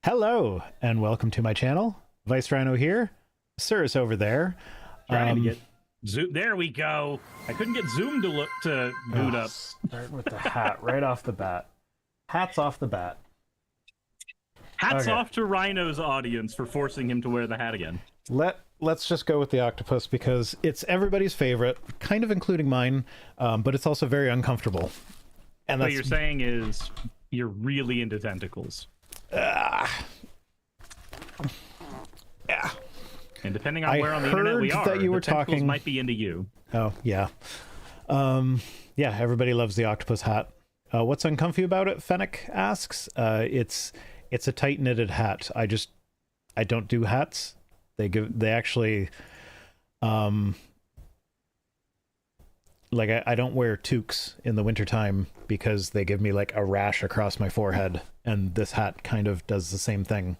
Hello, and welcome to my channel. Vice Rhino here. Sir is over there. Trying to get zoom. There we go. I couldn't get Zoom to boot up. Start with the hat right off the bat. Hats off the bat. Hats off to Rhino's audience for forcing him to wear the hat again. Let's just go with the octopus because it's everybody's favorite, kind of including mine, but it's also very uncomfortable. And what you're saying is you're really into tentacles. Yeah. And depending on where on the internet we are, that you were the tentacles talking might be into you. Oh, yeah. Yeah, everybody loves the octopus hat. What's uncomfy about it, Fennec asks. It's a tight knitted hat. I don't do hats. They actually like I don't wear toques in the wintertime because they give me like a rash across my forehead, and this hat kind of does the same thing.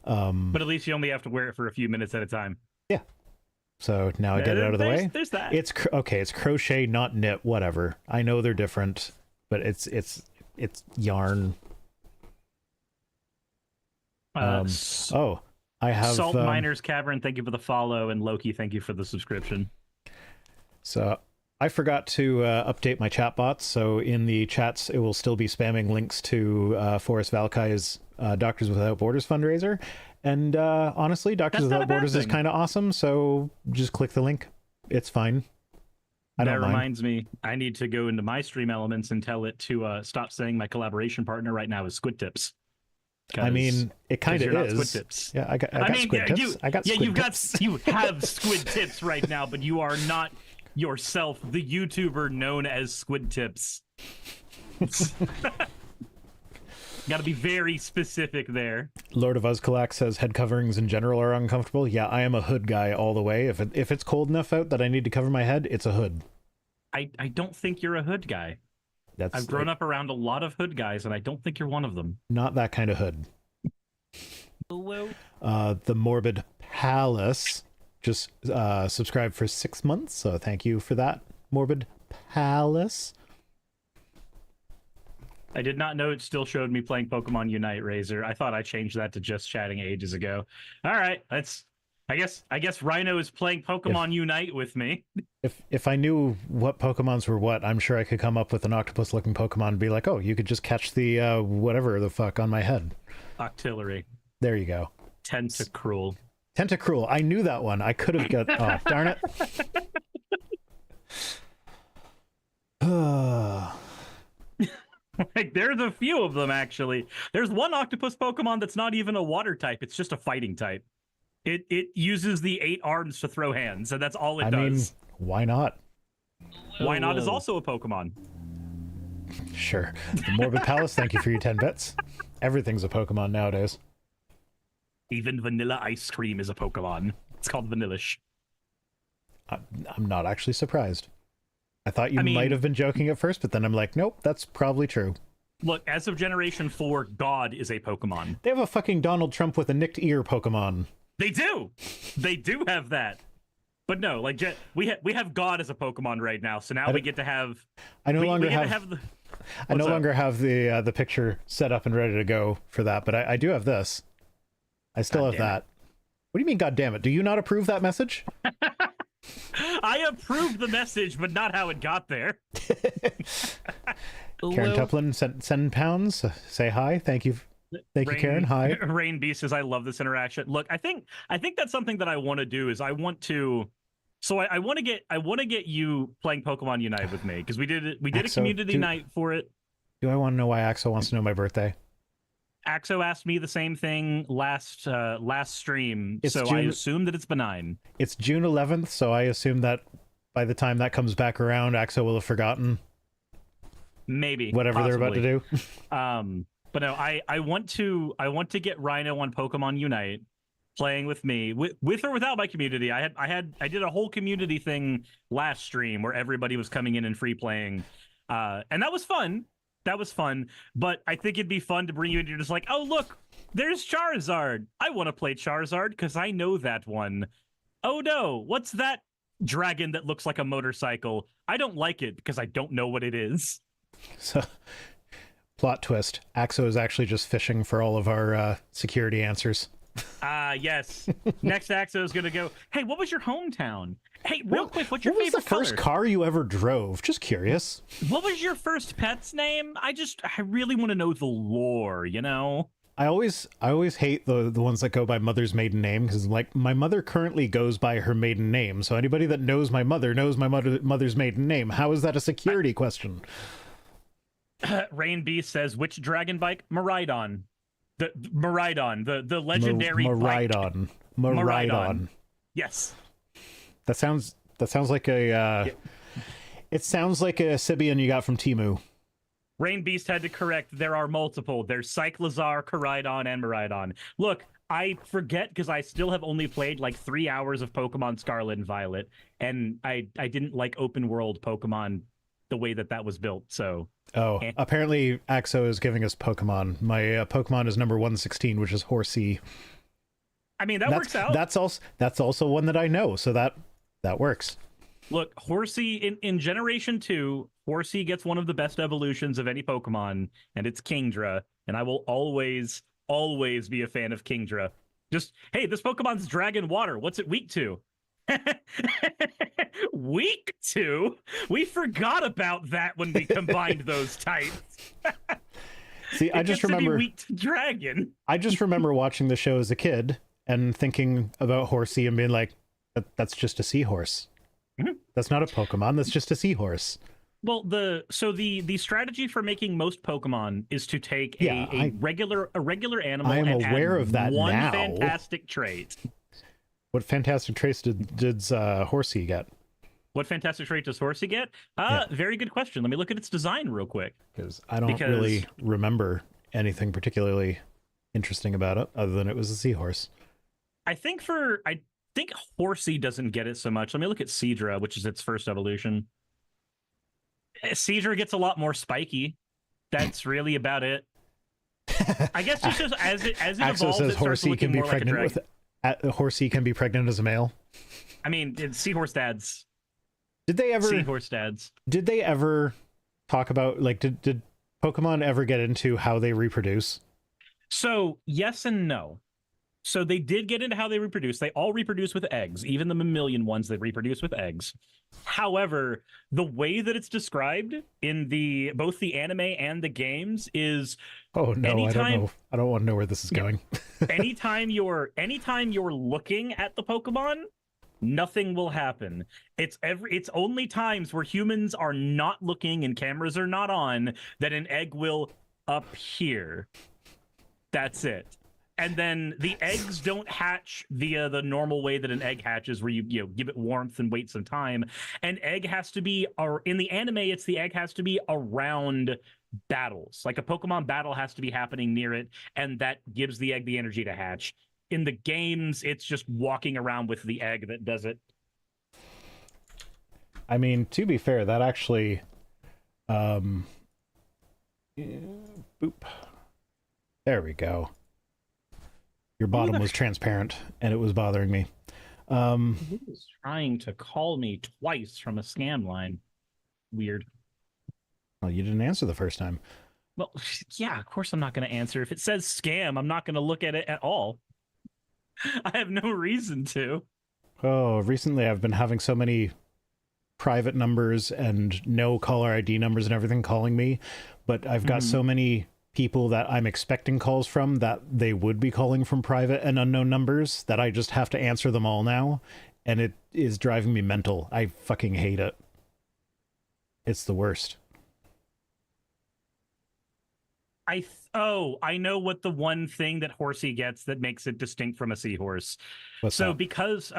But at least you only have to wear it for a few minutes at a time. Yeah. So now I get it out of the way. There's that. It's okay. It's crochet, not knit. Whatever. I know they're different, but it's yarn. Oh, I have Salt Miners Cavern. Thank you for the follow, and Loki, thank you for the subscription. So I forgot to update my chat bots. So in the chats, it will still be spamming links to Forrest Valkai's Doctors Without Borders fundraiser. And honestly, Doctors Without Borders is kind of awesome. So just click the link. It's fine. That reminds me, I need to go into my stream elements and tell it to stop saying my collaboration partner right now is Squid Tips. I mean, it kind of is. Squid Tips. Yeah, I got Squid Tips. I got Squid Tips. You have Squid Tips right now, but you are not yourself the YouTuber known as Squid Tips. Got to be very specific there. Lord of Uzkalak says head coverings in general are uncomfortable. Yeah, I am a hood guy all the way. If it's cold enough out that I need to cover my head, it's a hood. I don't think you're a hood guy. I've grown up around a lot of hood guys, and I don't think you're one of them. Not that kind of hood. The Morbid Palace just subscribed for 6 months, so thank you for that, Morbid Palace. I did not know it still showed me playing Pokemon Unite, Razor. I thought I changed that to just chatting ages ago. All right, I guess Rhino is playing Pokemon Unite with me. If I knew what Pokemons were what, I'm sure I could come up with an octopus-looking Pokemon and be like, oh, you could just catch the whatever the fuck on my head. Octillery. There you go. Tentacruel. Tentacruel. I knew that one. I could have got... Oh, darn it. Like, there's a few of them, actually. There's one octopus Pokemon that's not even a water type. It's just a fighting type. It uses the 8 arms to throw hands, and that's all it does. mean, why not? Why not is also a Pokemon. Sure. The Morbid Palace, thank you for your 10 bits. Everything's a Pokemon nowadays. Even vanilla ice cream is a Pokemon. It's called Vanillish. I'm not actually surprised. I thought you might have been joking at first, but then I'm like, nope, that's probably true. Look, as of Generation 4, God is a Pokemon. They have a fucking Donald Trump with a nicked ear Pokemon. They do! They do have that. But no, like, we have God as a Pokemon right now, so now we get to have... I no longer have the picture set up and ready to go for that, but I do have this. I still have that. What do you mean, God damn it? Do you not approve that message? I approved the message, but not how it got there. Karen Tuplin send pounds. Say hi. Thank you. Thank you, Karen. Hi. Rain Beast says, I love this interaction. Look, I think that's something that I want to do is I want to get you playing Pokemon Unite with me, because we did a community night for it. Do I want to know why Axo wants to know my birthday? Axo asked me the same thing last stream, I assume that it's benign. It's June 11th, so I assume that by the time that comes back around, Axo will have forgotten. Maybe whatever possibly. They're about to do. But no, I want to get Rhino on Pokemon Unite, playing with me, with or without my community. I did a whole community thing last stream where everybody was coming in and free playing, and that was fun. That was fun, but I think it'd be fun to bring you in. You're just like, oh look, there's Charizard. I want to play Charizard because I know that one. Oh no, what's that dragon that looks like a motorcycle? I don't like it because I don't know what it is. So, plot twist: Axo is actually just fishing for all of our security answers. Yes. Next Axo is gonna go, hey, what was your hometown? Hey, real quick, what's your favorite What was the first car you ever drove? Just curious. What was your first pet's name? I really want to know the lore, you know? I always hate the ones that go by mother's maiden name, because like my mother currently goes by her maiden name, so anybody that knows my mother's maiden name. How is that a security question? Rain Beast says, which dragon bike? Miraidon. The Miraidon, the legendary Miraidon. Miraidon. Yes. That sounds like a it sounds like a Sibian you got from Temu. Rain Beast had to correct, there are multiple. There's Cyclizar, Koraidon, and Miraidon. Look, I forget because I still have only played like 3 hours of Pokemon Scarlet and Violet, and I didn't like open world Pokemon the way that was built, so... Oh, apparently Axo is giving us Pokemon. My Pokemon is number 116, which is Horsea. I mean, that works out. That's also one that I know, so that works. Look, Horsea, in Generation 2, Horsea gets one of the best evolutions of any Pokemon, and it's Kingdra, and I will always, always be a fan of Kingdra. Just, hey, this Pokemon's Dragon Water. What's it weak to? Weak to? We forgot about that when we combined those types. See, I just remember weak to dragon. I just remember watching the show as a kid and thinking about Horsea and being like, that's just a seahorse. Mm-hmm. That's not a Pokemon, that's just a seahorse. Well, the strategy for making most Pokemon is to take a regular animal. I am aware of that one now. Fantastic trait. What fantastic traits did Horsea get? What fantastic trait does Horsea get? Very good question. Let me look at its design real quick. Because I don't really remember anything particularly interesting about it, other than it was a seahorse. I think Horsea doesn't get it so much. Let me look at Seadra, which is its first evolution. Seadra gets a lot more spiky. That's really about it. I guess it's just as it evolves, says it starts looking more like a dragon. Horsea can be pregnant as a male. I mean, it's seahorse dads. Seahorse dads. Did they ever talk about, like, did Pokemon ever get into how they reproduce? So yes and no. So they did get into how they reproduce. They all reproduce with eggs. Even the mammalian ones, they reproduce with eggs. However, the way that it's described in both the anime and the games is... Oh, no, I don't know. I don't want to know where this is going. anytime you're looking at the Pokemon, nothing will happen. It's only times where humans are not looking and cameras are not on that an egg will appear. That's it. And then the eggs don't hatch via the normal way that an egg hatches, where you give it warmth and wait some time. An egg has to be, or in the anime, it's the egg has to be around battles. Like a Pokemon battle has to be happening near it, and that gives the egg the energy to hatch. In the games, it's just walking around with the egg that does it. I mean, to be fair, that actually, boop. There we go. Your bottom was transparent, and it was bothering me. He was trying to call me twice from a scam line. Weird. Well, you didn't answer the first time. Well, yeah, of course I'm not going to answer. If it says scam, I'm not going to look at it at all. I have no reason to. Oh, recently I've been having so many private numbers and no caller ID numbers and everything calling me, but I've got so many people that I'm expecting calls from that they would be calling from private and unknown numbers that I just have to answer them all now, and it is driving me mental. I fucking hate it. It's the worst. I know what the one thing that Horsea gets that makes it distinct from a seahorse. What's so that? Because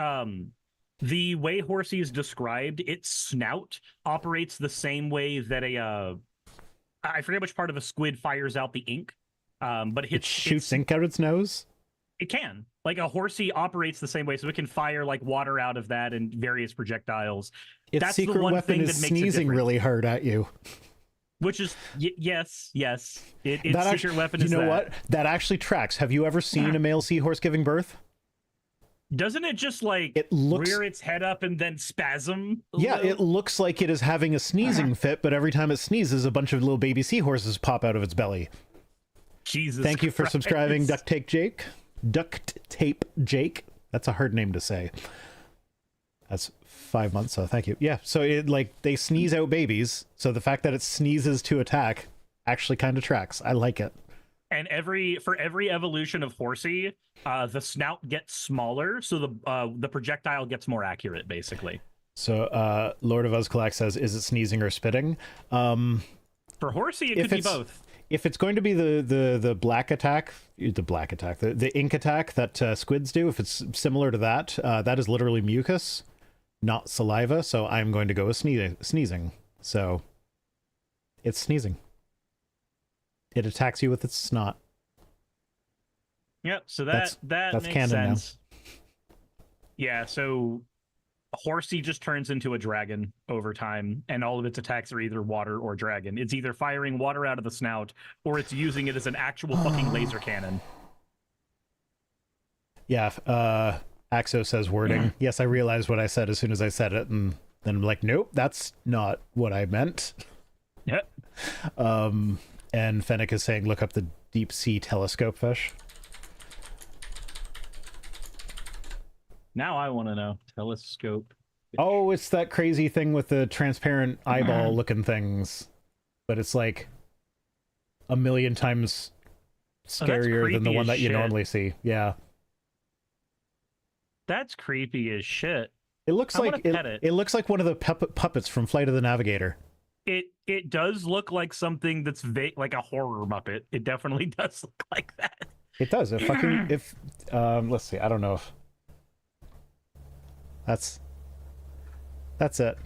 the way Horsea is described, its snout operates the same way that I forget which part of a squid fires out the ink, but it shoots ink out its nose? It can. Like a Horsea operates the same way, so it can fire like water out of that and various projectiles. Its That's secret the one weapon thing is that makes sneezing it really hard at you. Which is, yes. Its that secret weapon is you know that. what? That actually tracks. Have you ever seen a male seahorse giving birth? Doesn't it just like rear its head up and then spasm? Yeah, it looks like it is having a sneezing fit, but every time it sneezes, a bunch of little baby seahorses pop out of its belly. Jesus Thank you for Christ. subscribing, Duct Tape Jake. Duct Tape Jake. That's a hard name to say. That's 5 months, so thank you. Yeah, so it they sneeze out babies, so the fact that it sneezes to attack actually kind of tracks. I like it. And for every evolution of Horsea, the snout gets smaller, so the projectile gets more accurate, basically. So Lord of Uzkalak says, is it sneezing or spitting? For Horsea, it could be both. If it's going to be the black attack, the ink attack that squids do, if it's similar to that, that is literally mucus, not saliva, so I'm going to go with sneezing. So it's sneezing. It attacks you with its snot. Yep, so that makes canon sense. Now. Yeah, so Horsea just turns into a dragon over time, and all of its attacks are either water or dragon. It's either firing water out of the snout, or it's using it as an actual fucking laser cannon. Yeah, Axo says wording. Yes, I realized what I said as soon as I said it, and then I'm like, nope, that's not what I meant. Yep. And Fennec is saying, look up the deep sea telescope fish. Now I want to know. Telescope fish. Oh, it's that crazy thing with the transparent eyeball looking things. But it's like a million times scarier than the one that you normally see. Yeah. That's creepy as shit. It looks like it looks like one of the puppets from Flight of the Navigator. It does look like something that's like a horror Muppet. It definitely does look like that. It does. It fucking let's see. I don't know if that's it.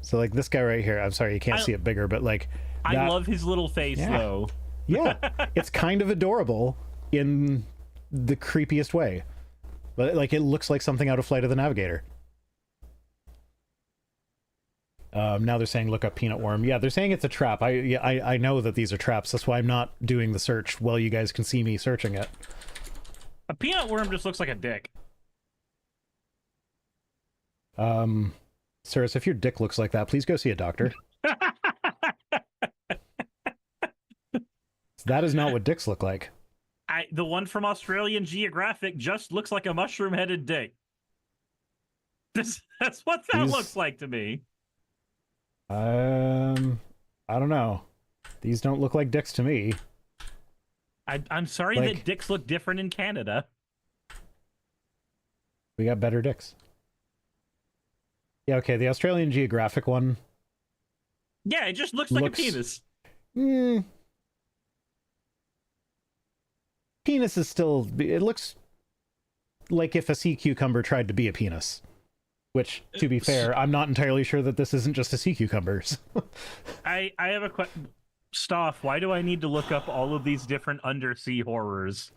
So like this guy right here. I'm sorry you can't see it bigger, but like I love his little face though. Yeah, it's kind of adorable in the creepiest way, but like it looks like something out of Flight of the Navigator. Now they're saying look up peanut worm. Yeah, they're saying it's a trap. I know that these are traps. That's why I'm not doing the search while you guys can see me searching it. A peanut worm just looks like a dick. Sirs, if your dick looks like that, please go see a doctor. That is not what dicks look like. The one from Australian Geographic just looks like a mushroom-headed dick. That's what that looks like to me. I don't know. These don't look like dicks to me. I'm sorry that dicks look different in Canada. We got better dicks. Yeah, okay, the Australian Geographic one. Yeah, it just looks like a penis. Penis is still... It looks like if a sea cucumber tried to be a penis. Which, to be fair, I'm not entirely sure that this isn't just a sea cucumber. I have a question. Stoff, why do I need to look up all of these different undersea horrors?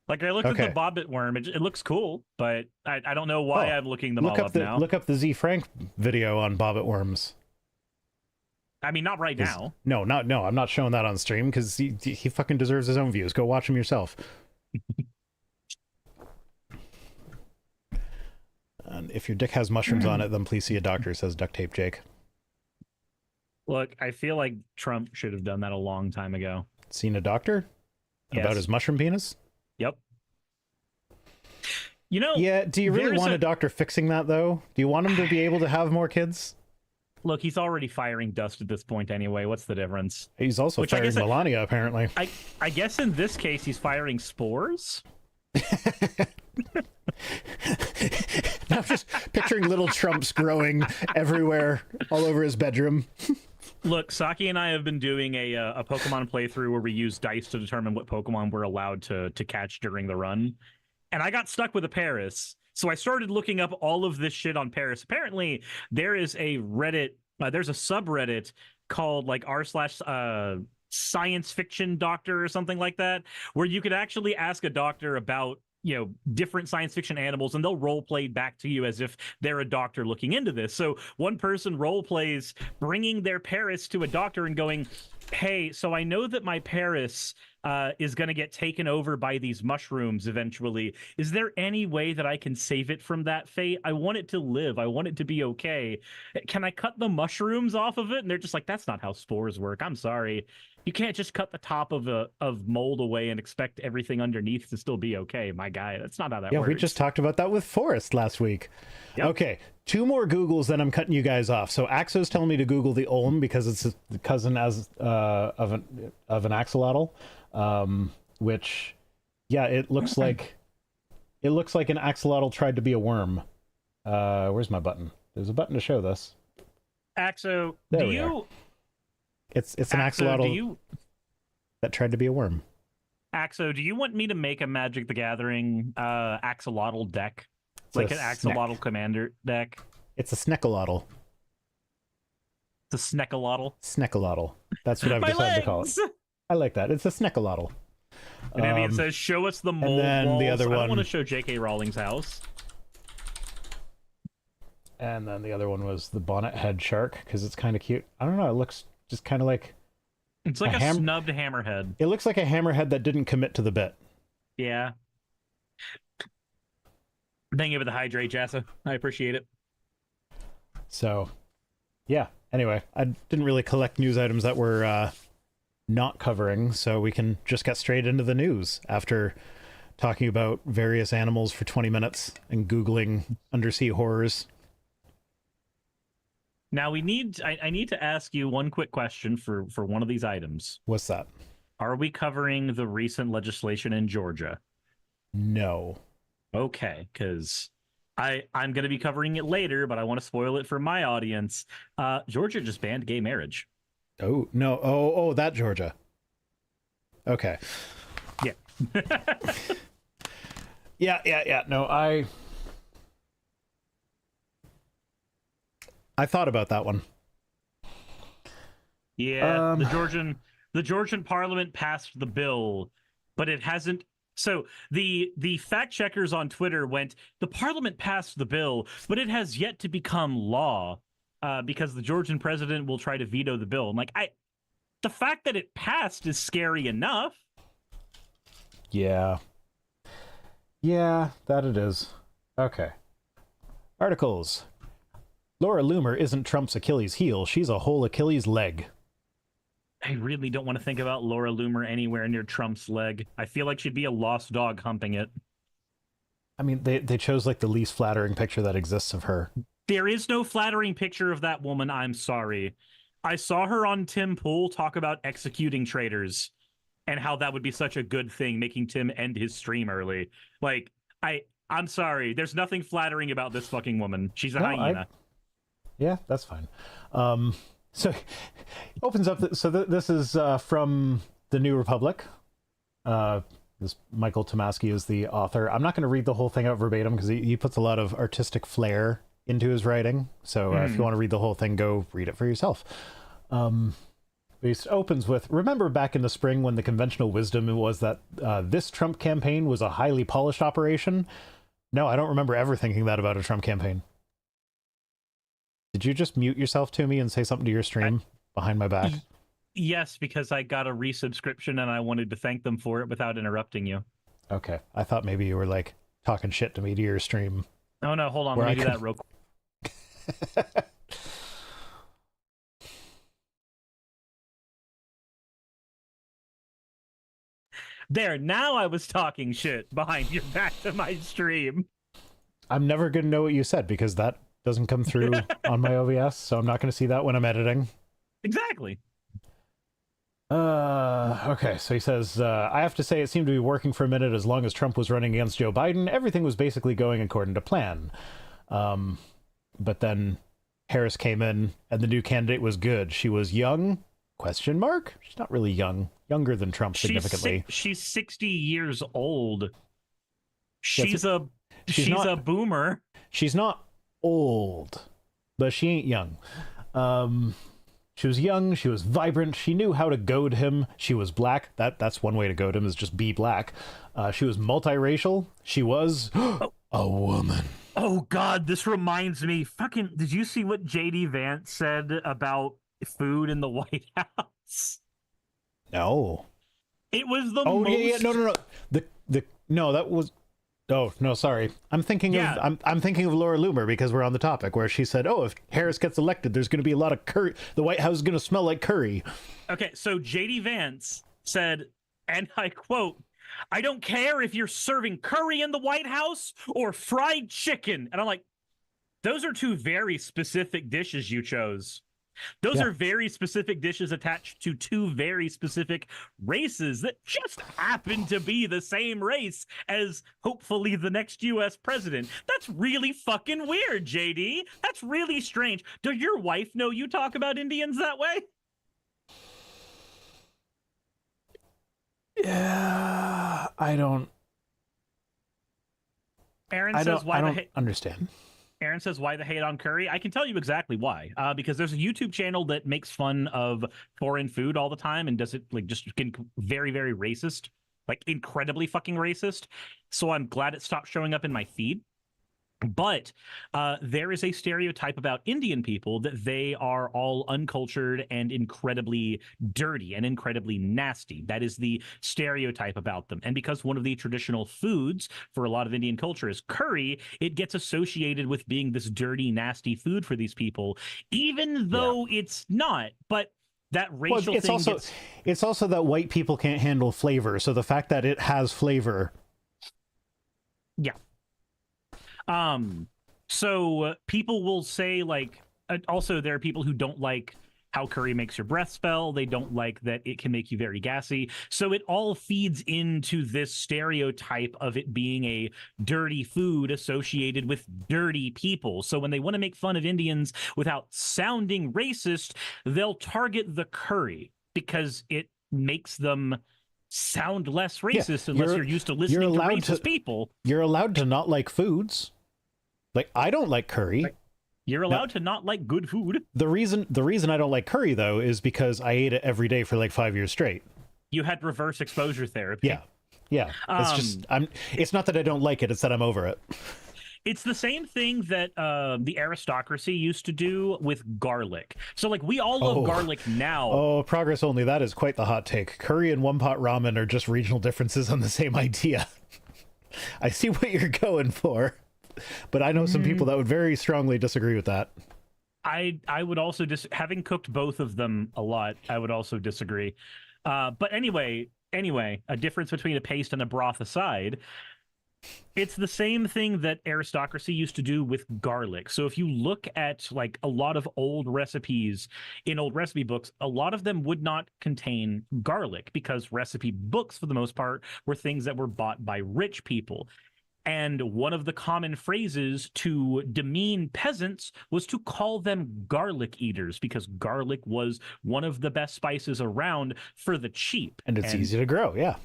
Like, I looked at the bobbit worm. It looks cool, but I don't know why I'm looking them all up now. Look up the Z Frank video on bobbit worms. I mean, not right now. No, I'm not showing that on stream because he fucking deserves his own views. Go watch him yourself. And if your dick has mushrooms on it, then please see a doctor, says Duct Tape Jake. Look, I feel like Trump should have done that a long time ago. Seen a doctor? Yes. About his mushroom penis? Yep. You know... Yeah, do you really want a doctor fixing that, though? Do you want him to be able to have more kids? Look, he's already firing dust at this point anyway. What's the difference? He's also firing Melania, apparently. I guess in this case, he's firing spores? Now I'm just picturing little Trumps growing everywhere, all over his bedroom. Look, Saki and I have been doing a Pokemon playthrough where we use dice to determine what Pokemon we're allowed to catch during the run. And I got stuck with a Paris. So I started looking up all of this shit on Paris. Apparently, there is a Reddit, there's a subreddit called like r/science fiction doctor or something like that, where you could actually ask a doctor about, you know, different science fiction animals, and they'll role play back to you as if they're a doctor looking into this. So one person role plays bringing their Paris to a doctor and going, hey, so I know that my Paris is going to get taken over by these mushrooms eventually. Is there any way that I can save it from that fate? I want it to live. I want it to be okay. Can I cut the mushrooms off of it? And they're just like, that's not how spores work. I'm sorry. You can't just cut the top of mold away and expect everything underneath to still be okay, my guy. That's not how that works. Yeah, we just talked about that with Forrest last week. Yep. Okay, 2 more Googles, then I'm cutting you guys off. So Axo's telling me to Google the Olm because it's the cousin of an axolotl, which, yeah, it looks like an axolotl tried to be a worm. Where's my button? There's a button to show this. Axo, there we are. It's an axolotl that tried to be a worm. Axo, do you want me to make a Magic the Gathering axolotl deck? Like an axolotl commander deck? It's a snekolotl. It's a snekolotl? Snekolotl. That's what I've decided to call it. I like that. It's a snekolotl. And then it says, show us the mold walls. The other one... I don't want to show J.K. Rowling's house. And then the other one was the bonnet head shark, because it's kind of cute. I don't know, it looks just kind of like... It's like a snubbed hammerhead. It looks like a hammerhead that didn't commit to the bit. Yeah. Thank you for the hydrate, Jassa. I appreciate it. So, yeah. Anyway, I didn't really collect news items that we're not covering, so we can just get straight into the news after talking about various animals for 20 minutes and Googling undersea horrors. Now I need to ask you one quick question for one of these items. What's that? Are we covering the recent legislation in Georgia? No. Okay, because I'm going to be covering it later, but I want to spoil it for my audience. Georgia just banned gay marriage. Oh, no. Oh, that Georgia. Okay. Yeah. Yeah. No, I thought about that one. Yeah, the Georgian parliament passed the bill, but it hasn't. So the fact checkers on Twitter went, the parliament passed the bill, but it has yet to become law because the Georgian president will try to veto the bill. I'm like, the fact that it passed is scary enough. Yeah, that it is. Okay. Articles. Laura Loomer isn't Trump's Achilles heel. She's a whole Achilles leg. I really don't want to think about Laura Loomer anywhere near Trump's leg. I feel like she'd be a lost dog humping it. I mean, they chose like the least flattering picture that exists of her. There is no flattering picture of that woman. I'm sorry. I saw her on Tim Pool talk about executing traitors. and how that would be such a good thing, making Tim end his stream early. Like, I'm sorry. There's nothing flattering about this fucking woman. She's a hyena. Yeah, that's fine. So opens up. This is from the New Republic. This Michael Tomasky is the author. I'm not going to read the whole thing out verbatim because he puts a lot of artistic flair into his writing. So if you want to read the whole thing, go read it for yourself. It opens with, remember back in the spring when the conventional wisdom was that this Trump campaign was a highly polished operation? No, I don't remember ever thinking that about a Trump campaign. Did you just mute yourself to me and say something to your stream behind my back? Yes, because I got a resubscription and I wanted to thank them for it without interrupting you. Okay. I thought maybe you were like talking shit to me to your stream. Oh no, hold on. Let me do that real quick. There, now I was talking shit behind your back to my stream. I'm never going to know what you said because that doesn't come through on my OBS, so I'm not going to see that when I'm editing. Exactly. Okay, so he says, I have to say it seemed to be working for a minute as long as Trump was running against Joe Biden. Everything was basically going according to plan. But then Harris came in and the new candidate was good. She was young? Question mark? She's not really young. Younger than Trump significantly. She's 60 years old. She's a boomer. She's not old, but she ain't young. She was young, she was vibrant, she knew how to goad him. She was black. That's one way to goad him, is just be black. She was multiracial. She was a woman. Oh god, this reminds me. Fucking, did you see what JD Vance said about food in the White House? No. It was the most... yeah, no. No, that was... Oh, no, sorry. I'm thinking of I'm thinking of Laura Loomer because we're on the topic where she said, "Oh, if Harris gets elected, there's going to be a lot of curry. The White House is going to smell like curry." Okay, so JD Vance said, and I quote, "I don't care if you're serving curry in the White House or fried chicken." And I'm like, those are two very specific dishes you chose. Those are very specific dishes attached to two very specific races that just happen to be the same race as hopefully the next U.S. president. That's really fucking weird, JD. That's really strange. Does your wife know you talk about Indians that way? Yeah, I don't. Aaron says, "Why I don't understand." Aaron says, "Why the hate on curry?" I can tell you exactly why. Because there's a YouTube channel that makes fun of foreign food all the time and does it like just very, very racist, like incredibly fucking racist. So I'm glad it stopped showing up in my feed. But there is a stereotype about Indian people that they are all uncultured and incredibly dirty and incredibly nasty. That is the stereotype about them. And because one of the traditional foods for a lot of Indian culture is curry, it gets associated with being this dirty, nasty food for these people, even though it's not. But that racial thing it's also that white people can't handle flavor. So the fact that it has flavor. Yeah. So people will say, like, also there are people who don't like how curry makes your breath smell. They don't like that it can make you very gassy. So it all feeds into this stereotype of it being a dirty food associated with dirty people. So when they want to make fun of Indians without sounding racist, they'll target the curry because it makes them sound less racist unless you're used to listening to racist people. You're allowed to not like foods. Like, I don't like curry. You're allowed to not like good food. The reason I don't like curry, though, is because I ate it every day for like 5 years straight. You had reverse exposure therapy. Yeah. It's not that I don't like it, it's that I'm over it. It's the same thing that the aristocracy used to do with garlic. So, like, we all love garlic now. Oh, progress only. That is quite the hot take. Curry and one-pot ramen are just regional differences on the same idea. I see what you're going for, but I know some people that would very strongly disagree with that. I would also, having cooked both of them a lot, I would also disagree. But anyway, a difference between a paste and a broth aside, It's the same thing that aristocracy used to do with garlic. So if you look at like a lot of old recipes in old recipe books, a lot of them would not contain garlic because recipe books, for the most part, were things that were bought by rich people. And one of the common phrases to demean peasants was to call them garlic eaters because garlic was one of the best spices around for the cheap. And it's easy to grow, yeah.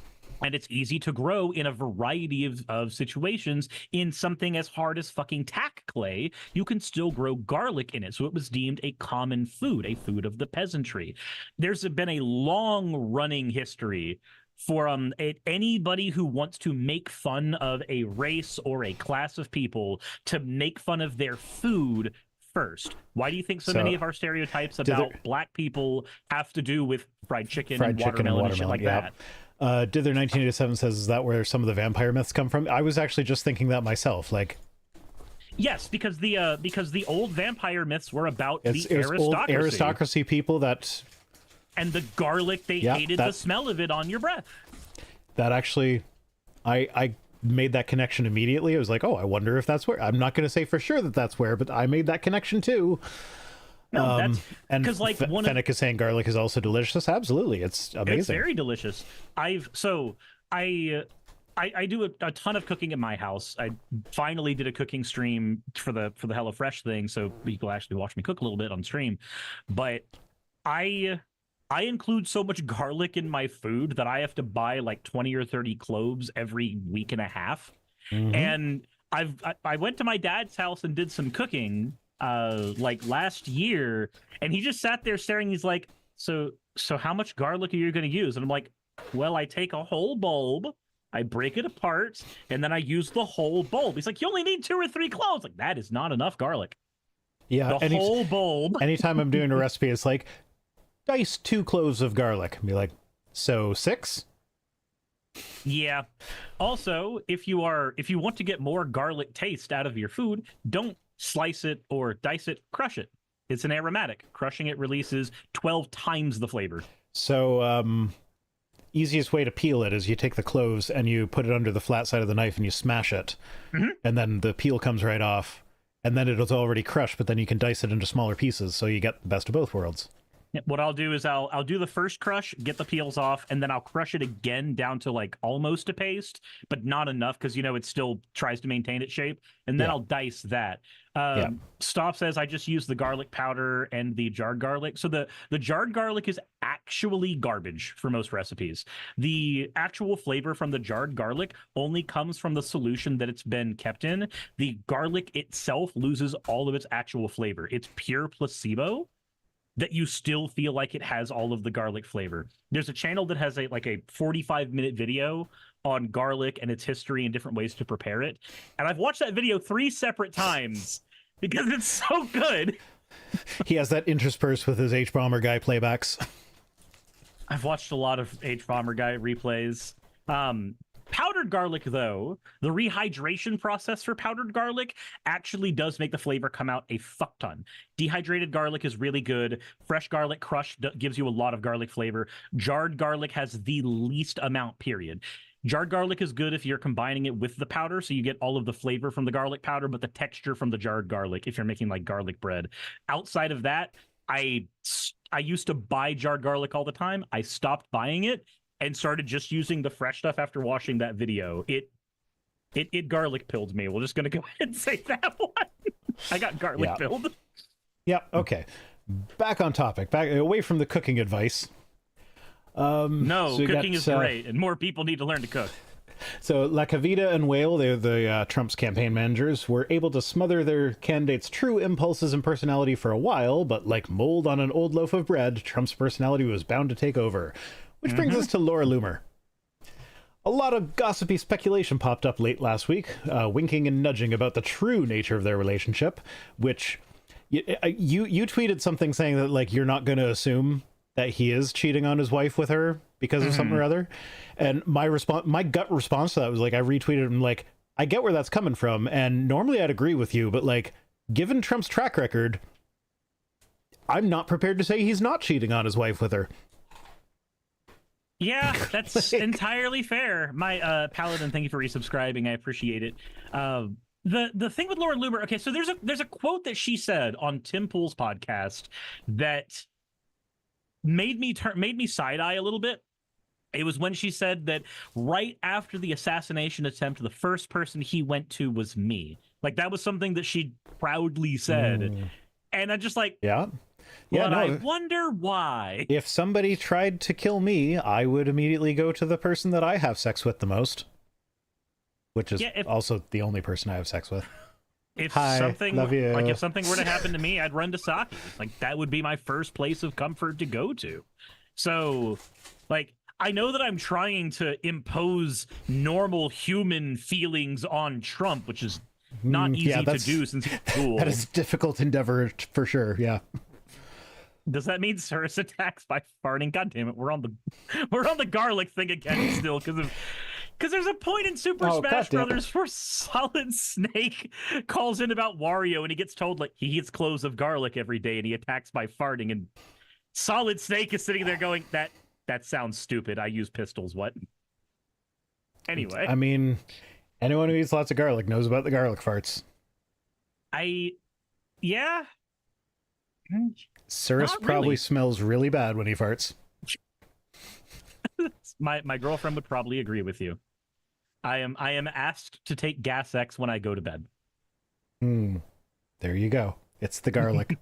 And it's easy to grow in a variety of situations. In something as hard as fucking tack clay, you can still grow garlic in it. So it was deemed a common food, a food of the peasantry. There's been a long running history for anybody who wants to make fun of a race or a class of people to make fun of their food first. Why do you think so many of our stereotypes about black people have to do with fried chicken and watermelon and shit like that? Dither 1987 says, is that where some of the vampire myths come from? I was actually just thinking that myself. Like, yes, because the old vampire myths were about the aristocracy. Old aristocracy people that, and the garlic, they hated the smell of it on your breath. That actually, I made that connection immediately. I was like, oh, I wonder if that's where. I'm not going to say for sure that that's where, but I made that connection too. No, that's because like Fennec is saying garlic is also delicious. Absolutely, it's amazing. It's very delicious. I do a ton of cooking at my house. I finally did a cooking stream for the HelloFresh thing, so people actually watch me cook a little bit on stream. But I include so much garlic in my food that I have to buy like 20 or 30 cloves every week and a half. Mm-hmm. And I went to my dad's house and did some cooking like last year, and he just sat there staring. He's like, so how much garlic are you going to use? And I'm like, well, I take a whole bulb, I break it apart, and then I use the whole bulb. He's like, you only need 2 or 3 cloves. Like, that is not enough garlic. Yeah, the whole bulb. Anytime I'm doing a recipe, it's like, dice 2 cloves of garlic. And be like, so 6? Yeah. Also, if you want to get more garlic taste out of your food, don't slice it or dice it, crush it. It's an aromatic. Crushing it releases 12 times the flavor. So, easiest way to peel it is you take the cloves and you put it under the flat side of the knife and you smash it. Mm-hmm. And then the peel comes right off. And then it's already crushed, but then you can dice it into smaller pieces, so you get the best of both worlds. What I'll do is I'll do the first crush, get the peels off, and then I'll crush it again down to like almost a paste, but not enough because, it still tries to maintain its shape. And then I'll dice that. Stop says I just use the garlic powder and the jarred garlic. So the jarred garlic is actually garbage for most recipes. The actual flavor from the jarred garlic only comes from the solution that it's been kept in. The garlic itself loses all of its actual flavor. It's pure placebo that you still feel like it has all of the garlic flavor. There's a channel that has a 45-minute video on garlic and its history and different ways to prepare it. And I've watched that video 3 separate times because it's so good. He has that interspersed with his H-Bomber Guy playbacks. I've watched a lot of H-Bomber Guy replays. Powdered garlic, though, the rehydration process for powdered garlic actually does make the flavor come out a fuck ton. Dehydrated garlic is really good. Fresh garlic crushed gives you a lot of garlic flavor. Jarred garlic has the least amount, period. Jarred garlic is good if you're combining it with the powder, so you get all of the flavor from the garlic powder, but the texture from the jarred garlic if you're making like garlic bread. Outside of that, I used to buy jarred garlic all the time. I stopped buying it and started just using the fresh stuff after watching that video. It garlic pilled me. We're just going to go ahead and say that one. I got garlic pilled. Yeah, okay. Back on topic. Back away from the cooking advice. No, cooking is great, and more people need to learn to cook. So La Cavita and Whale, they're the Trump's campaign managers, were able to smother their candidates' true impulses and personality for a while, but like mold on an old loaf of bread, Trump's personality was bound to take over. Which brings us to Laura Loomer. A lot of gossipy speculation popped up late last week, winking and nudging about the true nature of their relationship, which you tweeted something saying that, like, you're not going to assume that he is cheating on his wife with her because of something or other. And my gut response to that was, like, I retweeted him, like, I get where that's coming from, and normally I'd agree with you, but, like, given Trump's track record, I'm not prepared to say he's not cheating on his wife with her. Yeah, that's Like, entirely fair. My Paladin, thank you for resubscribing. I appreciate it. The thing with Lauren Luber, okay, so there's a quote that she said on Tim Pool's podcast that made me side eye a little bit. It was when she said that right after the assassination attempt, the first person he went to was me. Like, that was something that she proudly said. And I'm just like, yeah. but No, I wonder why. if somebody tried to kill me, I would immediately go to the person that I have sex with the most, which is also the only person I have sex with. If Hi, something love you. like if something were to happen to me, I'd run to Saki. Like, that would be my first place of comfort to go to. So, like, I know that I'm trying to impose normal human feelings on Trump, which is not easy to do since he's cool. That is a difficult endeavor for sure. Yeah. Does that mean Cirrus attacks by farting? God damn it, we're on the garlic thing again still because there's a point in Super Smash Brothers where Solid Snake calls in about Wario and he gets told like he eats cloves of garlic every day and he attacks by farting, and Solid Snake is sitting there going, that sounds stupid. I use pistols. What? Anyway, I mean, anyone who eats lots of garlic knows about the garlic farts. Yeah. Cirrus probably smells really bad when he farts. My girlfriend would probably agree with you. I am asked to take Gas X when I go to bed. There you go. It's the garlic.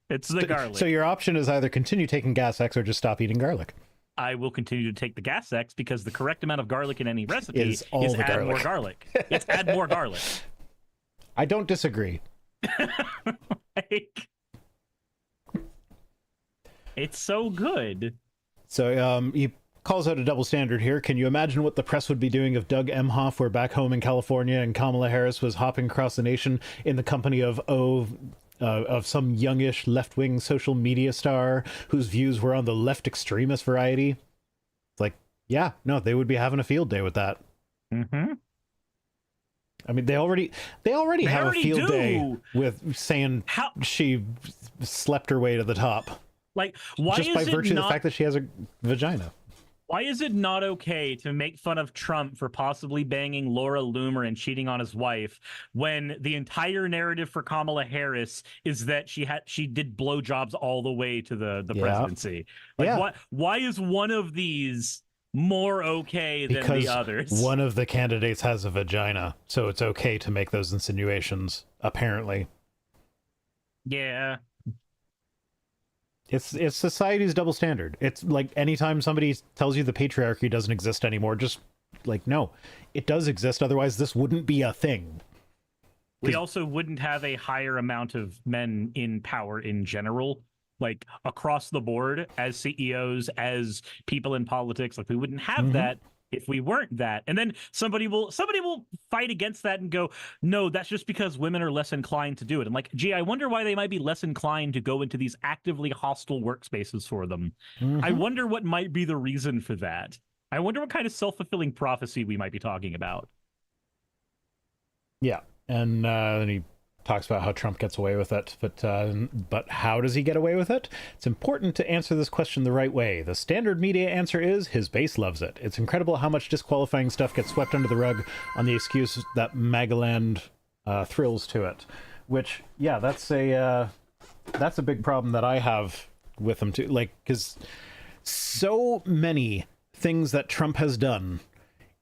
It's the garlic. So your option is either continue taking Gas X or just stop eating garlic. I will continue to take the Gas X because the correct amount of garlic in any recipe is add more garlic. It's add more garlic. I don't disagree. Like, it's so good. So he calls out a double standard here. Can you imagine what the press would be doing if Doug Emhoff were back home in California and Kamala Harris was hopping across the nation in the company of some youngish left-wing social media star whose views were on the left extremist variety? It's like, yeah, no, they would be having a field day with that. Mm-hmm. I mean, they already have a field day with saying she slept her way to the top. Like, why just by virtue of the fact that she has a vagina. Why is it not okay to make fun of Trump for possibly banging Laura Loomer and cheating on his wife when the entire narrative for Kamala Harris is that she did blowjobs all the way to the presidency? Like, why is one of these more okay than the others? One of the candidates has a vagina, so it's okay to make those insinuations, apparently. Yeah. It's society's double standard. It's like anytime somebody tells you the patriarchy doesn't exist anymore, just like, no, it does exist. Otherwise, this wouldn't be a thing. We also wouldn't have a higher amount of men in power in general, like across the board, as CEOs, as people in politics. Like, we wouldn't have that if we weren't that. And then somebody will fight against that and go, no, that's just because women are less inclined to do it. And like, gee, I wonder why they might be less inclined to go into these actively hostile workspaces for them. I wonder what might be the reason for that. I wonder what kind of self-fulfilling prophecy we might be talking about. Yeah. And then he talks about how Trump gets away with it, but how does he get away with it? It's important to answer this question the right way. The standard media answer is his base loves it. It's incredible how much disqualifying stuff gets swept under the rug on the excuse that MAGAland thrills to it. Which, yeah, that's a big problem that I have with him too. Like, because so many things that Trump has done,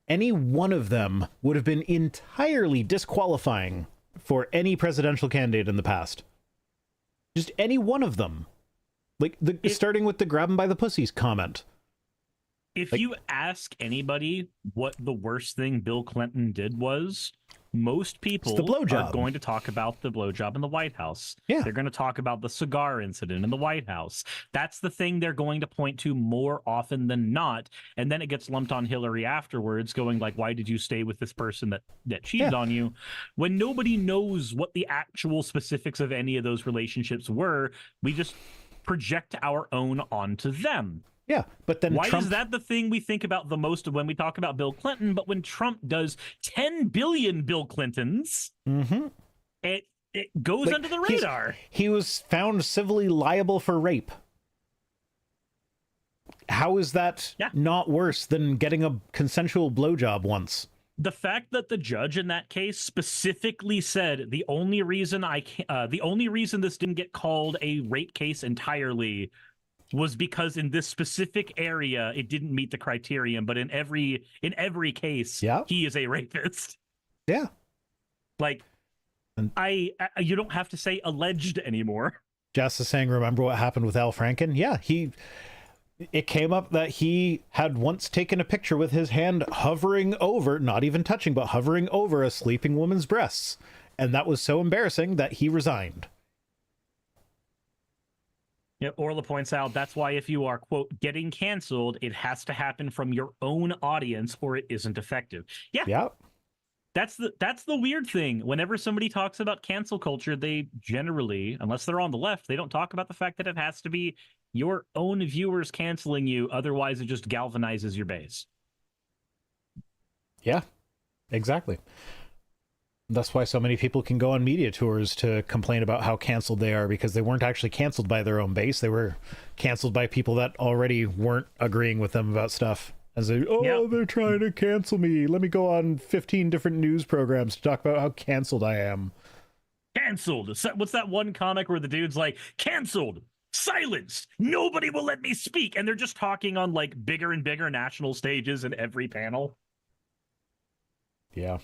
any one of them would have been entirely disqualifying for any presidential candidate in the past. Just any one of them. Like, starting with the grab him by the pussies comment. If you ask anybody what the worst thing Bill Clinton did was, most people are going to talk about the blowjob in the White House. Yeah. They're going to talk about the cigar incident in the White House. That's the thing they're going to point to more often than not. And then it gets lumped on Hillary afterwards, going like, why did you stay with this person that cheated on you? When nobody knows what the actual specifics of any of those relationships were, we just project our own onto them. Yeah, but then why is that the thing we think about the most when we talk about Bill Clinton? But when Trump does 10 billion Bill Clintons, it goes under the radar. He was found civilly liable for rape. how is that not worse than getting a consensual blowjob once? The fact that the judge in that case specifically said the only reason this didn't get called a rape case entirely was because in this specific area it didn't meet the criterion, but in every case, he is a rapist. Yeah. Like, you don't have to say alleged anymore. Jess is saying, remember what happened with Al Franken? Yeah, it came up that he had once taken a picture with his hand hovering over, not even touching, but hovering over a sleeping woman's breasts. And that was so embarrassing that he resigned. Yeah, Orla points out that's why if you are, quote, getting canceled, it has to happen from your own audience or it isn't effective. Yeah. That's the weird thing. Whenever somebody talks about cancel culture, they generally, unless they're on the left, they don't talk about the fact that it has to be your own viewers canceling you. Otherwise, it just galvanizes your base. Yeah, exactly. That's why so many people can go on media tours to complain about how canceled they are, because they weren't actually canceled by their own base. They were canceled by people that already weren't agreeing with them about stuff. As they, they're trying to cancel me. Let me go on 15 different news programs to talk about how canceled I am. Canceled. What's that one comic where the dude's like, canceled, silenced, nobody will let me speak. And they're just talking on like bigger and bigger national stages in every panel. Yeah.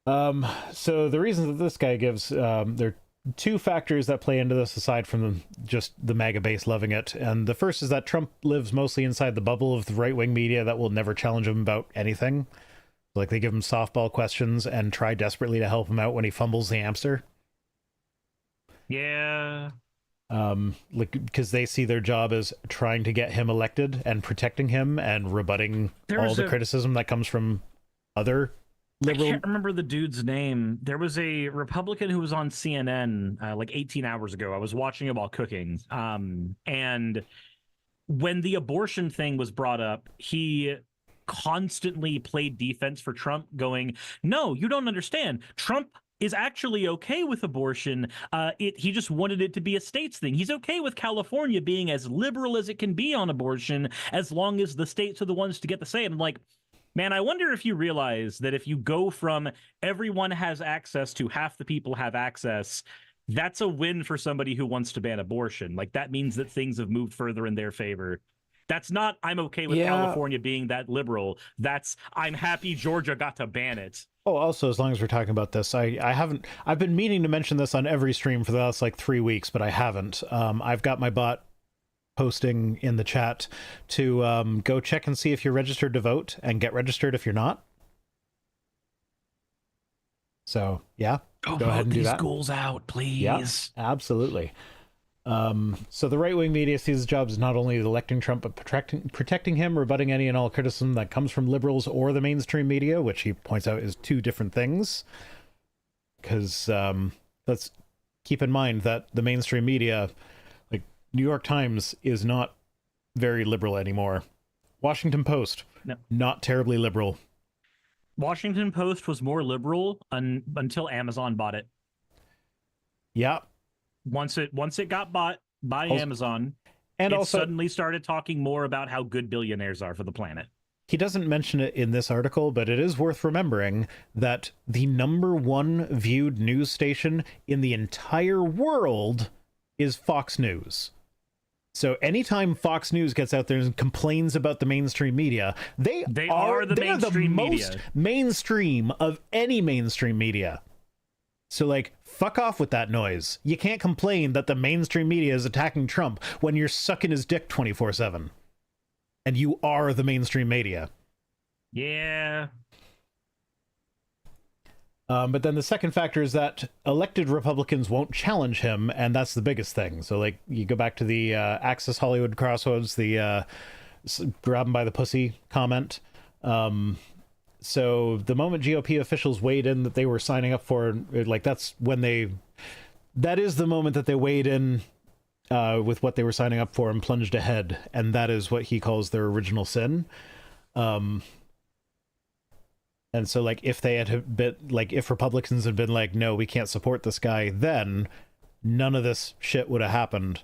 So the reasons that this guy gives, there are two factors that play into this aside from just the MAGA base loving it. And the first is that Trump lives mostly inside the bubble of the right-wing media that will never challenge him about anything. Like, they give him softball questions and try desperately to help him out when he fumbles the hamster. Yeah. Like, because they see their job as trying to get him elected and protecting him and rebutting all the criticism that comes from other liberal. I can't remember the dude's name. There was a Republican who was on CNN like 18 hours ago. I was watching it while cooking. And when the abortion thing was brought up, he constantly played defense for Trump, going, no, you don't understand. Trump is actually okay with abortion. He just wanted it to be a states thing. He's okay with California being as liberal as it can be on abortion, as long as the states are the ones to get the say. And I'm like, man, I wonder if you realize that if you go from everyone has access to half the people have access, that's a win for somebody who wants to ban abortion. Like, that means that things have moved further in their favor. That's not, I'm okay with California being that liberal. That's, I'm happy Georgia got to ban it. Oh, also, as long as we're talking about this, I've been meaning to mention this on every stream for the last like 3 weeks, but I haven't. I've got my bot posting in the chat to go check and see if you're registered to vote and get registered if you're not. So yeah, go ahead and do that. Goals out, please. Yeah, absolutely. So the right-wing media sees its job as not only electing Trump, but protecting him, rebutting any and all criticism that comes from liberals or the mainstream media, which he points out is two different things. Because let's keep in mind that the mainstream media, like New York Times, is not very liberal anymore. Washington Post, not terribly liberal. Washington Post was more liberal until Amazon bought it. Yeah. Once it got bought by Amazon, and it also suddenly started talking more about how good billionaires are for the planet. He doesn't mention it in this article, but it is worth remembering that the #1 viewed news station in the entire world is Fox News. So anytime Fox News gets out there and complains about the mainstream media, they are the most mainstream of any mainstream media. So, like, fuck off with that noise. You can't complain that the mainstream media is attacking Trump when you're sucking his dick 24/7. And you are the mainstream media. Yeah. But then the second factor is that elected Republicans won't challenge him, and that's the biggest thing. So, like, you go back to the Access Hollywood Crossroads, the grab him by the pussy comment. So the moment GOP officials weighed in that they were signing up for, like, that is the moment that they weighed in with what they were signing up for and plunged ahead. And that is what he calls their original sin. And so, like, if they had been, like, if Republicans had been like, no, we can't support this guy, then none of this shit would have happened.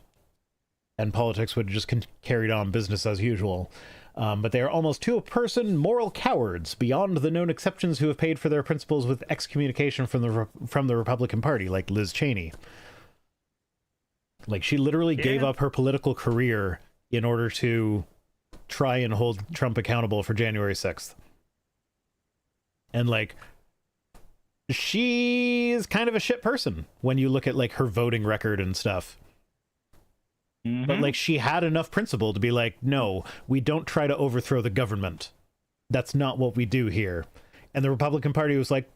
and politics would have just carried on business as usual. But they are almost to a person moral cowards beyond the known exceptions who have paid for their principles with excommunication from the Republican Party, like Liz Cheney. Like, she literally gave up her political career in order to try and hold Trump accountable for January 6th. And, like, she's kind of a shit person when you look at, like, her voting record and stuff. But, like, she had enough principle to be like, no, we don't try to overthrow the government. That's not what we do here. And the Republican Party was like,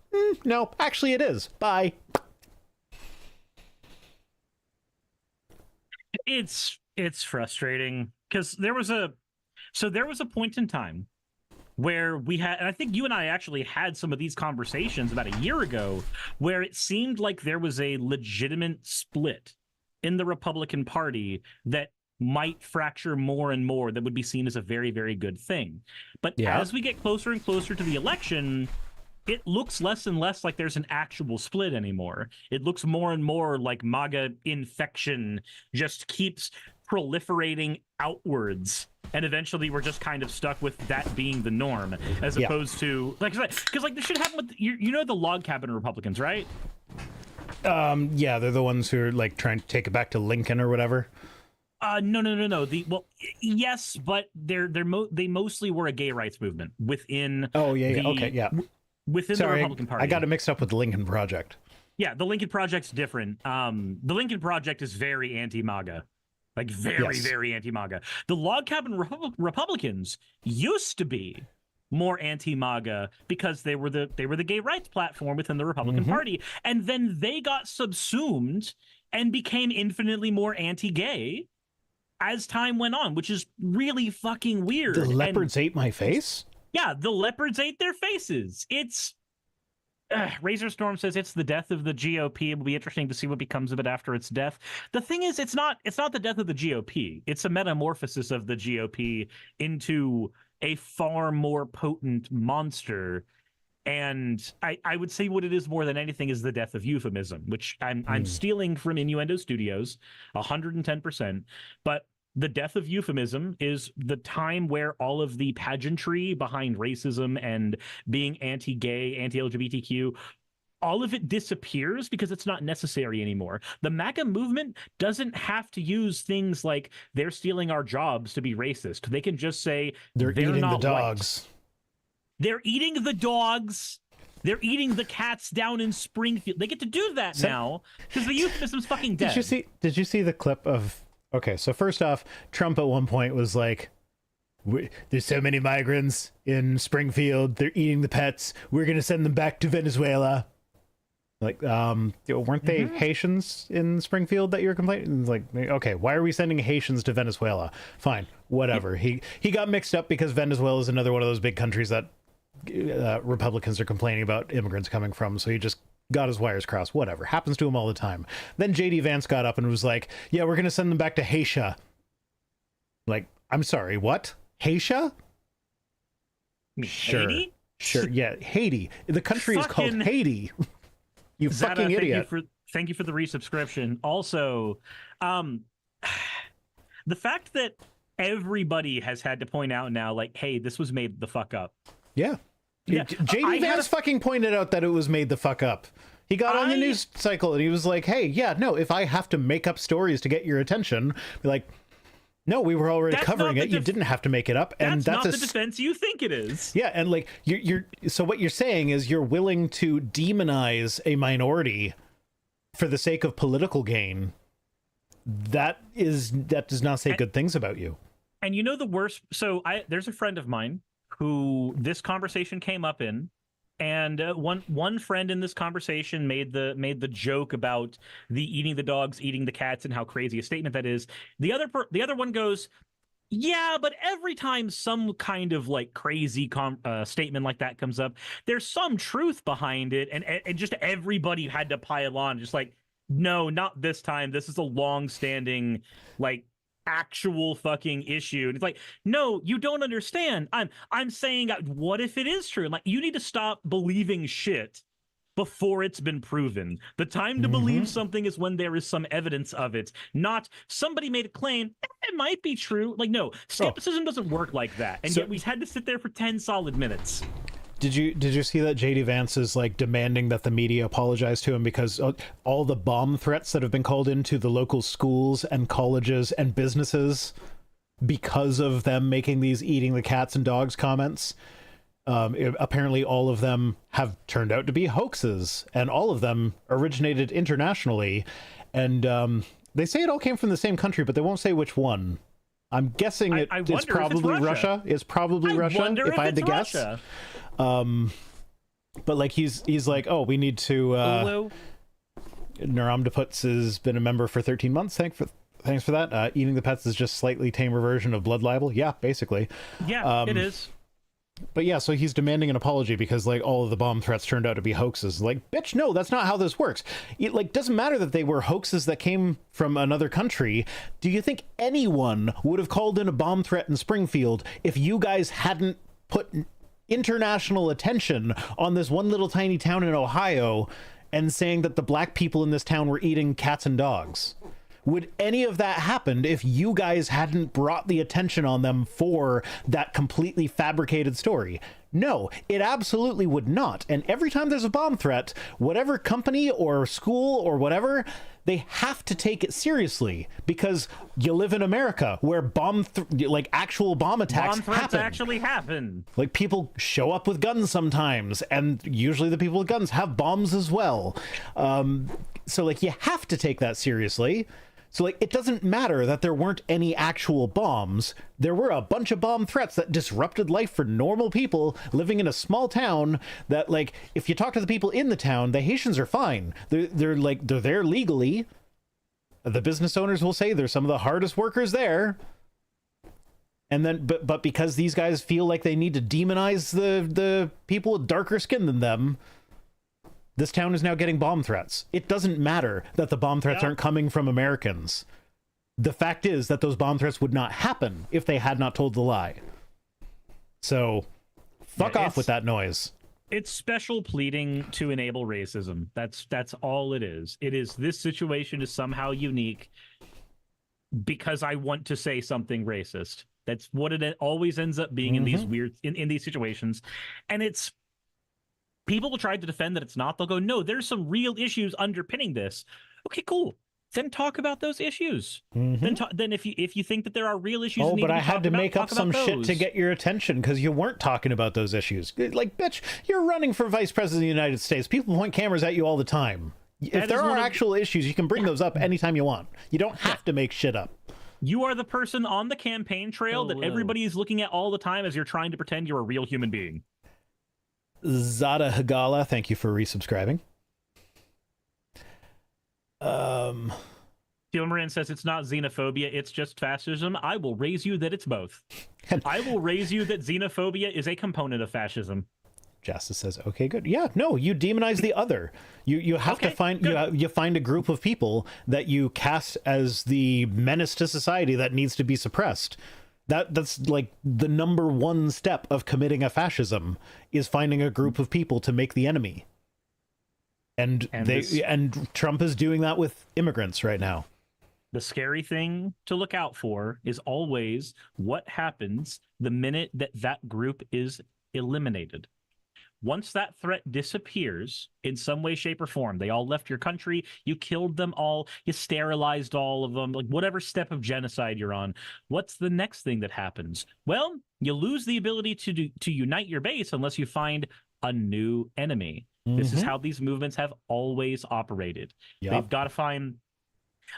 no, actually it is. Bye. It's frustrating because there was a point in time where we had, and I think you and I actually had some of these conversations about a year ago, where it seemed like there was a legitimate split in the Republican Party that might fracture more and more, that would be seen as a very, very good thing. But as we get closer and closer to the election, it looks less and less like there's an actual split anymore. It looks more and more like MAGA infection just keeps proliferating outwards, and eventually we're just kind of stuck with that being the norm, as opposed to, like, because like this should happen with you know, the log cabin Republicans, right? Yeah, they're the ones who are like trying to take it back to Lincoln or whatever. No. Yes, but they mostly were a gay rights movement within. Within the Republican Party. I got it mixed up with the Lincoln Project. Yeah, the Lincoln Project's different. The Lincoln Project is very anti-MAGA. Like, very anti-MAGA. The Log Cabin Republicans used to be more anti-MAGA because they were the gay rights platform within the Republican Party, and then they got subsumed and became infinitely more anti-gay as time went on, which is really fucking weird. The leopards ate my face? Yeah, the leopards ate their faces. It's Razor Storm says it's the death of the GOP. It will be interesting to see what becomes of it after its death. The thing is, it's not the death of the GOP. It's a metamorphosis of the GOP into a far more potent monster. And I would say what it is more than anything is the death of euphemism, which I'm stealing from Innuendo Studios 110%. But the death of euphemism is the time where all of the pageantry behind racism and being anti-gay, anti-LGBTQ, all of it disappears because it's not necessary anymore. The MAGA movement doesn't have to use things like they're stealing our jobs to be racist. They can just say they're eating the dogs. White. They're eating the dogs. They're eating the cats down in Springfield. They get to do that now because the euphemism's fucking dead. Did you see the clip of... Okay, so first off, Trump at one point was like, there's so many migrants in Springfield, they're eating the pets, we're going to send them back to Venezuela. Like, weren't they Haitians in Springfield that you're complaining? Like, okay, why are we sending Haitians to Venezuela? Fine, whatever. He got mixed up because Venezuela is another one of those big countries that Republicans are complaining about immigrants coming from, so he just got his wires crossed. Whatever, happens to him all the time. Then JD Vance got up and was like, yeah, we're gonna send them back to Haiti. Like, I'm sorry, what? Haiti? Sure, yeah, Haiti. The country is called Haiti. You Zada, fucking idiot. Thank you for the resubscription. Also, the fact that everybody has had to point out now, like, hey, this was made the fuck up. Yeah. JD Vance fucking pointed out that it was made the fuck up. He got on the news cycle and he was like, hey, yeah, no, if I have to make up stories to get your attention, be like, no, we were already covering it. You didn't have to make it up. And that's not the defense you think it is. Yeah, and like so what you're saying is you're willing to demonize a minority for the sake of political gain. That does not say good things about you. And you know the worst, so there's a friend of mine who this conversation came up in, and one friend in this conversation made the joke about the eating the dogs, eating the cats, and how crazy a statement that is. The other one goes, yeah, but every time some kind of like crazy statement like that comes up, there's some truth behind it, and just everybody had to pile on, just like, no, not this time. This is a long-standing, like, actual fucking issue. And it's like, no, you don't understand. I'm saying, what if it is true? Like, you need to stop believing shit before it's been proven. The time to believe something is when there is some evidence of it, not somebody made a claim, it might be true. Like, no, skepticism doesn't work like that. And yet we had to sit there for 10 solid minutes. Did you see that JD Vance is like demanding that the media apologize to him because all the bomb threats that have been called into the local schools and colleges and businesses because of them making these eating the cats and dogs comments? Apparently all of them have turned out to be hoaxes, and all of them originated internationally, and they say it all came from the same country, but they won't say which one. I'm guessing it's probably Russia. It's probably Russia, if I had to guess. But like he's like, oh, we need to Neuromptiputz has been a member for 13 months. Thanks for that. Eating the pets is just slightly tamer version of blood libel. Yeah, basically. Yeah, it is. But yeah, so he's demanding an apology because like all of the bomb threats turned out to be hoaxes. Like, bitch, no, that's not how this works. It like doesn't matter that they were hoaxes that came from another country. Do you think anyone would have called in a bomb threat in Springfield if you guys hadn't put international attention on this one little tiny town in Ohio and saying that the black people in this town were eating cats and dogs? Would any of that happen if you guys hadn't brought the attention on them for that completely fabricated story? No, it absolutely would not. And every time there's a bomb threat, whatever company or school or whatever, they have to take it seriously because you live in America where like actual bomb attacks actually happen. Like people show up with guns sometimes, and usually the people with guns have bombs as well. So like you have to take that seriously. So, like, it doesn't matter that there weren't any actual bombs. There were a bunch of bomb threats that disrupted life for normal people living in a small town that, like, if you talk to the people in the town, the Haitians are fine. They're there legally. The business owners will say they're some of the hardest workers there. And then, but because these guys feel like they need to demonize the people with darker skin than them, this town is now getting bomb threats. It doesn't matter that the bomb threats aren't coming from Americans. The fact is that those bomb threats would not happen if they had not told the lie. So, fuck off with that noise. It's special pleading to enable racism. That's all it is. It is this situation is somehow unique because I want to say something racist. That's what it always ends up being in these weird in these situations. And it's people will try to defend that it's not. They'll go, no, there's some real issues underpinning this. Okay, cool. Then talk about those issues. Then if you think that there are real issues, but I had to make up some shit to get your attention because you weren't talking about those issues. Like, bitch, you're running for vice president of the United States. People point cameras at you all the time. If there are actual issues, you can bring those up anytime you want. You don't have to make shit up. You are the person on the campaign trail that everybody is looking at all the time as you're trying to pretend you're a real human being. Zada Hagala, thank you for resubscribing. Gilmarin says it's not xenophobia, it's just fascism. I will raise you that it's both. I will raise you that xenophobia is a component of fascism. Justice says, okay, good. Yeah, no, you demonize the other. You have to find you find a group of people that you cast as the menace to society that needs to be suppressed. That's like the number one step of committing a fascism is finding a group of people to make the enemy. And Trump is doing that with immigrants right now. The scary thing to look out for is always what happens the minute that group is eliminated. Once that threat disappears in some way, shape, or form, they all left your country, you killed them all, you sterilized all of them, like whatever step of genocide you're on, what's the next thing that happens? Well, you lose the ability to unite your base unless you find a new enemy. This is how these movements have always operated. They've got to find...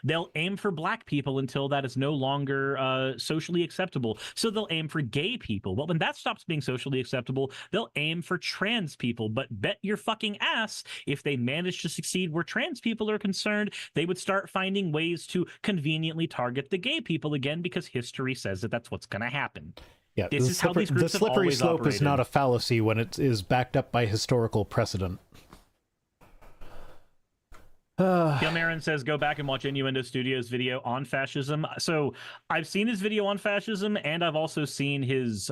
They'll aim for black people until that is no longer socially acceptable. So they'll aim for gay people. But when that stops being socially acceptable, they'll aim for trans people. But bet your fucking ass, if they manage to succeed where trans people are concerned, they would start finding ways to conveniently target the gay people again because history says that that's what's going to happen. Yeah, this is how these groups the slippery slope operated. Is not a fallacy when it is backed up by historical precedent. Gilmarin says, go back and watch Innuendo Studios' video on fascism. So I've seen his video on fascism, and I've also seen his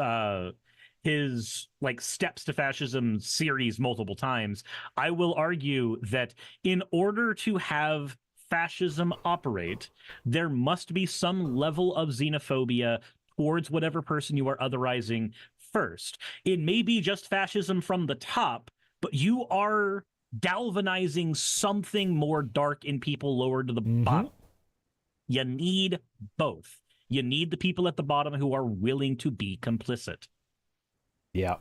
his like Steps to Fascism series multiple times, I will argue that in order to have fascism operate, there must be some level of xenophobia towards whatever person you are otherizing first. It may be just fascism from the top, but you are galvanizing something more dark in people lower to the bottom. You need both. You need the people at the bottom who are willing to be complicit. Yeah.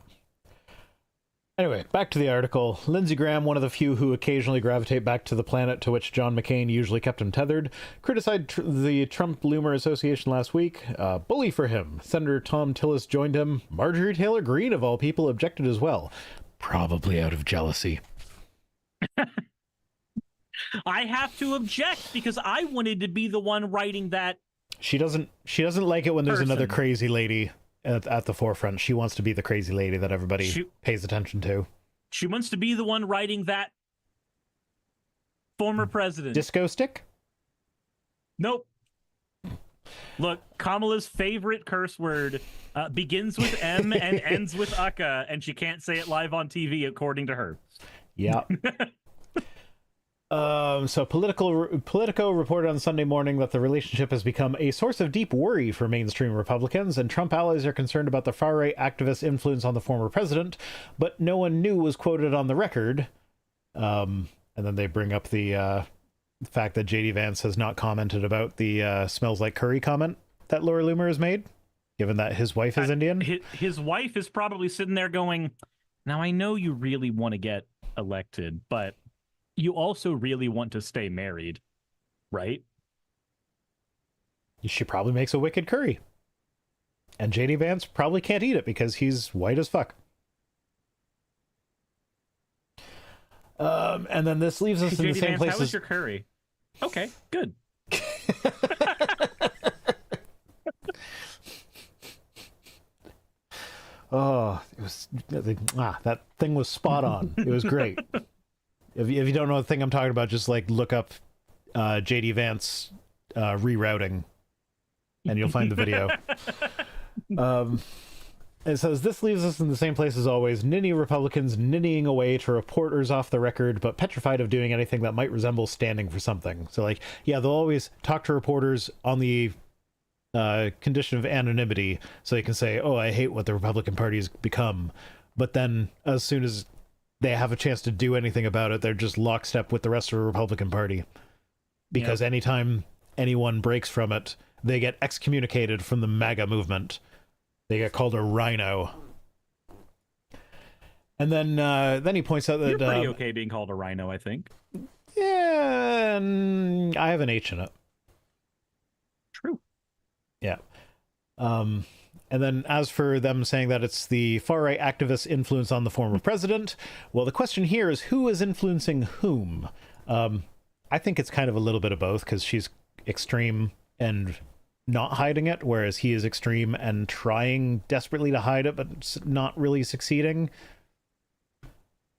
Anyway, back to the article. Lindsey Graham, one of the few who occasionally gravitate back to the planet to which John McCain usually kept him tethered, criticized the Trump-Loomer Association last week. Bully for him. Senator Tom Tillis joined him. Marjorie Taylor Greene, of all people, objected as well. Probably out of jealousy. I have to object because I wanted to be the one writing that. She doesn't like it when there's another crazy lady at the forefront. She wants to be the crazy lady that everybody pays attention to. She wants to be the one writing that former president. Disco stick? Nope. Look, Kamala's favorite curse word begins with M and ends with ucka, and she can't say it live on TV, according to her. Yeah. So Politico reported on Sunday morning that the relationship has become a source of deep worry for mainstream Republicans, and Trump allies are concerned about the far-right activist influence on the former president, but no one new was quoted on the record. And then they bring up the fact that J.D. Vance has not commented about the smells like curry comment that Laura Loomer has made, given that his wife is Indian. His wife is probably sitting there going, now I know you really want to get elected, but you also really want to stay married, right? She probably makes a wicked curry. And J.D. Vance probably can't eat it because he's white as fuck. And then this leaves us in the same place. How was your curry? Okay, good. Oh, it was that thing was spot on. It was great. If you don't know the thing I'm talking about, just like look up J.D. Vance rerouting, and you'll find the video. It says, this leaves us in the same place as always, ninny Republicans ninnying away to reporters off the record, but petrified of doing anything that might resemble standing for something. So, like, yeah, they'll always talk to reporters on the condition of anonymity, so they can say, oh, I hate what the Republican Party has become. But then, as soon as they have a chance to do anything about it, they're just lockstep with the rest of the Republican Party. Because anytime anyone breaks from it, they get excommunicated from the MAGA movement. They get called a Rhino. And then he points out that... You're pretty okay being called a Rhino, I think. Yeah, I have an H in it. True. Yeah. And then as for them saying that it's the far-right activist influence on the former president, well, the question here is who is influencing whom? I think it's kind of a little bit of both, because she's extreme and not hiding it, whereas he is extreme and trying desperately to hide it, but not really succeeding.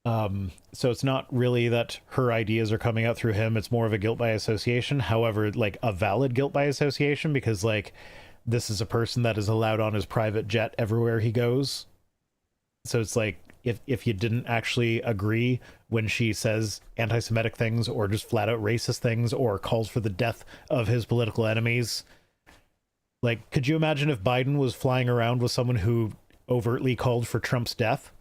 So it's not really that her ideas are coming out through him. It's more of a guilt by association. However, like a valid guilt by association, because like this is a person that is allowed on his private jet everywhere he goes. So it's like, if you didn't actually agree when she says anti-Semitic things or just flat out racist things or calls for the death of his political enemies, like, could you imagine if Biden was flying around with someone who overtly called for Trump's death?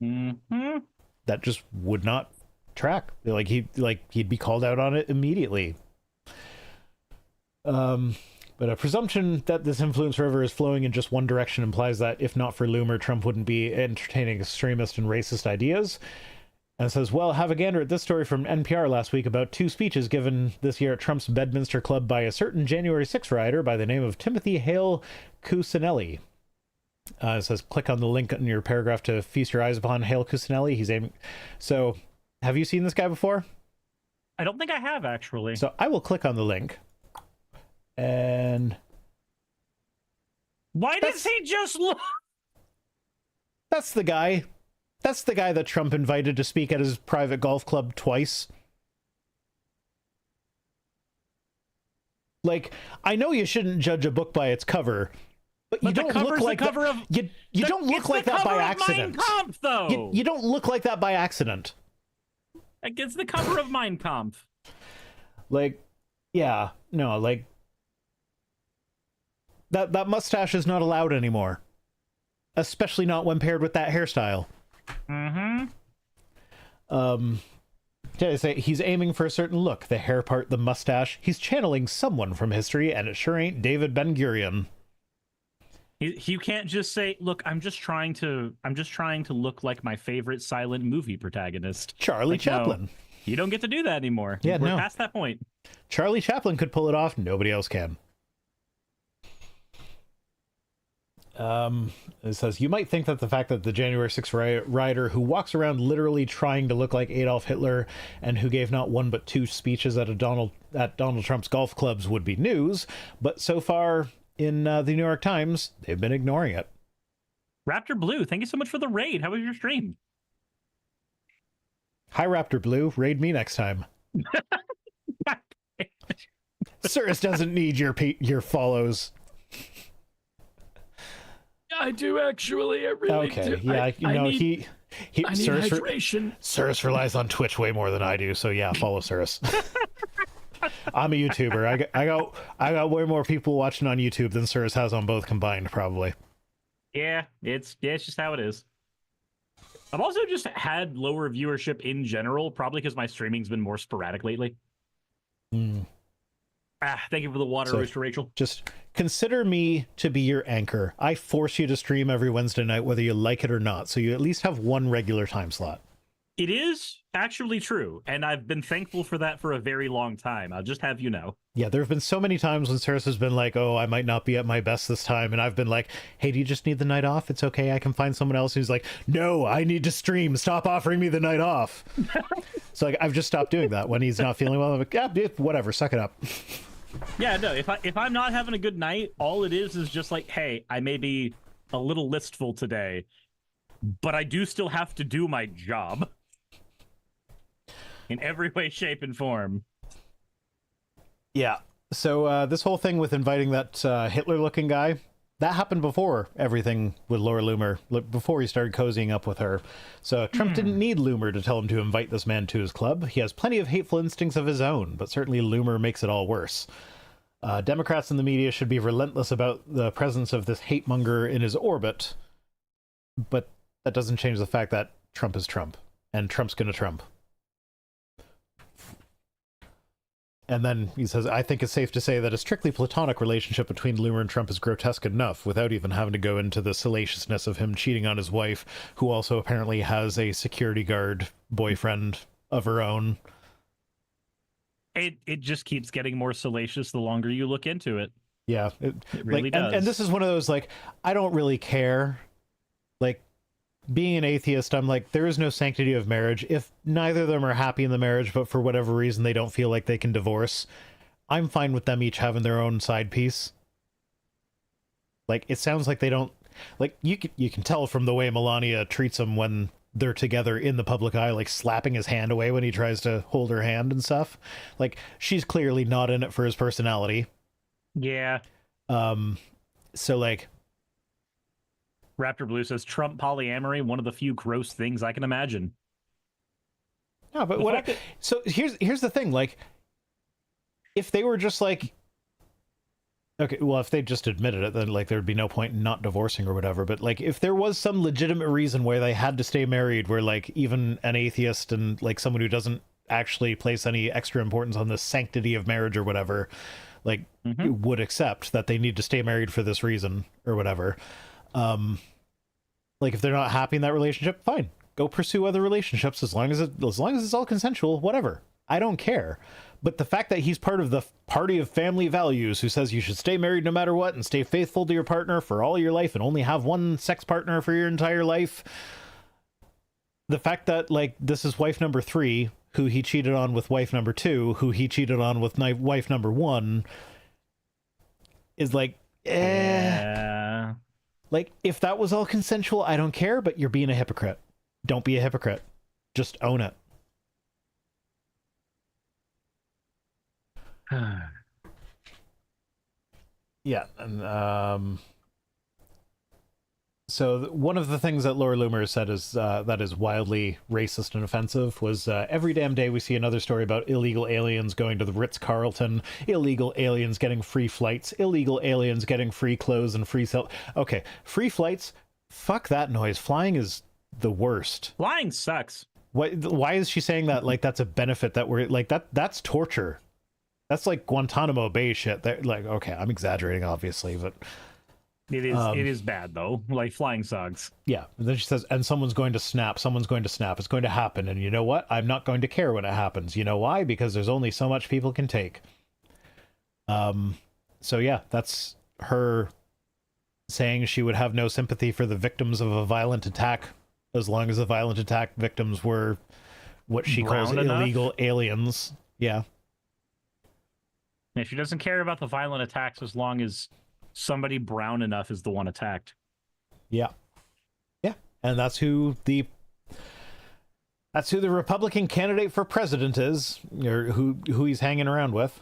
Mm-hmm. That just would not track. Like he'd be called out on it immediately. But a presumption that this influence river is flowing in just one direction implies that if not for Loomer, Trump wouldn't be entertaining extremist and racist ideas. And says, well, have a gander at this story from NPR last week about two speeches given this year at Trump's Bedminster Club by a certain January 6 rioter by the name of Timothy Hale Cusinelli. It says, click on the link in your paragraph to feast your eyes upon Hale Cusinelli. He's aiming. So, have you seen this guy before? I don't think I have, actually. So, I will click on the link. And... why does he just look? That's the guy. That's the guy that Trump invited to speak at his private golf club twice. Like, I know you shouldn't judge a book by its cover, But you don't look like that. You don't look like that by accident. Mein Kampf, though. You don't look like that by accident. Against the cover of Mein Kampf. Like, yeah, no, like that mustache is not allowed anymore, especially not when paired with that hairstyle. Mm-hmm. I say he's aiming for a certain look. The hair part, the mustache. He's channeling someone from history, and it sure ain't David Ben-Gurion. You can't just say, "Look, I'm just trying to look like my favorite silent movie protagonist, Charlie Chaplin." No, you don't get to do that anymore. Yeah, We're past that point. Charlie Chaplin could pull it off. Nobody else can. It says, you might think that the fact that the January 6th rioter who walks around literally trying to look like Adolf Hitler and who gave not one but two speeches at Donald Trump's golf clubs would be news, but so far in the New York Times, they've been ignoring it. Raptor Blue, thank you so much for the raid. How was your stream? Hi, Raptor Blue. Raid me next time. Cirrus doesn't need your follows. I do actually. I really do. Yeah, I need hydration. Cirrus relies on Twitch way more than I do, so yeah, follow Cirrus. I'm a YouTuber. I got way more people watching on YouTube than Cirrus has on both combined, probably. Yeah, it's just how it is. I've also just had lower viewership in general, probably because my streaming's been more sporadic lately. Thank you for the water, Rooster Rachel. Just consider me to be your anchor. I force you to stream every Wednesday night, whether you like it or not, so you at least have one regular time slot. It is actually true, and I've been thankful for that for a very long time. I'll just have you know. Yeah, there have been so many times when Cirrus has been like, oh, I might not be at my best this time, and I've been like, hey, do you just need the night off? It's okay, I can find someone else who's like, no, I need to stream. Stop offering me the night off. So like, I've just stopped doing that when he's not feeling well. I'm like, yeah, whatever, suck it up. Yeah, no, if I'm not having a good night, all it is just like, hey, I may be a little listful today, but I do still have to do my job in every way, shape, and form. Yeah. So this whole thing with inviting that Hitler-looking guy, that happened before everything with Laura Loomer, before he started cozying up with her. So Trump didn't need Loomer to tell him to invite this man to his club. He has plenty of hateful instincts of his own, but certainly Loomer makes it all worse. Democrats and the media should be relentless about the presence of this hate monger in his orbit, but that doesn't change the fact that Trump is Trump, and Trump's gonna Trump. And then he says, I think it's safe to say that a strictly platonic relationship between Loomer and Trump is grotesque enough without even having to go into the salaciousness of him cheating on his wife, who also apparently has a security guard boyfriend of her own. It just keeps getting more salacious the longer you look into it. Yeah. It really does. And this is one of those, like, I don't really care. Like, being an atheist, I'm like, there is no sanctity of marriage. If neither of them are happy in the marriage, but for whatever reason they don't feel like they can divorce, I'm fine with them each having their own side piece. Like, it sounds like they don't... Like, you can tell from the way Melania treats him when they're together in the public eye, like slapping his hand away when he tries to hold her hand and stuff. Like, she's clearly not in it for his personality. Yeah. So, like... Raptor Blue says, Trump polyamory, one of the few gross things I can imagine. No, but what? So here's the thing. Like, if they were just like, okay, well, if they just admitted it, then like there'd be no point in not divorcing or whatever. But like, if there was some legitimate reason where they had to stay married, where like even an atheist and like someone who doesn't actually place any extra importance on the sanctity of marriage or whatever, like would accept that they need to stay married for this reason or whatever. Like if they're not happy in that relationship, fine, go pursue other relationships as long as it's all consensual, whatever. I don't care. But the fact that he's part of the party of family values who says you should stay married no matter what and stay faithful to your partner for all your life and only have one sex partner for your entire life. The fact that like this is wife number 3 who he cheated on with wife number 2, who he cheated on with wife number 1 is like, Yeah. Like, if that was all consensual, I don't care, but you're being a hypocrite. Don't be a hypocrite. Just own it. Yeah, and So one of the things that Laura Loomer said is that is wildly racist and offensive was every damn day we see another story about illegal aliens going to the Ritz-Carlton, illegal aliens getting free flights, illegal aliens getting free clothes and free Okay, free flights, fuck that noise. Flying is the worst. Flying sucks. Why is she saying that like that's a benefit that we're like that's torture. That's like Guantanamo Bay shit. That like okay, I'm exaggerating obviously, but it is bad though. Like flying sucks. Yeah. And then she says, and someone's going to snap. Someone's going to snap. It's going to happen. And you know what? I'm not going to care when it happens. You know why? Because there's only so much people can take. So yeah, that's her saying she would have no sympathy for the victims of a violent attack as long as the violent attack victims were what she calls illegal aliens. Yeah. And she doesn't care about the violent attacks as long as somebody brown enough is the one attacked. Yeah. Yeah. And that's who the Republican candidate for president is, or who he's hanging around with.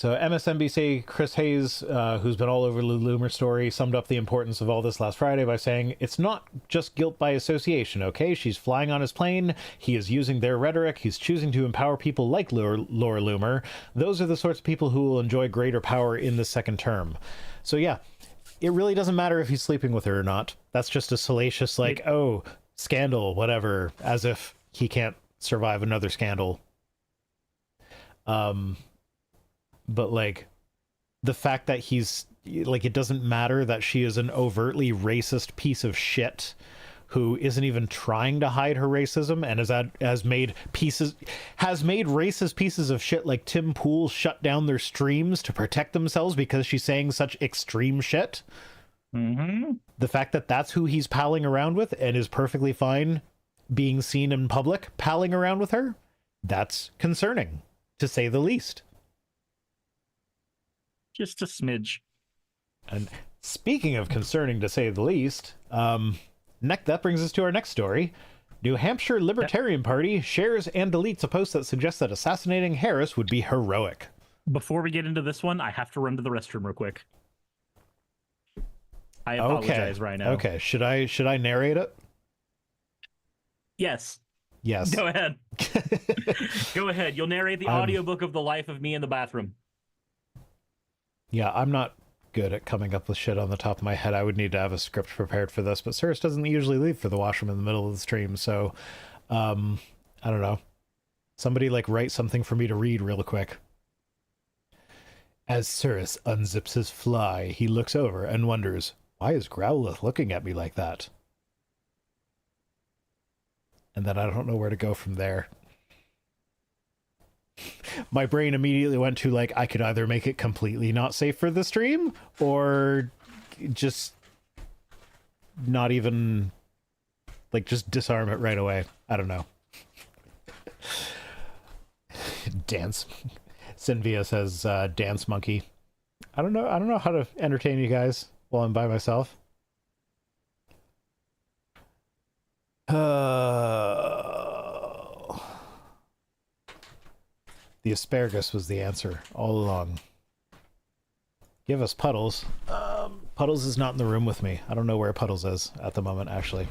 So MSNBC Chris Hayes, who's been all over the Loomer story, summed up the importance of all this last Friday by saying, it's not just guilt by association, okay? She's flying on his plane. He is using their rhetoric. He's choosing to empower people like Laura Loomer. Those are the sorts of people who will enjoy greater power in the second term. So yeah, it really doesn't matter if he's sleeping with her or not. That's just a salacious, like, oh, scandal, whatever, as if he can't survive another scandal. But like the fact that he's like, it doesn't matter that she is an overtly racist piece of shit who isn't even trying to hide her racism and has made racist pieces of shit like Tim Pool shut down their streams to protect themselves because she's saying such extreme shit. The fact that that's who he's palling around with and is perfectly fine being seen in public palling around with her, that's concerning, to say the least. Just a smidge. And speaking of concerning, to say the least, that brings us to our next story. New Hampshire Libertarian Party shares and deletes a post that suggests that assassinating Harris would be heroic. Before we get into this one, I have to run to the restroom real quick. I apologize, Rhino. Okay, should I narrate it? Yes. Yes. Go ahead. Go ahead. You'll narrate the audiobook of the life of me in the bathroom. Yeah, I'm not good at coming up with shit on the top of my head. I would need to have a script prepared for this, but Cirrus doesn't usually leave for the washroom in the middle of the stream, so I don't know. Somebody like write something for me to read real quick. As Cirrus unzips his fly, he looks over and wonders, why is Growlithe looking at me like that? And then I don't know where to go from there. My brain immediately went to like, I could either make it completely not safe for the stream or just not even like just disarm it right away. I don't know. Dance. Sinvia says dance monkey. I don't know how to entertain you guys while I'm by myself. The asparagus was the answer all along. Give us Puddles. Puddles is not in the room with me. I don't know where Puddles is at the moment, actually.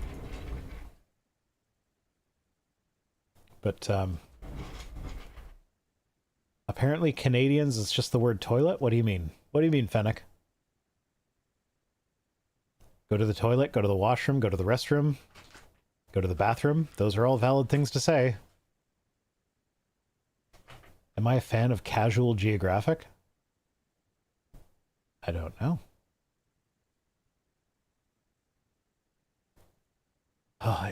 But apparently Canadians, it's just the word toilet? What do you mean? What do you mean, Fennec? Go to the toilet, go to the washroom, go to the restroom, go to the bathroom. Those are all valid things to say. Am I a fan of Casual Geographic? I don't know.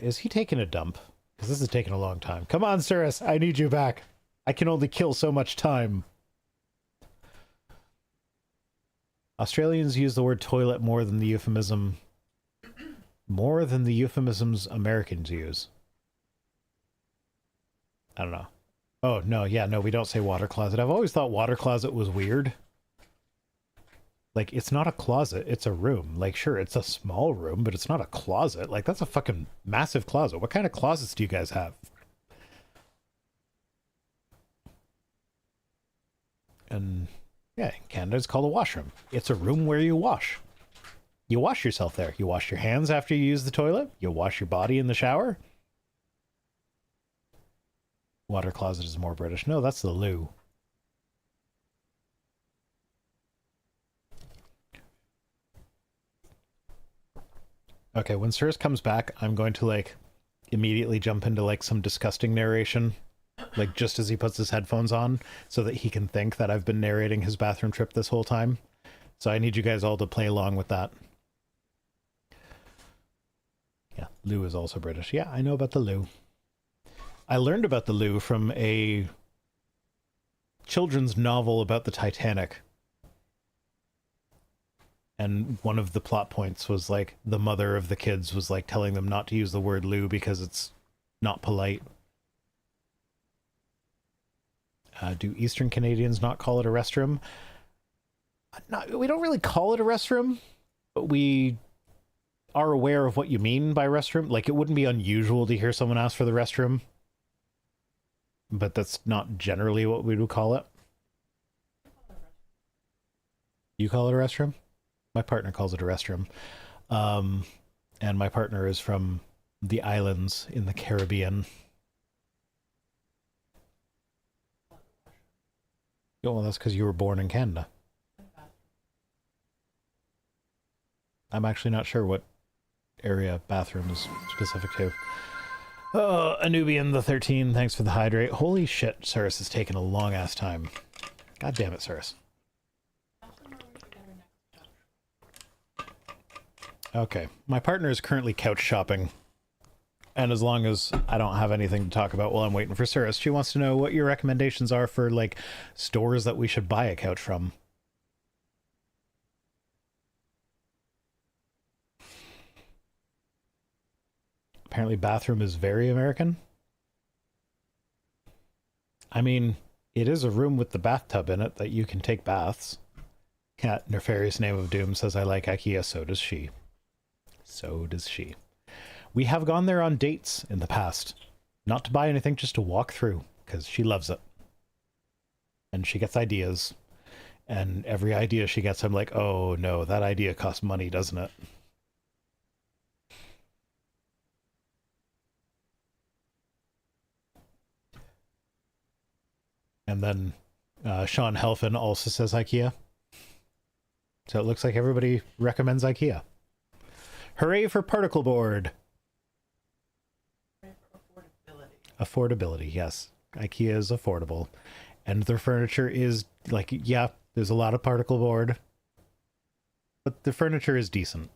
Is he taking a dump? Because this is taking a long time. Come on, Cirrus, I need you back. I can only kill so much time. Australians use the word toilet more than the euphemisms Americans use. I don't know. Oh, no, yeah, no, we don't say water closet. I've always thought water closet was weird. Like, it's not a closet, it's a room. Like, sure, it's a small room, but it's not a closet. Like, that's a fucking massive closet. What kind of closets do you guys have? And Yeah, in Canada it's called a washroom. It's a room where you wash. You wash yourself there. You wash your hands after you use the toilet. You wash your body in the shower. Water closet is more British. No, that's the loo. Okay, when Cirrus comes back, I'm going to, like, immediately jump into, like, some disgusting narration. Like, just as he puts his headphones on, so that he can think that I've been narrating his bathroom trip this whole time. So I need you guys all to play along with that. Yeah, loo is also British. Yeah, I know about the loo. I learned about the loo from a children's novel about the Titanic. And one of the plot points was, like, the mother of the kids was, like, telling them not to use the word loo because it's not polite. Do Eastern Canadians not call it a restroom? We don't really call it a restroom, but we are aware of what you mean by restroom. Like, it wouldn't be unusual to hear someone ask for the restroom, but that's not generally what we would call it. You call it a restroom? My partner calls it a restroom. And my partner is from the islands in the Caribbean. Oh, well, that's because you were born in Canada. I'm actually not sure what area bathroom is specific to. Oh, Anubian the 13, thanks for the hydrate. Holy shit, Cirrus is taking a long-ass time. God damn it, Cirrus. Okay, my partner is currently couch shopping. And as long as I don't have anything to talk about while I'm waiting for Cirrus, she wants to know what your recommendations are for, like, stores that we should buy a couch from. Apparently bathroom is very American. I mean, it is a room with the bathtub in it that you can take baths. Cat Nefarious Name of Doom says I like IKEA, so does she. So does she. We have gone there on dates in the past. Not to buy anything, just to walk through, because she loves it. And she gets ideas. And every idea she gets, I'm like, oh no, that idea costs money, doesn't it? And then Sean Helfin also says IKEA. So it looks like everybody recommends IKEA. Hooray for particle board! Affordability, yes. IKEA is affordable. And their furniture is, like, yeah, there's a lot of particle board. But the furniture is decent.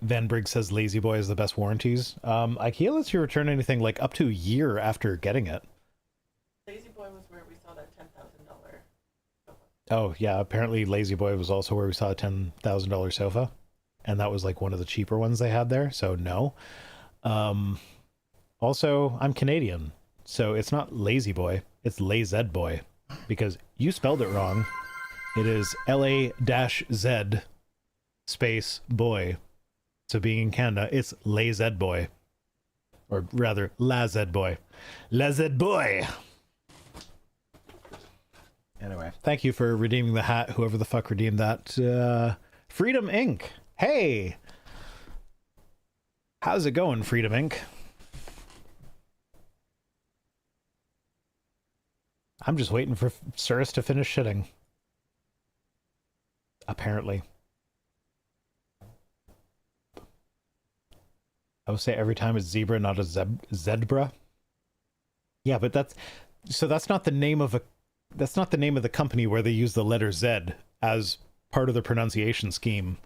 Van Brigg says Lazy Boy is the best warranties. IKEA lets you return anything, like, up to a year after getting it. Lazy Boy was where we saw that $10,000 sofa. Oh, yeah, apparently Lazy Boy was also where we saw a $10,000 sofa. And that was, like, one of the cheaper ones they had there, so no. Also, I'm Canadian, so it's not Lazy Boy, it's Lazy Boy, because you spelled it wrong. It is LA-Z space boy. So being in Canada, it's Lazy Boy. Or rather, Lazy Boy. Lazy Boy! Anyway, thank you for redeeming the hat, whoever the fuck redeemed that. Freedom Inc. Hey! How's it going, Freedom Inc.? I'm just waiting for Cirrus to finish shitting. Apparently. I would say every time it's zebra, not a zebra. Yeah, but that's not the name of the company where they use the letter Z as part of the pronunciation scheme.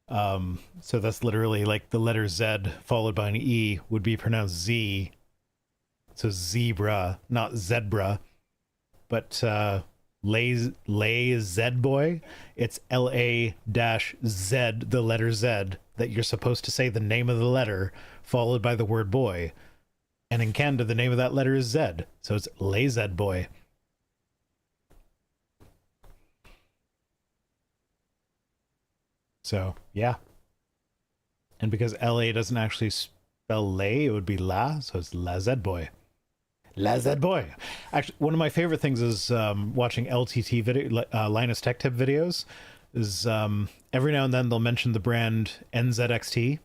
So that's literally like the letter Z followed by an E would be pronounced Z. So zebra, not zebra. But Lay Z Boy, it's LA-Z, the letter Z, that you're supposed to say the name of the letter followed by the word boy. And in Canada, the name of that letter is Z. So it's Lay Z Boy. So, yeah. And because LA doesn't actually spell lay, it would be la, so it's La Z Boy. La Z boy. Actually, one of my favorite things is watching LTT video, Linus Tech Tip videos. Is every now and then they'll mention the brand NZXT,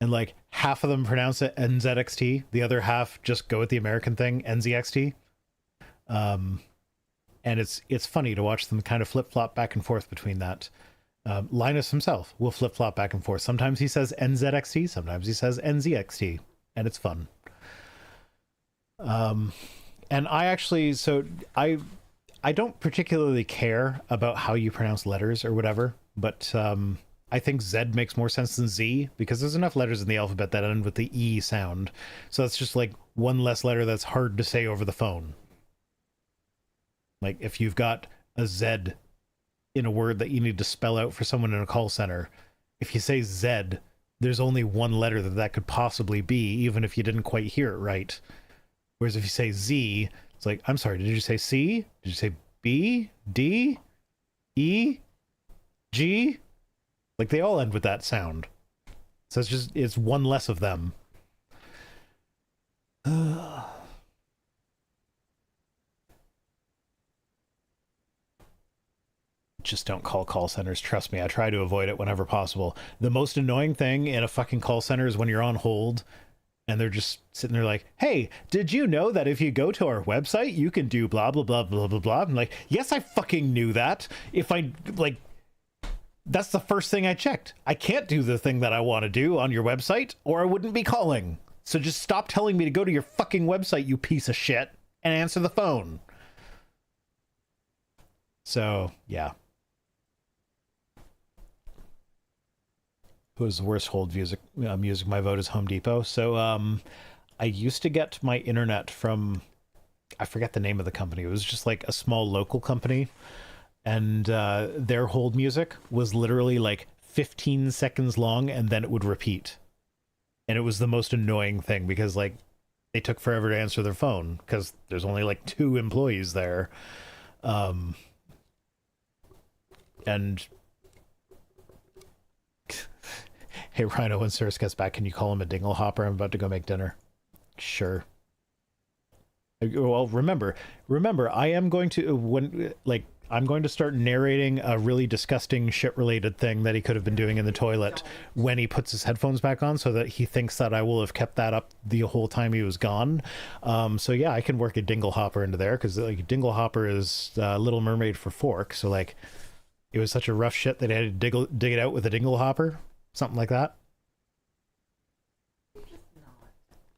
and like half of them pronounce it NZXT, the other half just go with the American thing, NZXT. And it's funny to watch them kind of flip flop back and forth between that. Linus himself will flip flop back and forth. Sometimes he says NZXT, sometimes he says NZXT, and it's fun. And I actually, so I don't particularly care about how you pronounce letters or whatever, but I think Z makes more sense than Z because there's enough letters in the alphabet that end with the E sound. So that's just like one less letter that's hard to say over the phone. Like if you've got a Z in a word that you need to spell out for someone in a call center, if you say Z, there's only one letter that could possibly be, even if you didn't quite hear it right. Whereas if you say Z, it's like, I'm sorry, did you say C? Did you say B? D? E? G? Like they all end with that sound. So it's one less of them. Just don't call centers. Trust me, I try to avoid it whenever possible. The most annoying thing in a fucking call center is when you're on hold and they're just sitting there like, hey, did you know that if you go to our website, you can do blah, blah, blah, blah, blah, blah. I'm like, yes, I fucking knew that. If I, like, that's the first thing I checked. I can't do the thing that I want to do on your website or I wouldn't be calling. So just stop telling me to go to your fucking website, you piece of shit, and answer the phone. So, yeah. Who is the worst hold music? My vote is Home Depot. So I used to get my internet from, I forget the name of the company. It was just like a small local company. And their hold music was literally like 15 seconds long and then it would repeat. And it was the most annoying thing because like they took forever to answer their phone because there's only like 2 employees there. And hey, Rhino, when Cirrus gets back, can you call him a dingle hopper? I'm about to go make dinner. Sure. Well, remember, I am going to, I'm going to start narrating a really disgusting shit-related thing that he could have been doing in the toilet when he puts his headphones back on so that he thinks that I will have kept that up the whole time he was gone. So yeah, I can work a dingle hopper into there because like dingle hopper is Little Mermaid for fork. So like it was such a rough shit that I had to dig it out with a dingle hopper. Something like that.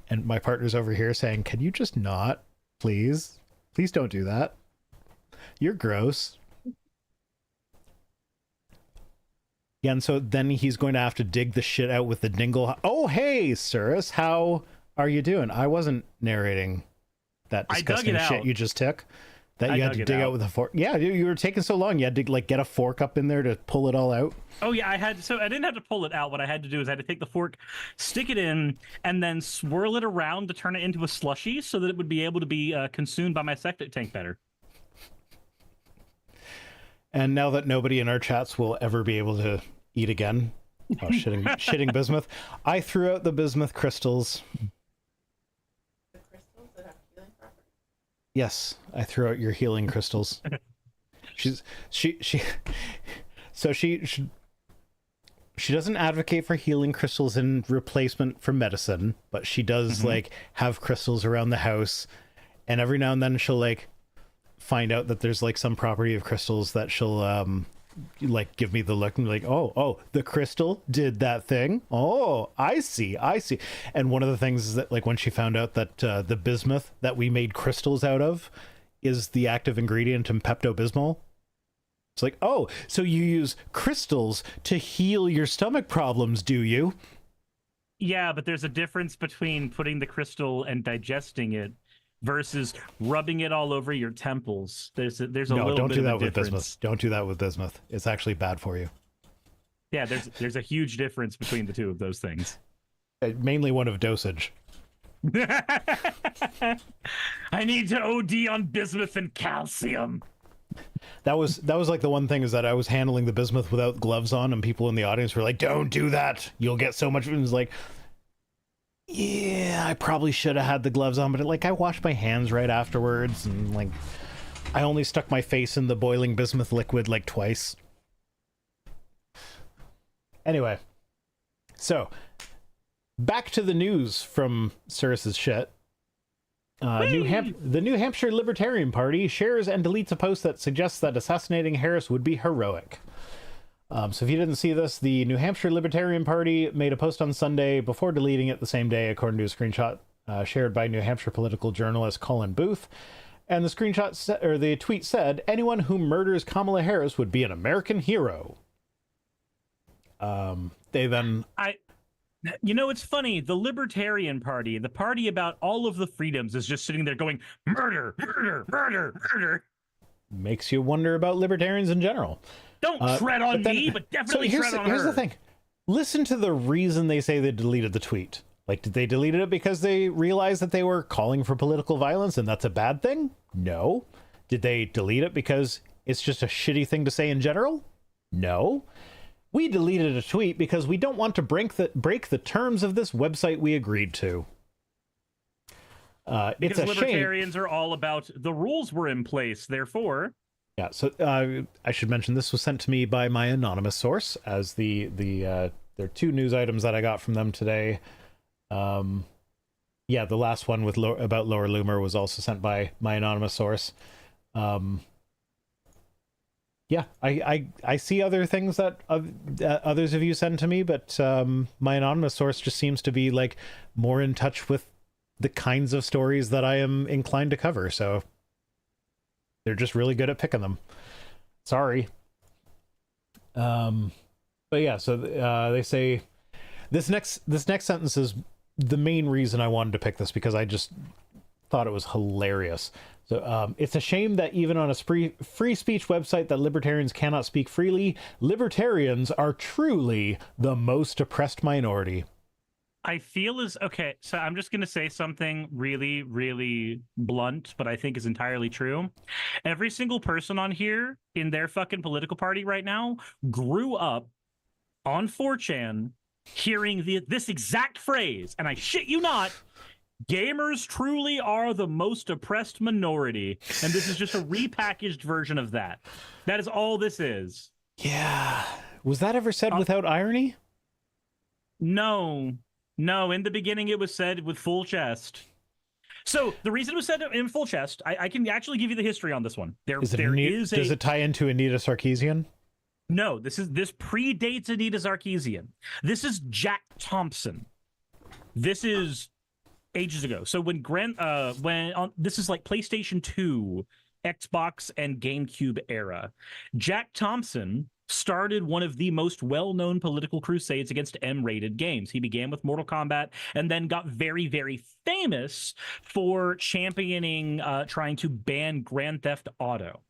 And my partner's over here saying, can you just not? Please? Please don't do that. You're gross. Yeah, and so then he's going to have to dig the shit out with the dingle. Oh, hey, Cirrus, how are you doing? I wasn't narrating that disgusting shit you just took. That you had to dig out with a fork. Yeah, you were taking so long. You had to like get a fork up in there to pull it all out. Oh yeah, I didn't have to pull it out. What I had to do is I had to take the fork, stick it in, and then swirl it around to turn it into a slushy so that it would be able to be consumed by my septic tank better. And now that nobody in our chats will ever be able to eat again, shitting bismuth, I threw out the bismuth crystals. Yes, I threw out your healing crystals. she doesn't advocate for healing crystals in replacement for medicine, but she does like have crystals around the house, and every now and then she'll like find out that there's like some property of crystals that she'll like give me the look and be like, oh, the crystal did that thing. Oh, I see. And one of the things is that like when she found out that the bismuth that we made crystals out of is the active ingredient in Pepto-Bismol. It's like, oh, so you use crystals to heal your stomach problems, do you? Yeah, but there's a difference between putting the crystal and digesting it versus rubbing it all over your temples. There's a little don't bit do of that a with difference. bismuth. Don't do that with bismuth. It's actually bad for you. Yeah, there's a huge difference between the two of those things. Mainly one of dosage. I need to OD on bismuth and calcium. That was like the one thing is that I was handling the bismuth without gloves on, and people in the audience were like, "Don't do that. You'll get so much." And it was like, yeah, I probably should have had the gloves on, but like I washed my hands right afterwards, and like I only stuck my face in the boiling bismuth liquid like twice. Anyway, so back to the news from Cirrus's shit. The New Hampshire Libertarian Party shares and deletes a post that suggests that assassinating Harris would be heroic. So if you didn't see this, the New Hampshire Libertarian Party made a post on Sunday before deleting it the same day, according to a screenshot shared by New Hampshire political journalist Colin Booth. And the screenshot or the tweet said, "Anyone who murders Kamala Harris would be an American hero." They then... You know, it's funny. The Libertarian Party, the party about all of the freedoms, is just sitting there going, murder, murder, murder, murder. Makes you wonder about libertarians in general. Don't tread on me, but definitely tread on her. Here's the thing. Listen to the reason they say they deleted the tweet. Like, did they delete it because they realized that they were calling for political violence and that's a bad thing? No. Did they delete it because it's just a shitty thing to say in general? No. We deleted a tweet because we don't want to break the terms of this website we agreed to. Because it's a libertarians shame. are all about the rules were in place, therefore... Yeah, so I should mention this was sent to me by my anonymous source, as there are two news items that I got from them today. Yeah, the last one with about Lower Loomer was also sent by my anonymous source. Yeah, I see other things that others of you send to me, but my anonymous source just seems to be like more in touch with the kinds of stories that I am inclined to cover, so they're just really good at picking them. Sorry. But yeah, so they say this next sentence is the main reason I wanted to pick this, because I just thought it was hilarious. So it's a shame that even on a free speech website that libertarians cannot speak freely, libertarians are truly the most oppressed minority. I feel okay, so I'm just going to say something really, really blunt, but I think is entirely true. Every single person on here in their fucking political party right now grew up on 4chan hearing this exact phrase, and I shit you not, gamers truly are the most oppressed minority. And this is just a repackaged version of that. That is all this is. Yeah. Was that ever said without irony? No. No, in the beginning it was said with full chest. So the reason it was said in full chest, I can actually give you the history on this one. Does it tie into Anita Sarkeesian? No, this predates Anita Sarkeesian. This is Jack Thompson. This is ages ago. So this is like PlayStation 2, Xbox, and GameCube era. Jack Thompson started one of the most well-known political crusades against M-rated games. He began with Mortal Kombat and then got very, very famous for championing trying to ban Grand Theft Auto.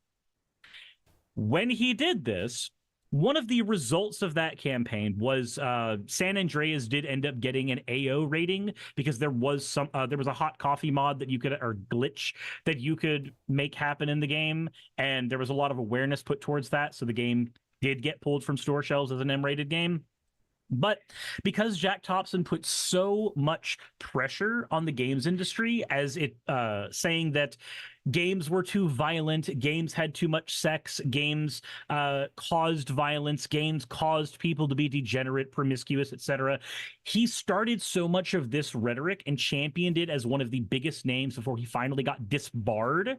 When he did this, one of the results of that campaign was San Andreas did end up getting an AO rating because there was a hot coffee mod that you could, or glitch that you could make happen in the game, and there was a lot of awareness put towards that, so the game did get pulled from store shelves as an M-rated game. But because Jack Thompson put so much pressure on the games industry, as it saying that games were too violent, games had too much sex, games caused violence, games caused people to be degenerate, promiscuous, etc. He started so much of this rhetoric and championed it as one of the biggest names before he finally got disbarred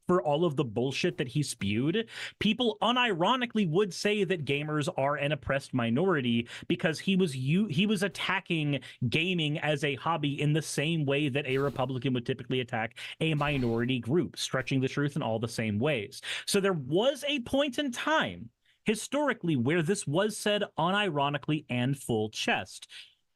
for all of the bullshit that he spewed. People unironically would say that gamers are an oppressed minority because he was attacking gaming as a hobby in the same way that a Republican would typically attack a minority group, stretching the truth in all the same ways. So there was a point in time historically where this was said unironically and full chest.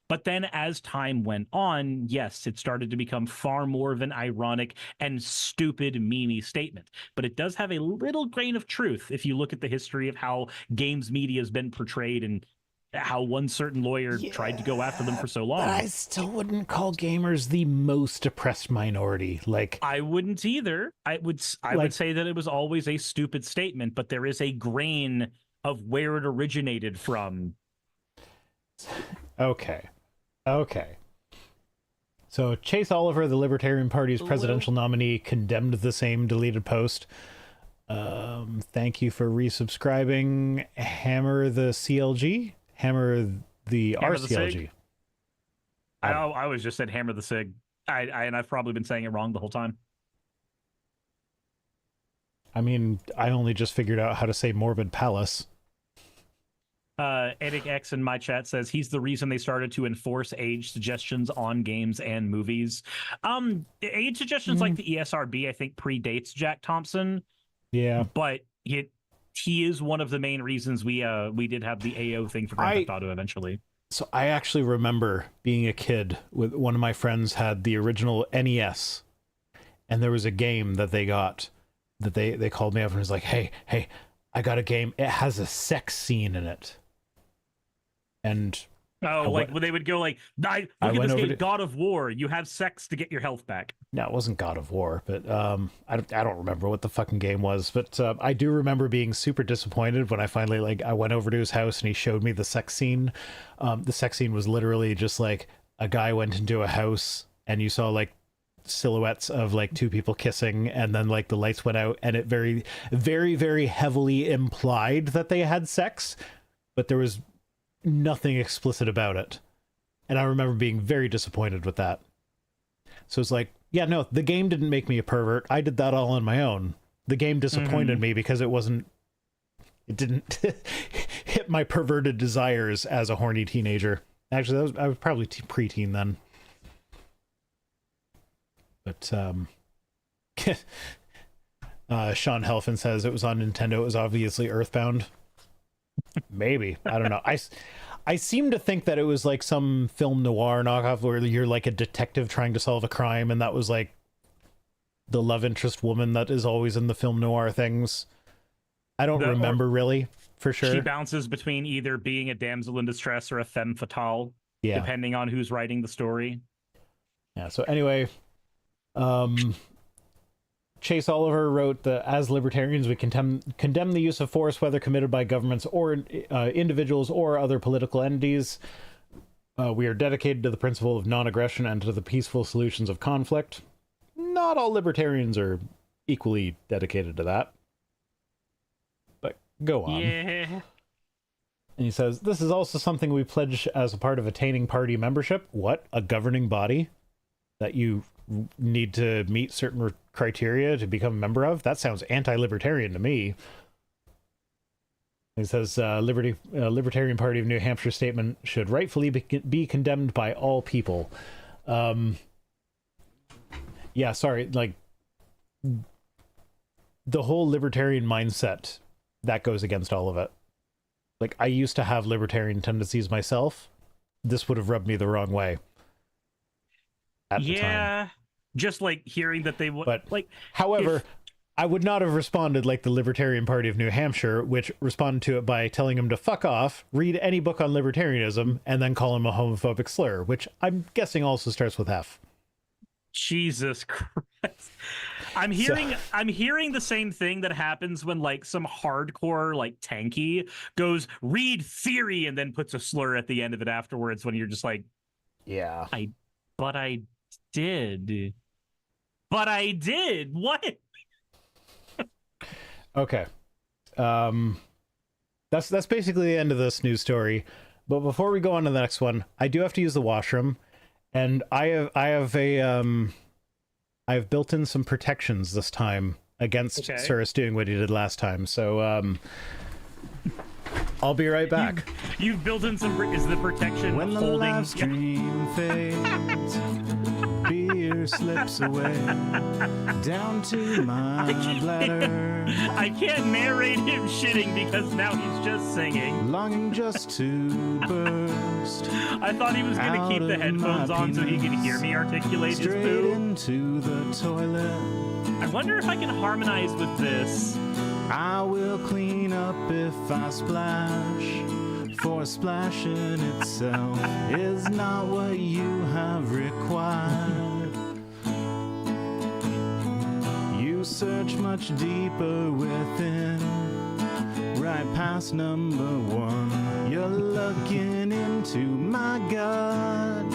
But then as time went on, yes, it started to become far more of an ironic and stupid memey statement. But it does have a little grain of truth if you look at the history of how games media has been portrayed and how one certain lawyer tried to go after them for so long. But I still wouldn't call gamers the most oppressed minority. Like, I wouldn't either. I would say that it was always a stupid statement, but there is a grain of where it originated from. Okay. So Chase Oliver, the Libertarian Party's presidential nominee, condemned the same deleted post. Thank you for resubscribing. Hammer the CLG? Hammer the RCLG. I always just said hammer the sig. And I've probably been saying it wrong the whole time. I mean, I only just figured out how to say morbid palace. Edic X in my chat says he's the reason they started to enforce age suggestions on games and movies. Age suggestions like the ESRB, I think, predates Jack Thompson. Yeah, but he is one of the main reasons we did have the AO thing for Grand Theft Auto eventually. So I actually remember being a kid with one of my friends had the original NES, and there was a game that they got that they called me up and was like, hey, I got a game. It has a sex scene in it. And when they would go like, look at this game, God of War. You have sex to get your health back. No, it wasn't God of War, but I don't remember what the fucking game was. But I do remember being super disappointed when I finally I went over to his house and he showed me the sex scene. The sex scene was literally just like a guy went into a house and you saw like silhouettes of like two people kissing, and then like the lights went out, and it very, very, very heavily implied that they had sex, but there was nothing explicit about it. And I remember being very disappointed with that. So it's like, yeah, no, the game didn't make me a pervert. I did that all on my own. The game disappointed me because it didn't hit my perverted desires as a horny teenager. Actually, I was probably preteen then. But Sean Helfin says it was on Nintendo. It was obviously Earthbound. Maybe. I don't know. I seem to think that it was like some film noir knockoff where you're like a detective trying to solve a crime, and that was like the love interest woman that is always in the film noir things. I don't remember really, for sure. She bounces between either being a damsel in distress or a femme fatale, depending on who's writing the story. Yeah, so anyway, Chase Oliver wrote that as libertarians, we condemn the use of force, whether committed by governments or individuals or other political entities. We are dedicated to the principle of non-aggression and to the peaceful solutions of conflict. Not all libertarians are equally dedicated to that. But go on. Yeah. And he says, this is also something we pledge as a part of attaining party membership. What? A governing body that you need to meet certain criteria to become a member of? That sounds anti-libertarian to me. He says, Libertarian Party of New Hampshire statement should rightfully be condemned by all people. Yeah, sorry, like, the whole libertarian mindset, that goes against all of it. Like, I used to have libertarian tendencies myself. This would have rubbed me the wrong way. At the time. Just like hearing that they would. But like, however, I would not have responded like the Libertarian Party of New Hampshire, which responded to it by telling him to fuck off, read any book on libertarianism, and then call him a homophobic slur, which I'm guessing also starts with F. Jesus Christ. I'm hearing the same thing that happens when like some hardcore like tanky goes read theory and then puts a slur at the end of it afterwards, when you're just like, yeah, but I did what? Okay. That's basically the end of this news story. But before we go on to the next one, I do have to use the washroom, and I have built in some protections this time against Cirrus doing what he did last time. So I'll be right back. You've built in some. Is the protection when the holding? Live stream fades, beer slips away down to my bladder. I can't narrate him shitting because now he's just singing. Longing just to burst. I thought he was going to keep the headphones on so he could hear me articulate his poo. Into the toilet. I wonder if I can harmonize with this. I will clean up if I splash, for splashing itself is not what you have required. You search much deeper within, right past number one. You're looking into my gut.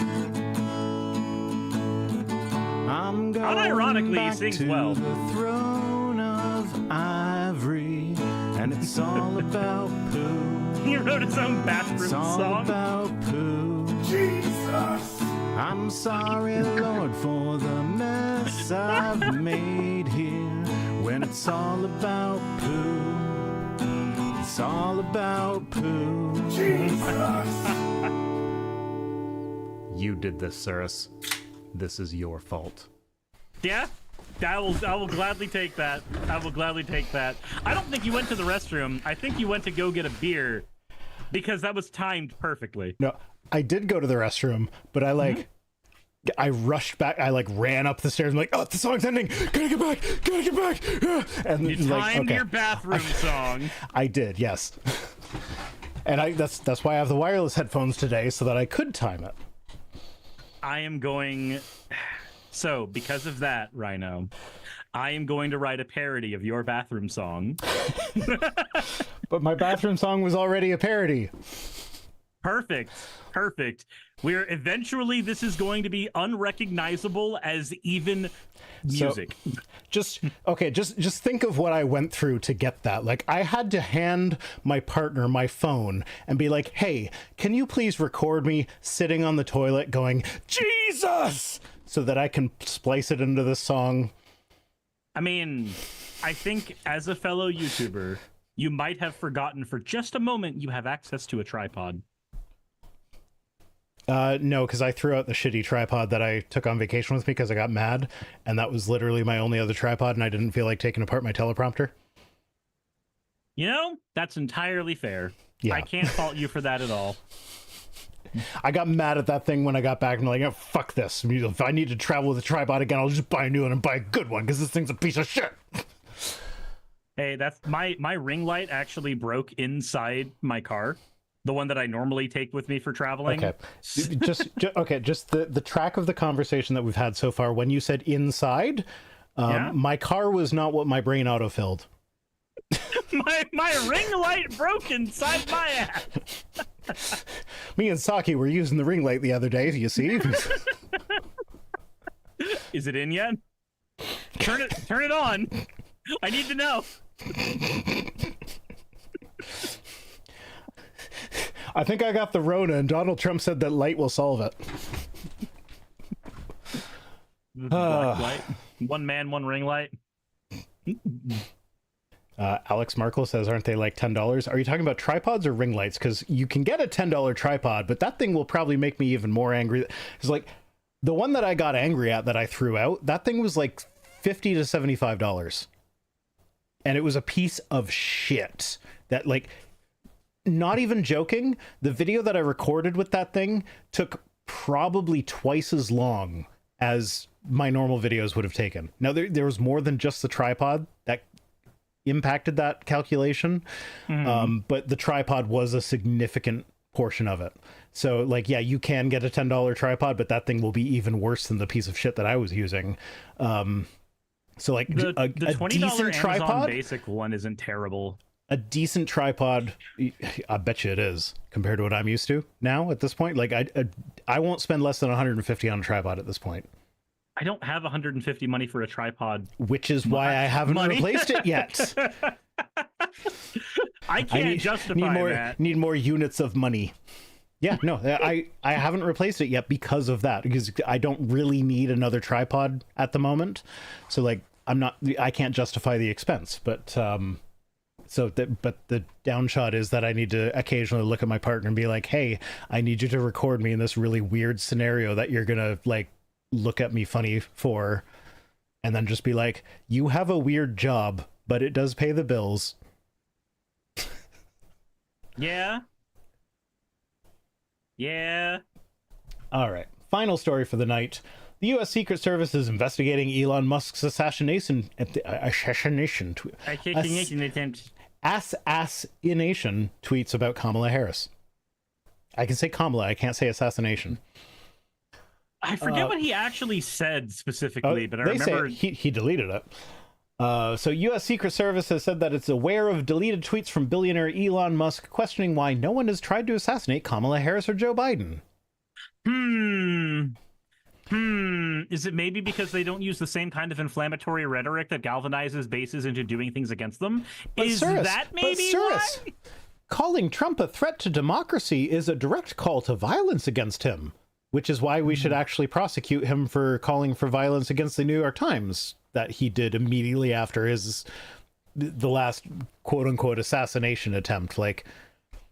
I'm going Unironically, he back sings to well. the throne of ivory, and it's all about poo. He wrote his own bathroom It's all song. about poo. Jesus! I'm sorry, Lord, for the mess I've made here. When it's all about poo, it's all about poo. Jesus! You did this, Cyrus. This is your fault. Yeah, I will gladly take that. I will gladly take that. I don't think you went to the restroom. I think you went to go get a beer because that was timed perfectly. No, I did go to the restroom, but I rushed back. I ran up the stairs. I'm like, oh, the song's ending. Gotta get back. Gotta get back. And You timed your bathroom song. I did, yes. And that's why I have the wireless headphones today, so that I could time it. I am going. So, because of that, Rhino, I am going to write a parody of your bathroom song. But my bathroom song was already a parody. Perfect. Perfect. Eventually, this is going to be unrecognizable as even music. So, just think of what I went through to get that. Like, I had to hand my partner my phone and be like, hey, can you please record me sitting on the toilet going, Jesus, so that I can splice it into this song. I mean, I think as a fellow YouTuber, you might have forgotten for just a moment you have access to a tripod. No, because I threw out the shitty tripod that I took on vacation with me because I got mad, and that was literally my only other tripod, and I didn't feel like taking apart my teleprompter. You know, that's entirely fair. Yeah. I can't fault you for that at all. I got mad at that thing when I got back, and I'm like, oh, fuck this. If I need to travel with a tripod again, I'll just buy a new one and buy a good one, because this thing's a piece of shit. Hey, that's my ring light actually broke inside my car. The one that I normally take with me for traveling. Okay, just the track of the conversation that we've had so far. When you said inside, my car was not what my brain autofilled. my ring light broke inside my ass. Me and Saki were using the ring light the other day. You see? Is it in yet? Turn it on. I need to know. I think I got the Rona, and Donald Trump said that light will solve it. Black light. One man, one ring light. Alex Markle says, aren't they like $10? Are you talking about tripods or ring lights? Because you can get a $10 tripod, but that thing will probably make me even more angry. It's like the one that I got angry at that I threw out, that thing was like $50 to $75. And it was a piece of shit that, like, not even joking, the video that I recorded with that thing took probably twice as long as my normal videos would have taken. Now, there was more than just the tripod that impacted that calculation, but the tripod was a significant portion of it. So, like, yeah, you can get a $10 tripod, but that thing will be even worse than the piece of shit that I was using. So, like, The a $20 decent Amazon tripod, basic one isn't terrible. a decent tripod, I bet you it is compared to what I'm used to now at this point. Like, I won't spend less than $150 on a tripod at this point. I don't have 150 money for a tripod, which is why I haven't replaced it yet. I can't justify that. Need more units of money. Yeah, no, I haven't replaced it yet because of that, because I don't really need another tripod at the moment. So, like, I can't justify the expense, but but the downshot is that I need to occasionally look at my partner and be like, hey, I need you to record me in this really weird scenario that you're gonna, like, look at me funny for, and then just be like, you have a weird job, but it does pay the bills. Yeah. All right, final story for the night. The U.S. Secret Service is investigating Elon Musk's assassination tweets about Kamala Harris. I can say Kamala, I can't say assassination. I forget what he actually said specifically, but I remember he deleted it. So U.S. Secret Service has said that it's aware of deleted tweets from billionaire Elon Musk questioning why no one has tried to assassinate Kamala Harris or Joe Biden. Is it maybe because they don't use the same kind of inflammatory rhetoric that galvanizes bases into doing things against them? Is that maybe why? Calling Trump a threat to democracy is a direct call to violence against him, which is why we should actually prosecute him for calling for violence against the New York Times that he did immediately after the last quote-unquote assassination attempt. Like,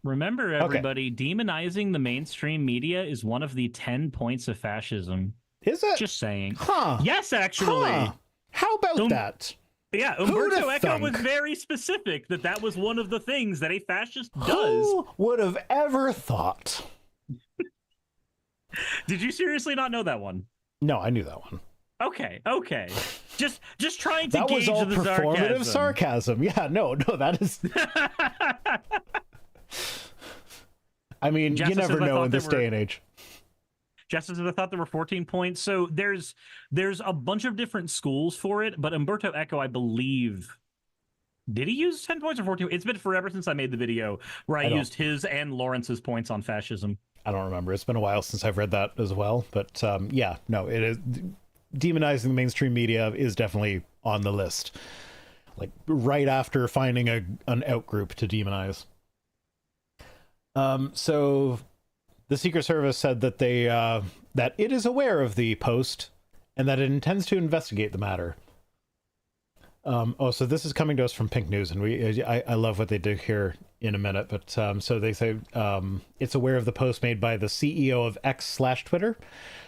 remember, everybody, demonizing the mainstream media is one of the 10 points of fascism. Is it? Just saying. Huh. Yes, actually. Huh. How about that? Yeah, Umberto Eco was very specific that was one of the things that a fascist does. Who would have ever thought? Did you seriously not know that one? No, I knew that one. Okay. Just trying to that gauge was all the performative sarcasm. Yeah, no, that is. I mean, Justice, you never know in this day and age. Justice, I thought there were 14 points. So there's a bunch of different schools for it, but Umberto Eco, I believe, did he use 10 points or 14? It's been forever since I made the video where I used his and Lawrence's points on fascism. I don't remember. It's been a while since I've read that as well. But yeah, no, it is. Demonizing the mainstream media is definitely on the list. Like right after finding an outgroup to demonize. So the Secret Service said that that it is aware of the post and that it intends to investigate the matter. So this is coming to us from Pink News, and I love what they do here in a minute. But so they say it's aware of the post made by the CEO of X/Twitter.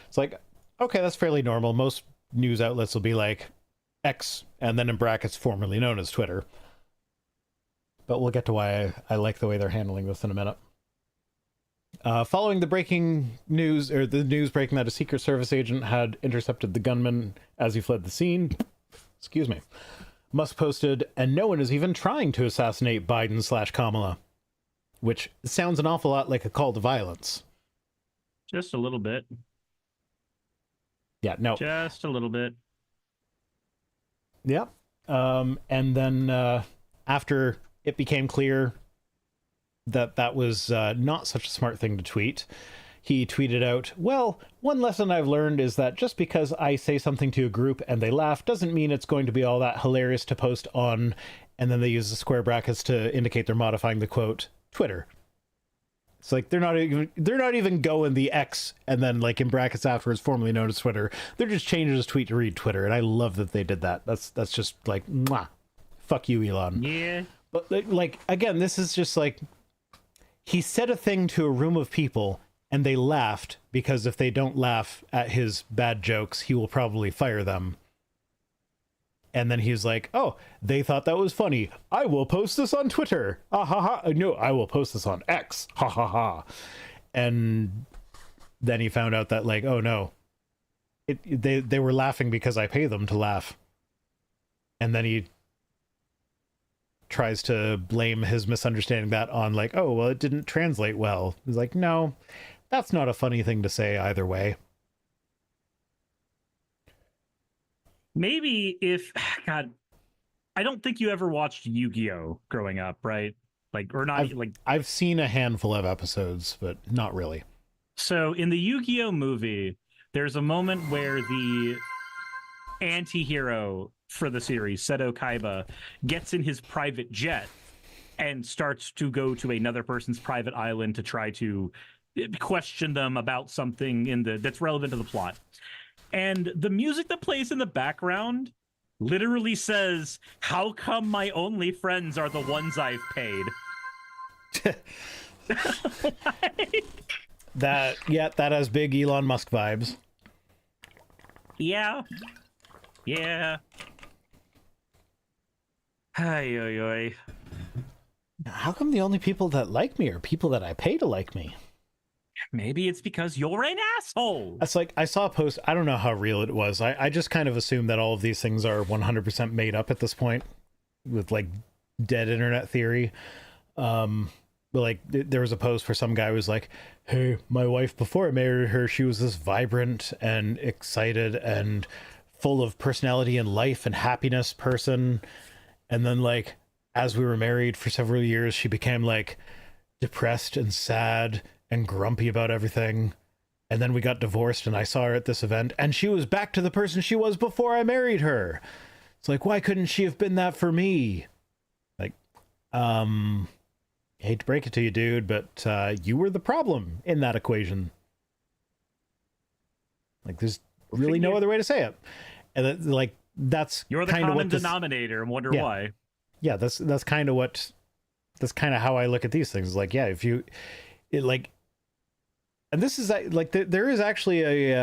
It's like, okay, that's fairly normal. Most news outlets will be like X and then in brackets formerly known as Twitter. But we'll get to why I like the way they're handling this in a minute. Following the breaking news, or the news breaking that a Secret Service agent had intercepted the gunman as he fled the scene, excuse me, Musk posted, and no one is even trying to assassinate Biden/Kamala, which sounds an awful lot like a call to violence. Just a little bit. Yeah, no. Just a little bit. Yep. And then after it became clear that was not such a smart thing to tweet, he tweeted out, well, one lesson I've learned is that just because I say something to a group and they laugh doesn't mean it's going to be all that hilarious to post on, and then they use the square brackets to indicate they're modifying the quote, Twitter. It's like they're not even going the X and then like in brackets afterwards formerly known as Twitter. They're just changing his tweet to read Twitter, and I love that they did that. That's just like, mwah. Fuck you, Elon. Yeah. But like again, this is just like he said a thing to a room of people and they laughed because if they don't laugh at his bad jokes, he will probably fire them. And then he's like, oh, they thought that was funny. I will post this on Twitter. Ah, ha, ha. No, I will post this on X. Ha, ha, ha. And then he found out that, like, oh, no. They were laughing because I pay them to laugh. And then he tries to blame his misunderstanding that on, like, oh, well, it didn't translate well. He's like, no, that's not a funny thing to say either way. Maybe if, God, I don't think you ever watched Yu-Gi-Oh! Growing up, right? Like, or not, I've seen a handful of episodes, but not really. So in the Yu-Gi-Oh! Movie, there's a moment where the anti-hero for the series, Seto Kaiba, gets in his private jet and starts to go to another person's private island to try to question them about something that's relevant to the plot. And the music that plays in the background literally says, how come my only friends are the ones I've paid? That has big Elon Musk vibes. Yeah. Ay. How come the only people that like me are people that I pay to like me? Maybe it's because you're an asshole. That's like, I saw a post, I don't know how real it was. I just kind of assume that all of these things are 100% made up at this point with like dead internet theory. But like there was a post where some guy was like, hey, my wife, before I married her, she was this vibrant and excited and full of personality and life and happiness person. And then like, as we were married for several years, she became like depressed and sad and grumpy about everything. And then we got divorced and I saw her at this event and she was back to the person she was before I married her. It's like, why couldn't she have been that for me? Like, hate to break it to you, dude, but you were the problem in that equation. Like, there's really no other way to say it. And like, that's you're the common denominator and wonder why. Yeah, that's kind of how I look at these things. Like, yeah, and this is like, there is actually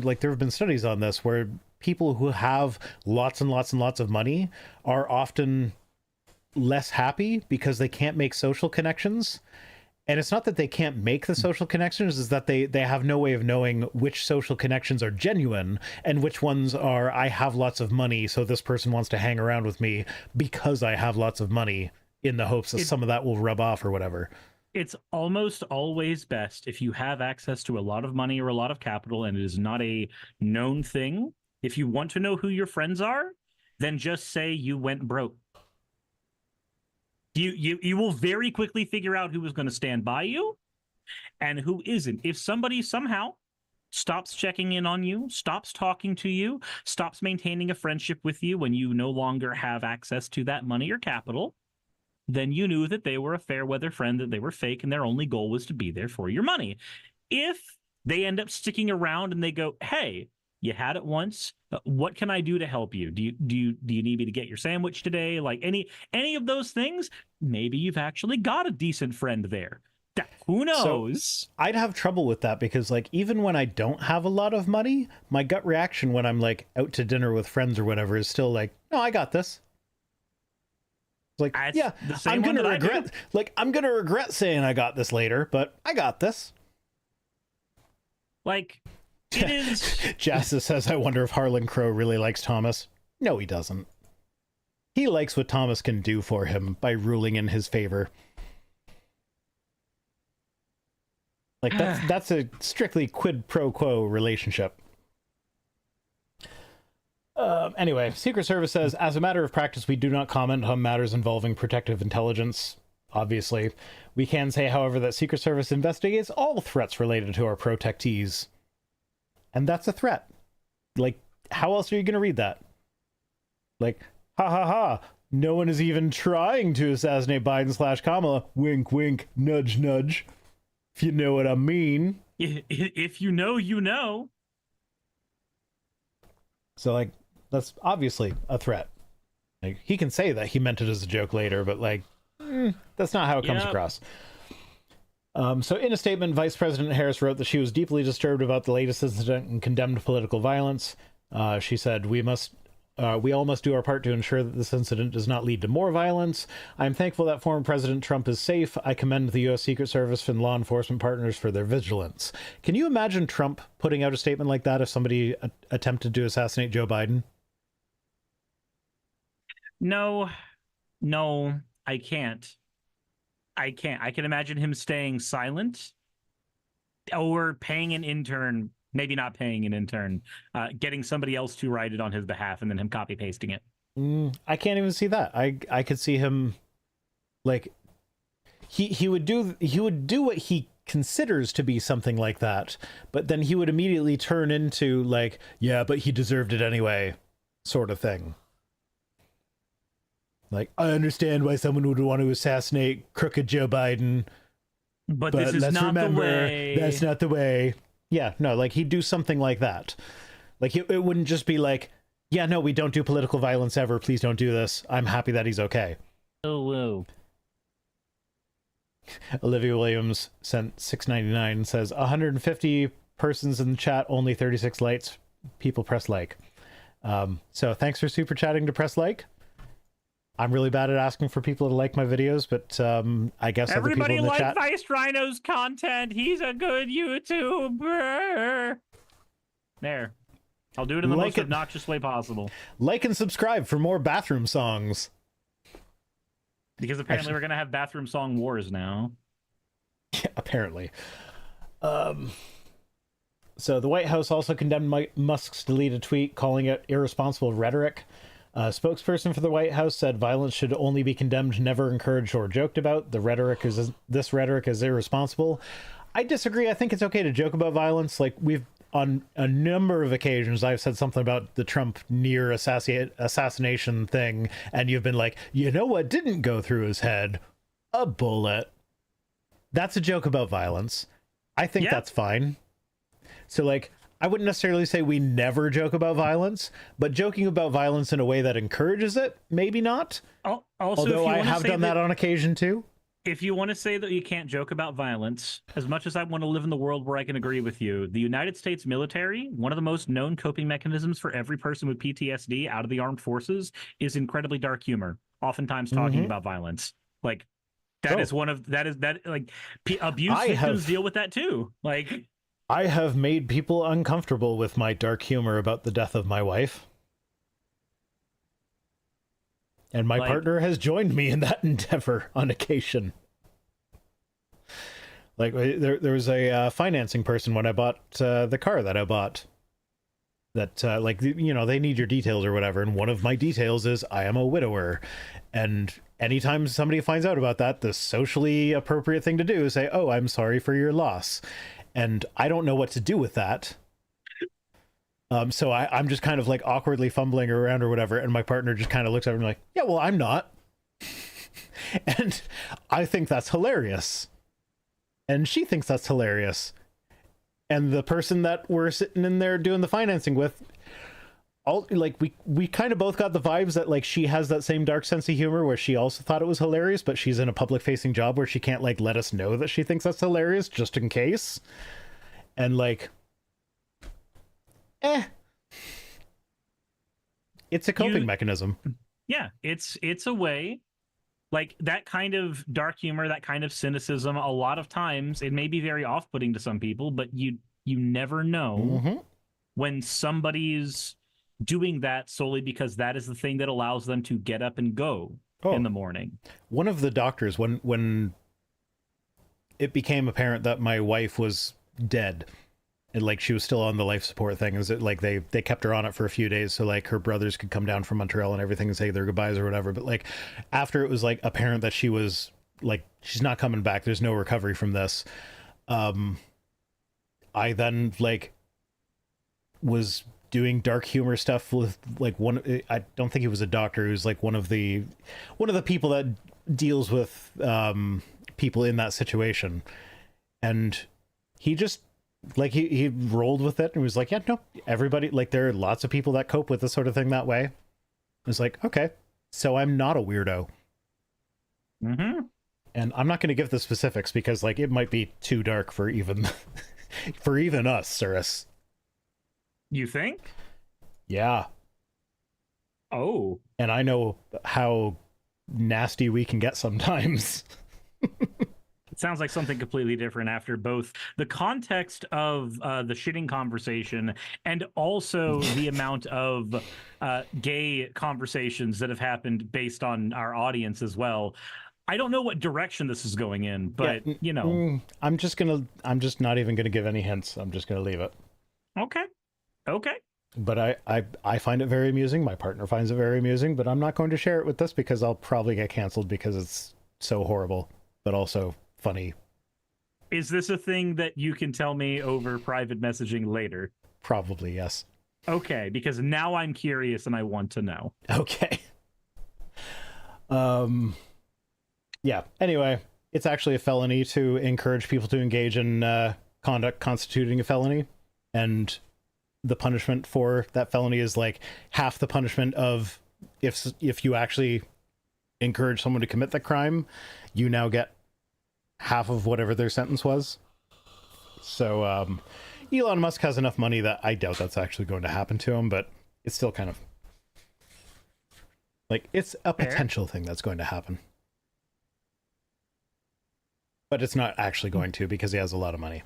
like, there have been studies on this where people who have lots and lots and lots of money are often less happy because they can't make social connections. And it's not that they can't make the social connections, is that they have no way of knowing which social connections are genuine and which ones are, I have lots of money, so this person wants to hang around with me because I have lots of money, in the hopes that some of that will rub off or whatever. It's almost always best if you have access to a lot of money or a lot of capital and it is not a known thing. If you want to know who your friends are, then just say you went broke. You will very quickly figure out who is going to stand by you and who isn't. If somebody somehow stops checking in on you, stops talking to you, stops maintaining a friendship with you when you no longer have access to that money or capital, then you knew that they were a fair weather friend, that they were fake, and their only goal was to be there for your money. If they end up sticking around and they go, hey, you had it once, what can I do to help you? Do you need me to get your sandwich today? Like any of those things, maybe you've actually got a decent friend there. Who knows? So I'd have trouble with that because, like, even when I don't have a lot of money, my gut reaction when I'm like out to dinner with friends or whatever is still like, no, I got this. Like, yeah, I'm gonna regret. Like, I'm gonna regret saying I got this later, but I got this. Like, it is. Jassa says, "I wonder if Harlan Crow really likes Thomas." No, he doesn't. He likes what Thomas can do for him by ruling in his favor. Like, that's a strictly quid pro quo relationship. Anyway, Secret Service says, as a matter of practice, we do not comment on matters involving protective intelligence. Obviously, we can say, however, that Secret Service investigates all threats related to our protectees. And that's a threat. Like, how else are you going to read that? Like, ha ha ha, no one is even trying to assassinate Biden/Kamala. Wink, wink, nudge, nudge. If you know what I mean. If you know, you know. So, like, that's obviously a threat. Like, he can say that he meant it as a joke later, but, like, that's not how it comes across. So in a statement, Vice President Harris wrote that she was deeply disturbed about the latest incident and condemned political violence. She said, we all must do our part to ensure that this incident does not lead to more violence. I'm thankful that former President Trump is safe. I commend the U.S. Secret Service and law enforcement partners for their vigilance. Can you imagine Trump putting out a statement like that if somebody attempted to assassinate Joe Biden? No, I can't. I can imagine him staying silent or paying an intern, maybe not paying an intern, getting somebody else to write it on his behalf and then him copy pasting it. I can't even see that. I could see him, like, he would do what he considers to be something like that, but then he would immediately turn into, like, yeah, but he deserved it anyway, sort of thing. Like, I understand why someone would want to assassinate crooked Joe Biden, but this is not the way. That's not the way. Yeah, no, like, he'd do something like that. Like, it wouldn't just be like, yeah, no, we don't do political violence ever. Please don't do this. I'm happy that he's okay. Oh, whoa. Olivia Williams sent $6.99 and says, 150 persons in the chat, only 36 likes. People press like. So thanks for super chatting to press like. I'm really bad at asking for people to like my videos, but I guess everybody other people in the chat... Vice Rhino's content. He's a good YouTuber. There. I'll do it in the most obnoxious way possible. Like and subscribe for more bathroom songs. Because apparently we're going to have bathroom song wars now. Yeah, apparently. So the White House also condemned Musk's deleted tweet, calling it irresponsible rhetoric. A spokesperson for the White House said violence should only be condemned, never encouraged or joked about. This rhetoric is irresponsible. I disagree. I think it's okay to joke about violence. Like, we've, on a number of occasions, I've said something about the Trump near assassination thing, and you've been like, you know what didn't go through his head? A bullet. That's a joke about violence. I think that's fine. So, like, I wouldn't necessarily say we never joke about violence, but joking about violence in a way that encourages it, maybe not. Also, although I have done that on occasion too. If you want to say that you can't joke about violence, as much as I want to live in the world where I can agree with you, the United States military, one of the most known coping mechanisms for every person with PTSD out of the armed forces is incredibly dark humor, oftentimes talking about violence. Like, abuse victims deal with that too. Like, I have made people uncomfortable with my dark humor about the death of my wife. And my partner has joined me in that endeavor on occasion. Like, there was a financing person when I bought the car that I bought. That, like, you know, they need your details or whatever. And one of my details is I am a widower. And anytime somebody finds out about that, the socially appropriate thing to do is say, oh, I'm sorry for your loss. And I don't know what to do with that. So I'm just kind of like awkwardly fumbling around or whatever, and my partner just kind of looks at me and like, yeah, well, I'm not. And I think that's hilarious. And she thinks that's hilarious. And the person that we're sitting in there doing the financing with, we kind of both got the vibes that, like, she has that same dark sense of humor where she also thought it was hilarious, but she's in a public facing job where she can't, like, let us know that she thinks that's hilarious just in case. And, like, it's a coping mechanism. Yeah, it's a way. Like, that kind of dark humor, that kind of cynicism, a lot of times it may be very off-putting to some people, but you never know when somebody's doing that solely because that is the thing that allows them to get up and go in the morning. One of the doctors, when it became apparent that my wife was dead, and, like, she was still on the life support thing, is it like they kept her on it for a few days so, like, her brothers could come down from Montreal and everything and say their goodbyes or whatever. But, like, after it was, like, apparent that she was, like, she's not coming back, there's no recovery from this, I then, like, was doing dark humor stuff with, like, I don't think he was a doctor, he was, like, one of the people that deals with people in that situation, and he just, like, he rolled with it and was like, yeah, no, everybody, like, there are lots of people that cope with this sort of thing that way. It's like, okay, so I'm not a weirdo. And I'm not going to give the specifics because, like, it might be too dark for even us, Cirrus. You think? Yeah. Oh. And I know how nasty we can get sometimes. It sounds like something completely different after both the context of the shitting conversation and also the amount of gay conversations that have happened based on our audience as well. I don't know what direction this is going in, but, you know. I'm just not even going to give any hints. I'm just going to leave it. Okay. But I find it very amusing. My partner finds it very amusing, but I'm not going to share it with this because I'll probably get canceled because it's so horrible, but also funny. Is this a thing that you can tell me over private messaging later? Probably, yes. Okay, because now I'm curious and I want to know. Okay. Yeah. Anyway, it's actually a felony to encourage people to engage in conduct constituting a felony, and the punishment for that felony is like half the punishment of if you actually encourage someone to commit the crime, you now get half of whatever their sentence was. So Elon Musk has enough money that I doubt that's actually going to happen to him, but it's still kind of like, it's a potential thing that's going to happen. But it's not actually going to because he has a lot of money.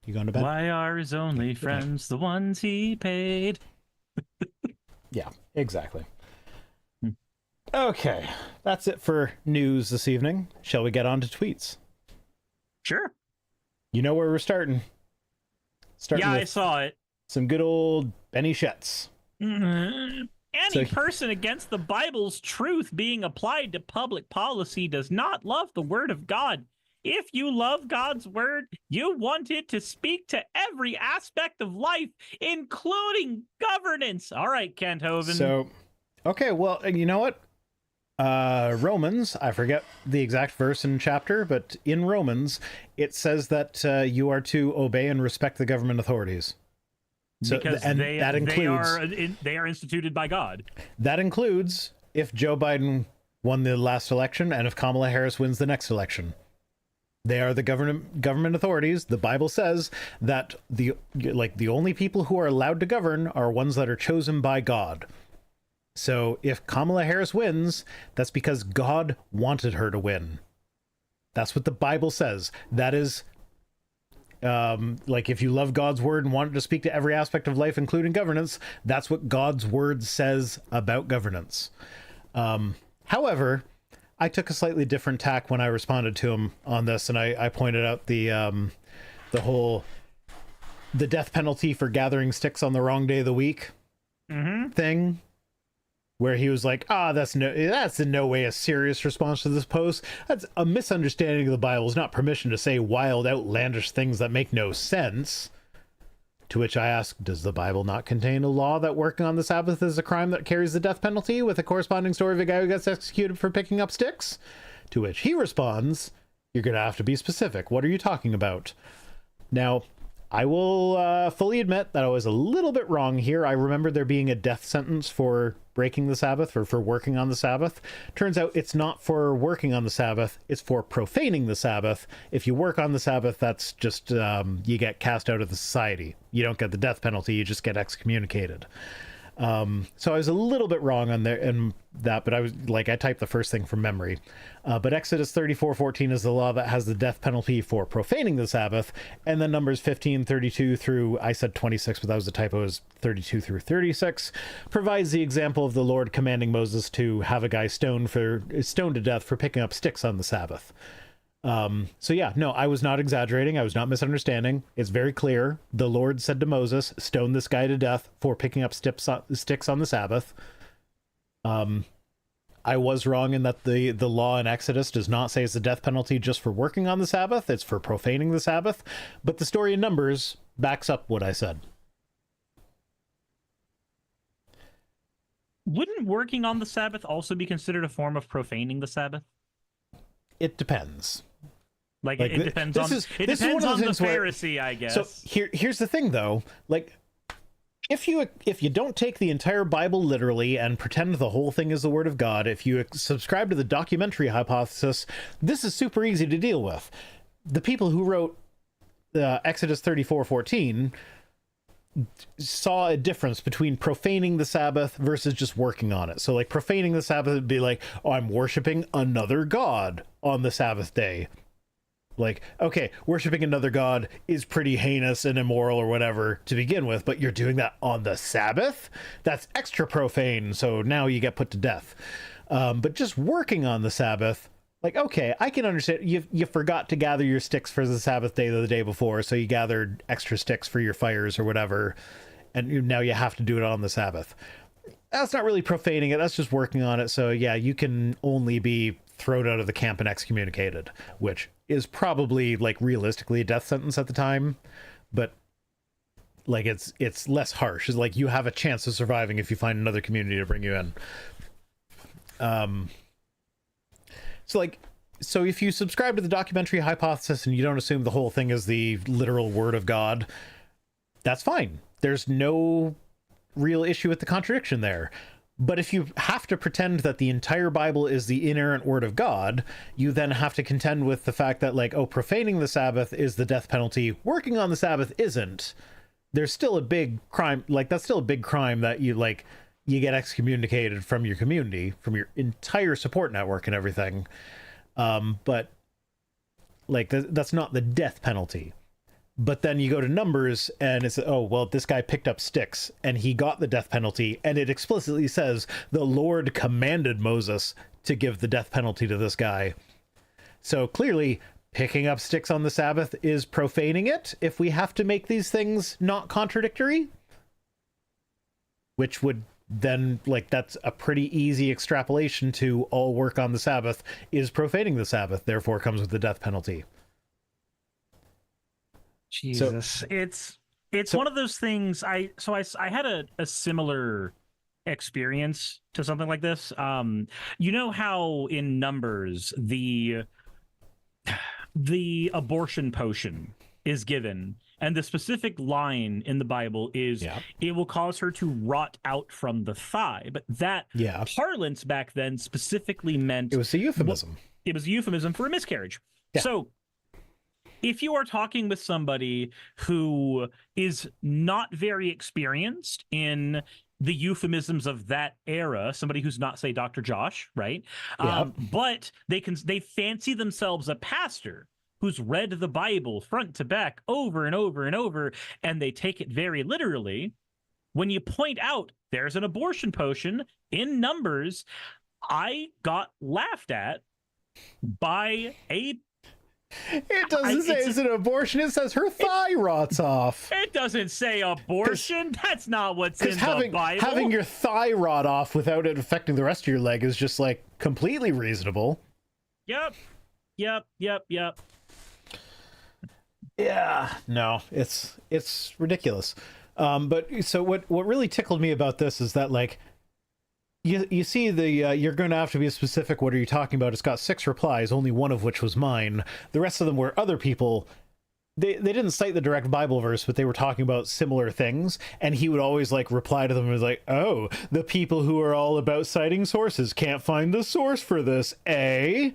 You going to bed? Why are his only friends the ones he paid? Yeah, exactly. Okay, that's it for news this evening. Shall we get on to tweets? Sure. You know where we're starting. Yeah, I saw it. Some good old Benny Schetz. Any person against the Bible's truth being applied to public policy does not love the word of God. If you love God's word, you want it to speak to every aspect of life, including governance. All right, Kenthoven. So, okay, well, you know what? Romans, I forget the exact verse and chapter, but in Romans, it says that you are to obey and respect the government authorities. So, because that includes, they are instituted by God. That includes if Joe Biden won the last election and if Kamala Harris wins the next election. They are the government authorities. The Bible says that the only people who are allowed to govern are ones that are chosen by God. So if Kamala Harris wins, that's because God wanted her to win. That's what the Bible says. That is, if you love God's word and want it to speak to every aspect of life, including governance, that's what God's word says about governance. However, I took a slightly different tack when I responded to him on this, and I pointed out the death penalty for gathering sticks on the wrong day of the week thing, where he was like, that's in no way a serious response to this post. That's a misunderstanding of the Bible. It's not permission to say wild, outlandish things that make no sense. To which I ask, does the Bible not contain a law that working on the Sabbath is a crime that carries the death penalty, with a corresponding story of a guy who gets executed for picking up sticks? To which he responds, you're going to have to be specific. What are you talking about? Now, I will fully admit that I was a little bit wrong here. I remember there being a death sentence for breaking the Sabbath or for working on the Sabbath. Turns out it's not for working on the Sabbath, it's for profaning the Sabbath. If you work on the Sabbath, that's just you get cast out of the society. You don't get the death penalty, you just get excommunicated. So I was a little bit wrong on there and that, but I typed the first thing from memory. But Exodus 34:14 is the law that has the death penalty for profaning the Sabbath, and then Numbers 15:32 through, I said 26, but that was the typo, is 32 through 36, provides the example of the Lord commanding Moses to have a guy stoned to death for picking up sticks on the Sabbath. So yeah, no, I was not exaggerating. I was not misunderstanding. It's very clear. The Lord said to Moses, stone this guy to death for picking up sticks on the Sabbath. I was wrong in that the law in Exodus does not say it's a death penalty just for working on the Sabbath. It's for profaning the Sabbath. But the story in Numbers backs up what I said. Wouldn't working on the Sabbath also be considered a form of profaning the Sabbath? It depends. It depends on the Pharisee, I guess. So here's the thing, though. If you don't take the entire Bible literally and pretend the whole thing is the Word of God, if you subscribe to the documentary hypothesis, this is super easy to deal with. The people who wrote Exodus 34:14 saw a difference between profaning the Sabbath versus just working on it. So profaning the Sabbath would be I'm worshiping another god on the Sabbath day. Okay, worshiping another god is pretty heinous and immoral or whatever to begin with, but you're doing that on the Sabbath? That's extra profane, so now you get put to death. But just working on the Sabbath, okay, I can understand. You forgot to gather your sticks for the Sabbath day the day before, so you gathered extra sticks for your fires or whatever, and now you have to do it on the Sabbath. That's not really profaning it, that's just working on it, so yeah, you can only be thrown out of the camp and excommunicated, which is probably realistically a death sentence at the time, but it's less harsh. It's you have a chance of surviving if you find another community to bring you in. So if you subscribe to the documentary hypothesis and you don't assume the whole thing is the literal word of God, that's fine. There's no real issue with the contradiction there. But if you have to pretend that the entire Bible is the inerrant word of God, you then have to contend with the fact that profaning the Sabbath is the death penalty, working on the Sabbath isn't. There's still a big crime, that's still a big crime that you get excommunicated from your community, from your entire support network and everything. But that's not the death penalty. But then you go to Numbers and it's, this guy picked up sticks and he got the death penalty, and it explicitly says the Lord commanded Moses to give the death penalty to this guy. So clearly picking up sticks on the Sabbath is profaning it if we have to make these things not contradictory, which would then that's a pretty easy extrapolation to all work on the Sabbath is profaning the Sabbath, therefore comes with the death penalty. Jesus, it's one of those things. I had a similar experience to something like this. You know how in Numbers the abortion potion is given, and the specific line in the Bible is it will cause her to rot out from the thigh. But that parlance back then specifically meant it was a euphemism. It was a euphemism for a miscarriage. Yeah. So if you are talking with somebody who is not very experienced in the euphemisms of that era, somebody who's not, say, Dr. Josh, right? Yeah. But they fancy themselves a pastor who's read the Bible front to back over and over and over, and they take it very literally. When you point out there's an abortion potion in Numbers, I got laughed at by a... It doesn't say it's an abortion. It says her thigh rots off. It doesn't say abortion. That's not what's in the Bible. Having your thigh rot off without it affecting the rest of your leg is just like completely reasonable. Yep. Yeah, no, it's ridiculous. But so what really tickled me about this is that, like, you see the you're going to have to be specific. What are you talking about? It's got 6 replies, only one of which was mine. The rest of them were other people. They didn't cite the direct Bible verse, but they were talking about similar things. And he would always like reply to them and was like, "Oh, the people who are all about citing sources can't find the source for this, eh?"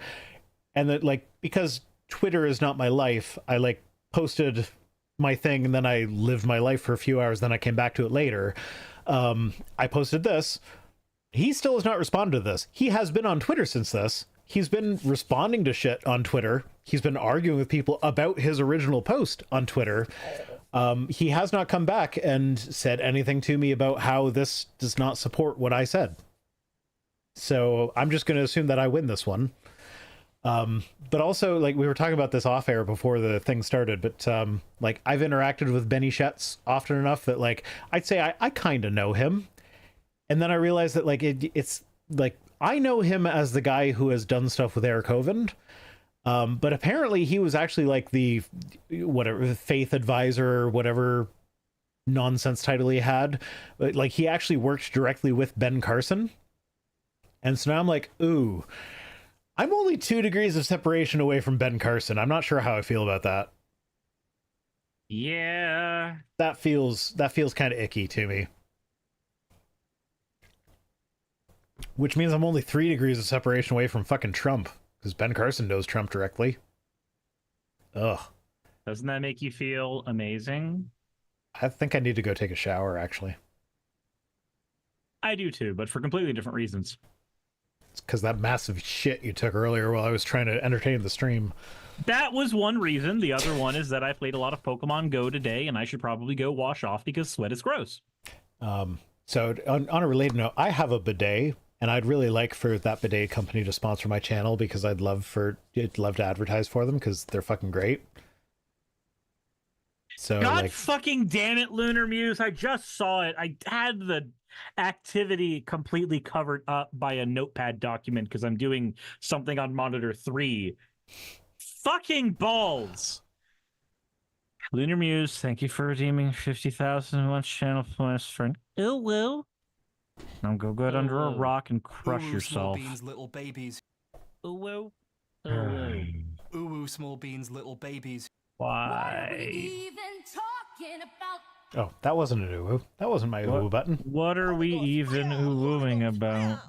And that, like, because Twitter is not my life, I like posted my thing and then I lived my life for a few hours. Then I came back to it later. I posted this. He still has not responded to this. He has been on Twitter since this. He's been responding to shit on Twitter. He's been arguing with people about his original post on Twitter. He has not come back and said anything to me about how this does not support what I said. So I'm just going to assume that I win this one. But also, like, we were talking about this off air before the thing started, but like, I've interacted with Benny Schetz often enough that, like, I'd say I kind of know him. And then I realized that, like, it's like, I know him as the guy who has done stuff with Eric Hovind. But apparently he was actually like the faith advisor or whatever nonsense title he had. But, like, he actually worked directly with Ben Carson. And so now I'm like, ooh, I'm only 2 degrees of separation away from Ben Carson. I'm not sure how I feel about that. Yeah. That feels kind of icky to me. Which means I'm only 3 degrees of separation away from fucking Trump, because Ben Carson knows Trump directly. Ugh. Doesn't that make you feel amazing? I think I need to go take a shower, actually. I do too, but for completely different reasons. It's because that massive shit you took earlier while I was trying to entertain the stream. That was one reason. The other one is that I played a lot of Pokemon Go today, and I should probably go wash off because sweat is gross. So on a related note, I have a bidet. And I'd really like for that bidet company to sponsor my channel because I'd love to advertise for them because they're fucking great. So, God like, fucking damn it, Lunar Muse! I just saw it. I had the activity completely covered up by a notepad document because I'm doing something on monitor 3. Fucking balls! Lunar Muse, thank you for redeeming 50,000 once channel points for an woo. Now go get under a rock and crush yourself. Small beans, little babies. Ooh, Ooh, small beans, little babies. Why? Oh, that wasn't an ooh. That wasn't my ooh button. What are we even oohing about?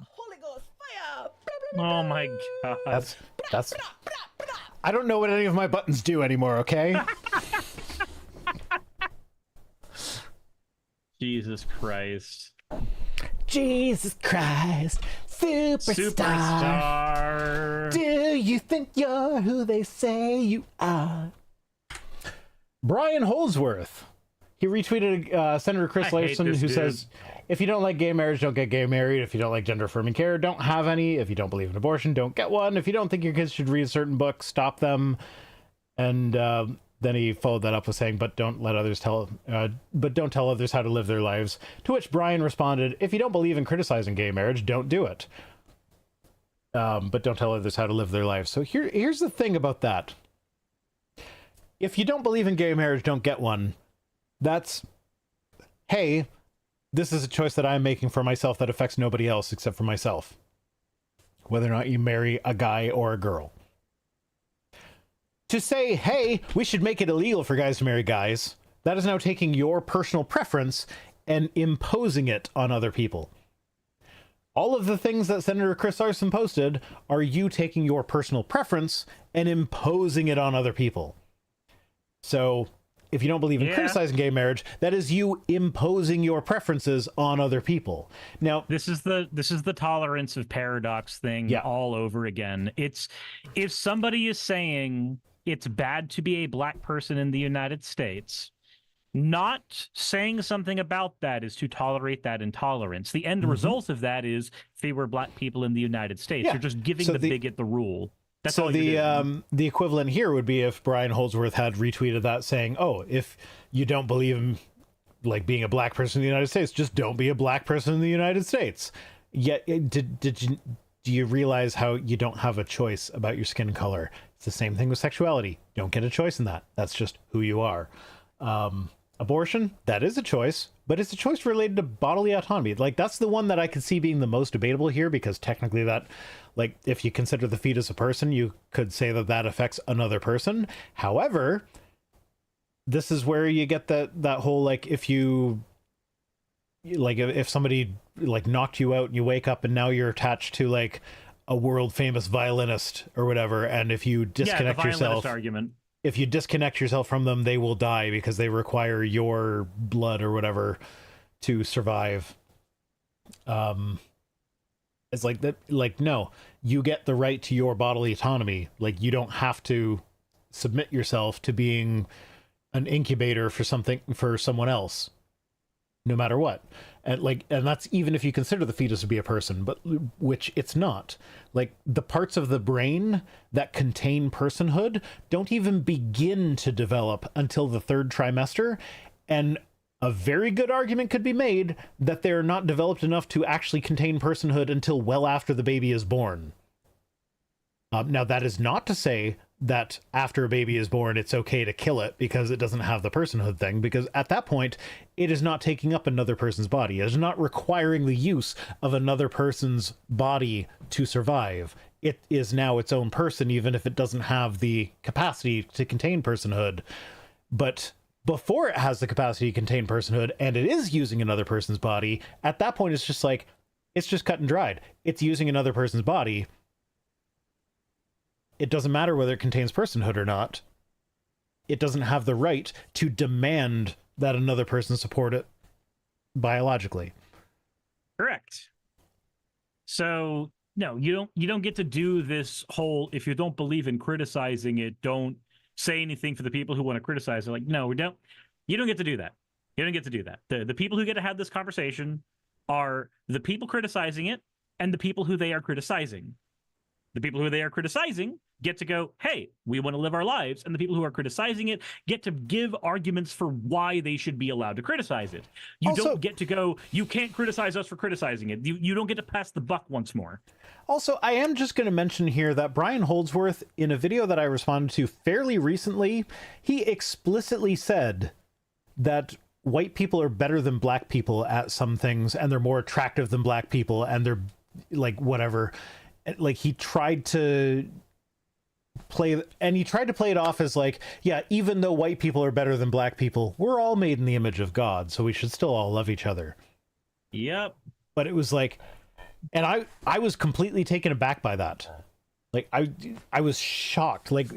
Oh my god. That's. I don't know what any of my buttons do anymore. Okay. Jesus Christ. Jesus Christ, superstar. Do you think you're who they say you are? Brian Holsworth. He retweeted Senator Chris Larson, who says, if you don't like gay marriage, don't get gay married. If you don't like gender affirming care, don't have any. If you don't believe in abortion, don't get one. If you don't think your kids should read certain books, stop them. And then he followed that up with saying, but don't tell others how to live their lives. To which Brian responded, if you don't believe in criticizing gay marriage, don't do it. But don't tell others how to live their lives. So here's the thing about that. if you don't believe in gay marriage, don't get one. That's, hey, this is a choice that I'm making for myself that affects nobody else except for myself. Whether or not you marry a guy or a girl. To say, hey, we should make it illegal for guys to marry guys, that is now taking your personal preference and imposing it on other people. All of the things that Senator Chris Larson posted are you taking your personal preference and imposing it on other people. So if you don't believe in criticizing gay marriage, that is you imposing your preferences on other people. Now, this is the tolerance of paradox thing all over again. It's, if somebody is saying it's bad to be a black person in the United States, not saying something about that is to tolerate that intolerance. The end result of that is fewer black people in the United States. You're just giving the bigot the rule. That's so all the equivalent here would be if Brian Holdsworth had retweeted that saying, oh, if you don't believe in like being a black person in the United States, just don't be a black person in the United States. Yet do you realize how you don't have a choice about your skin color? It's the same thing with sexuality. You don't get a choice in that. That's just who you are. Abortion, that is a choice, but it's a choice related to bodily autonomy. Like, that's the one that I could see being the most debatable here, because technically that, like, if you consider the fetus a person, you could say that that affects another person. However, this is where you get that whole, like, if somebody like knocked you out and you wake up and now you're attached to like a world famous violinist or whatever, and if you disconnect yourself, argument. If you disconnect yourself from them, they will die because they require your blood or whatever to survive. It's like that. Like, no, you get the right to your bodily autonomy. Like, you don't have to submit yourself to being an incubator for someone else, no matter what. And that's even if you consider the fetus to be a person, but which it's not. Like, the parts of the brain that contain personhood don't even begin to develop until the 3rd trimester. And a very good argument could be made that they're not developed enough to actually contain personhood until well after the baby is born. Now, that is not to say that after a baby is born, it's okay to kill it because it doesn't have the personhood thing, because at that point, it is not taking up another person's body. It is not requiring the use of another person's body to survive. It is now its own person, even if it doesn't have the capacity to contain personhood. But before it has the capacity to contain personhood and it is using another person's body, at that point, it's just like, it's just cut and dried. It's using another person's body. It doesn't matter whether it contains personhood or not. It doesn't have the right to demand that another person support it biologically. Correct. So, no, you don't get to do this whole, if you don't believe in criticizing it, don't say anything for the people who want to criticize it. Like, no, we don't. You don't get to do that. You don't get to do that. The people who get to have this conversation are the people criticizing it and the people who they are criticizing. The people who they are criticizing get to go, hey, we want to live our lives. And the people who are criticizing it get to give arguments for why they should be allowed to criticize it. You don't get to go, you can't criticize us for criticizing it. You don't get to pass the buck once more. Also, I am just going to mention here that Brian Holdsworth, in a video that I responded to fairly recently, he explicitly said that white people are better than black people at some things, and they're more attractive than black people, and they're like whatever. Like, he tried to play it off as like, yeah, even though white people are better than black people, we're all made in the image of God, so we should still all love each other. Yep. But it was like, and I was completely taken aback by that. Like, I was shocked. Like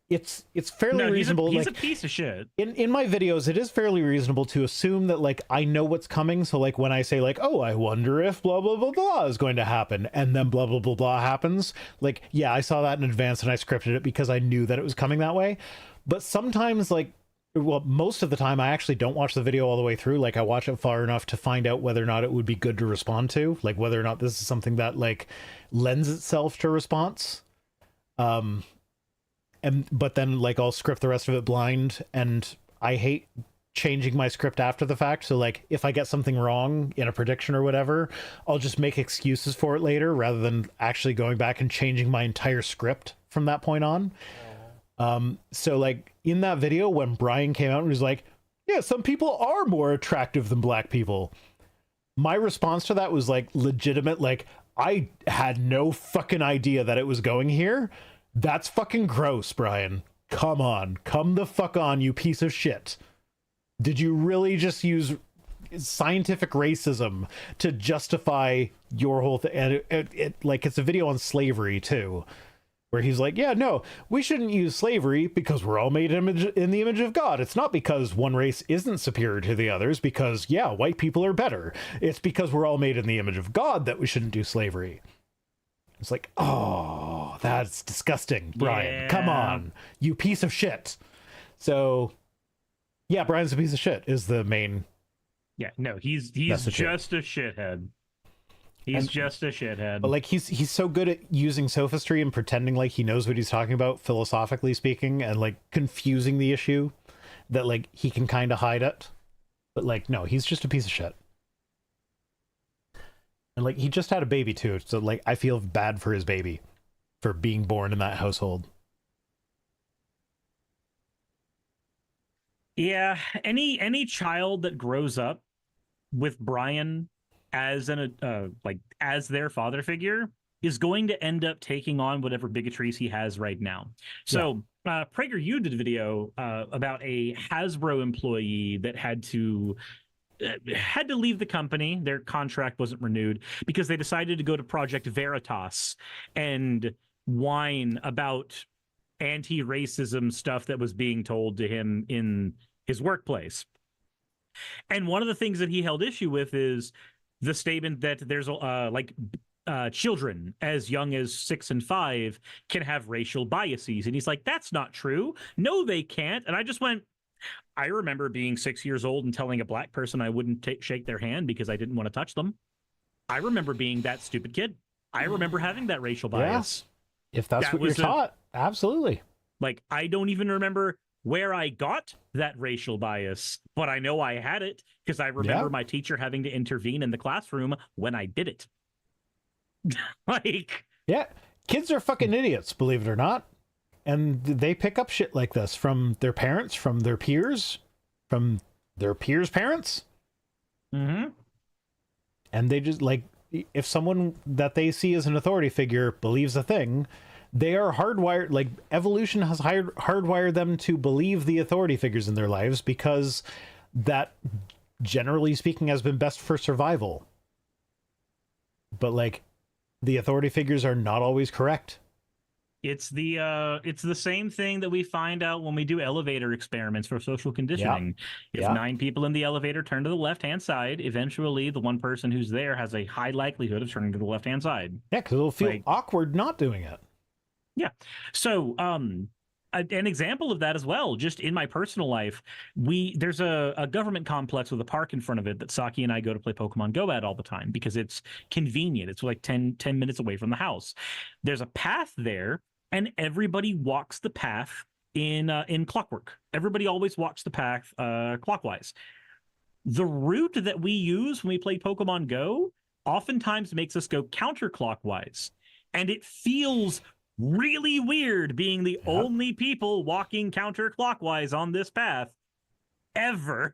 it's fairly reasonable. He's like, a piece of shit. In my videos, it is fairly reasonable to assume that, like, I know what's coming. So, like, when I say, like, oh, I wonder if blah, blah, blah, blah is going to happen, and then blah, blah, blah, blah happens. Like, yeah, I saw that in advance and I scripted it because I knew that it was coming that way. But sometimes, like, well, most of the time, I actually don't watch the video all the way through. Like, I watch it far enough to find out whether or not it would be good to respond to. Like, whether or not this is something that, like, lends itself to response. But then, like, I'll script the rest of it blind, and I hate changing my script after the fact. So, like, if I get something wrong in a prediction or whatever, I'll just make excuses for it later rather than actually going back and changing my entire script from that point on. So like in that video when Brian came out and was like, yeah, some people are more attractive than black people, my response to that was like legitimate, like, I had no fucking idea that it was going here. That's fucking gross, Brian. Come on. Come the fuck on, you piece of shit. Did you really just use scientific racism to justify your whole thing? And it's a video on slavery too, where he's like, yeah, no, we shouldn't use slavery because we're all made in the image of God. It's not because one race isn't superior to the others because, yeah, white people are better. It's because we're all made in the image of God that we shouldn't do slavery. It's like, oh, that's disgusting, Brian. Yeah. Come on, you piece of shit. So, yeah, Brian's a piece of shit is the main. Yeah, no, he's just a shithead. He's just a shithead. But like he's so good at using sophistry and pretending like he knows what he's talking about, philosophically speaking, and like confusing the issue that like he can kind of hide it. But like, no, he's just a piece of shit. And like he just had a baby too, so like I feel bad for his baby for being born in that household. Yeah, any child that grows up with Brian as as their father figure is going to end up taking on whatever bigotries he has right now. So PragerU did a video about a Hasbro employee that had to leave the company. Their contract wasn't renewed because they decided to go to Project Veritas and whine about anti-racism stuff that was being told to him in his workplace. And one of the things that he held issue with is the statement that there's children as young as 6 and 5 can have racial biases. And he's like, that's not true. No, they can't. And I just went, I remember being 6 years old and telling a black person I wouldn't shake their hand because I didn't want to touch them. I remember being that stupid kid. I remember having that racial bias. Yeah. If that's what you're taught, absolutely. Like, I don't even remember where I got that racial bias, but I know I had it because I remember my teacher having to intervene in the classroom when I did it. Like, yeah, kids are fucking idiots, believe it or not. And they pick up shit like this from their parents, from their peers, from their peers' parents. Mm-hmm. And they just, like, if someone that they see as an authority figure believes a thing, they are hardwired, like, evolution has hardwired them to believe the authority figures in their lives because that, generally speaking, has been best for survival. But, like, the authority figures are not always correct. It's the same thing that we find out when we do elevator experiments for social conditioning. If 9 people in the elevator turn to the left-hand side, eventually the one person who's there has a high likelihood of turning to the left-hand side. Yeah, because it'll feel awkward not doing it. Yeah. So, an example of that as well, just in my personal life, there's a government complex with a park in front of it that Saki and I go to play Pokemon Go at all the time because it's convenient. It's like 10 minutes away from the house. There's a path there, and everybody walks the path in clockwork. Everybody always walks the path clockwise. The route that we use when we play Pokemon Go oftentimes makes us go counterclockwise, and it feels really weird being the only people walking counterclockwise on this path ever.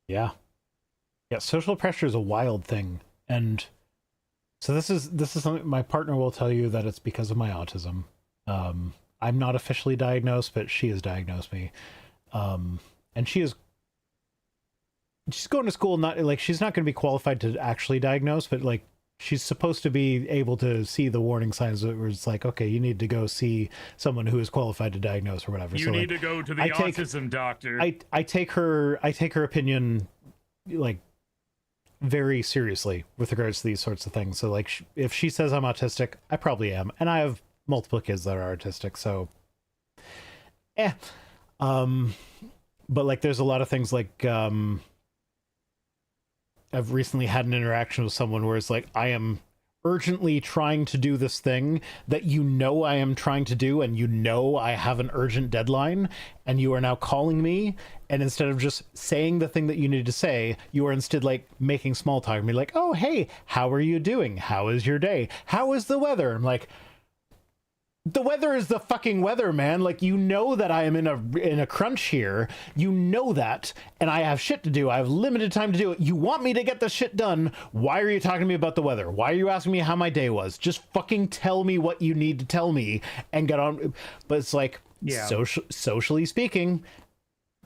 Yeah, social pressure is a wild thing. And so this is something my partner will tell you that it's because of my autism. I'm not officially diagnosed, but she has diagnosed me. And she's going to school, not like she's not going to be qualified to actually diagnose, but like she's supposed to be able to see the warning signs where it's like, okay, you need to go see someone who is qualified to diagnose or whatever. You need to go to the autism doctor. I take her opinion like very seriously with regards to these sorts of things. So like if she says I'm autistic, I probably am. And I have multiple kids that are autistic. So but like there's a lot of things like I've recently had an interaction with someone where it's like, I am urgently trying to do this thing that I am trying to do, and I have an urgent deadline, and you are now calling me, and instead of just saying the thing that you need to say, you are instead like making small talk and be like, oh, hey, how are you doing? How is your day? How is the weather? I'm like, the weather is the fucking weather, man. Like, you know that I am in a crunch here. You know that, and I have shit to do. I have limited time to do it. You want me to get this shit done. Why are you talking to me about the weather? Why are you asking me how my day was? Just fucking tell me what you need to tell me and get on. But it's like, socially speaking,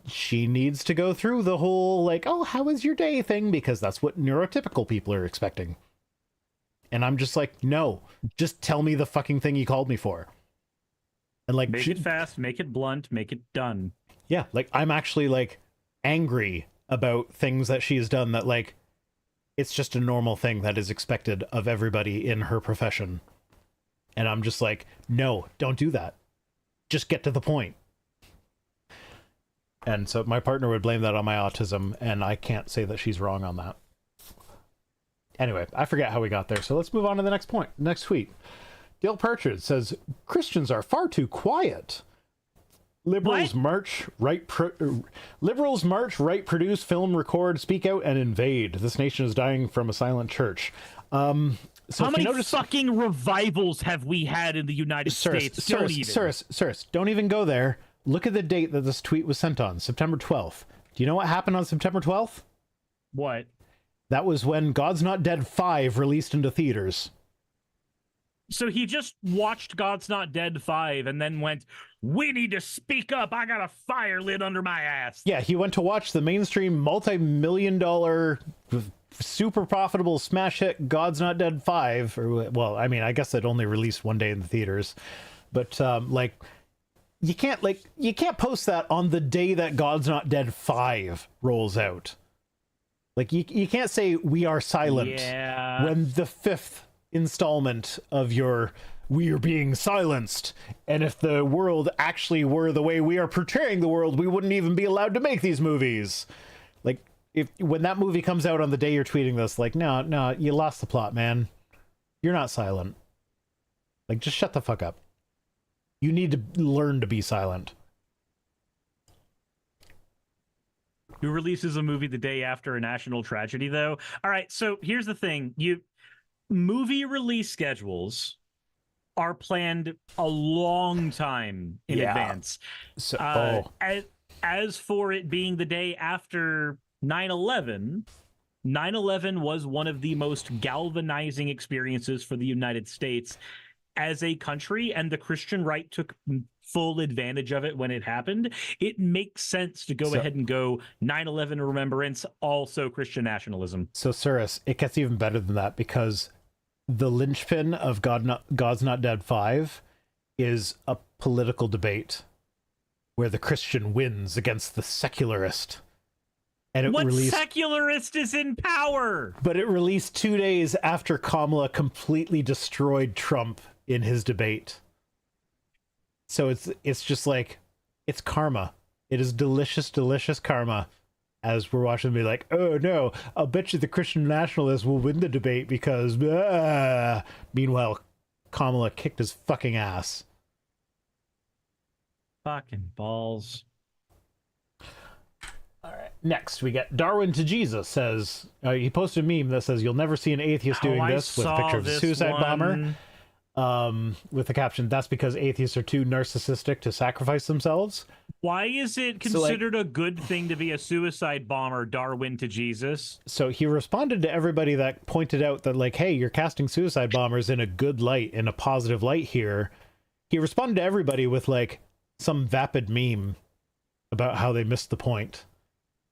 she needs to go through the whole, like, oh, how was your day thing, because that's what neurotypical people are expecting. And I'm just like, no, just tell me the fucking thing you called me for. And like, make it fast, make it blunt, make it done. Yeah, like, I'm actually like angry about things that she has done that, like, it's just a normal thing that is expected of everybody in her profession. And I'm just like, no, don't do that. Just get to the point. And so my partner would blame that on my autism, and I can't say that she's wrong on that. Anyway, I forget how we got there, so let's move on to the next point. Next tweet. Dale Partridge says, Christians are far too quiet. Liberals march, right produce, film, record, speak out, and invade. This nation is dying from a silent church. So how many fucking revivals have we had in the United States? Sirs, don't even go there. Look at the date that this tweet was sent on, September 12th. Do you know what happened on September 12th? What? That was when God's Not Dead 5 released into theaters. So he just watched God's Not Dead 5 and then went, we need to speak up. I got a fire lit under my ass. Yeah, he went to watch the mainstream multi-million-dollar, super profitable smash hit God's Not Dead 5. Or, well, I mean, I guess it only released one day in the theaters. But, like, you can't post that on the day that God's Not Dead 5 rolls out. Like, you can't say we are silent when the 5th installment of your we are being silenced, and if the world actually were the way we are portraying the world, we wouldn't even be allowed to make these movies. Like, when that movie comes out on the day you're tweeting this, like, no, you lost the plot, man. You're not silent. Like, just shut the fuck up. You need to learn to be silent. Who releases a movie the day after a national tragedy, though? All right, so here's the thing. Movie release schedules are planned a long time in advance. So, as for it being the day after 9/11, 9/11 was one of the most galvanizing experiences for the United States as a country, and the Christian right took full advantage of it when it happened. It makes sense to go ahead and go 9/11 remembrance, also Christian nationalism. So, Cyrus, it gets even better than that, because the linchpin of God's Not Dead 5 is a political debate where the Christian wins against the secularist. And what secularist is in power? But it released 2 days after Kamala completely destroyed Trump in his debate. So it's just like, it's karma. It is delicious, delicious karma. As we're watching them be like, oh no, I'll bet you the Christian nationalists will win the debate because... Meanwhile, Kamala kicked his fucking ass. Fucking balls. All right. Next, we get Darwin to Jesus says, he posted a meme that says, you'll never see an atheist doing this, with a picture of a suicide bomber. With the caption, that's because atheists are too narcissistic to sacrifice themselves. Why is it considered a good thing to be a suicide bomber, Darwin to Jesus? So he responded to everybody that pointed out that, like, hey, you're casting suicide bombers in a good light, in a positive light here. He responded to everybody with, like, some vapid meme about how they missed the point.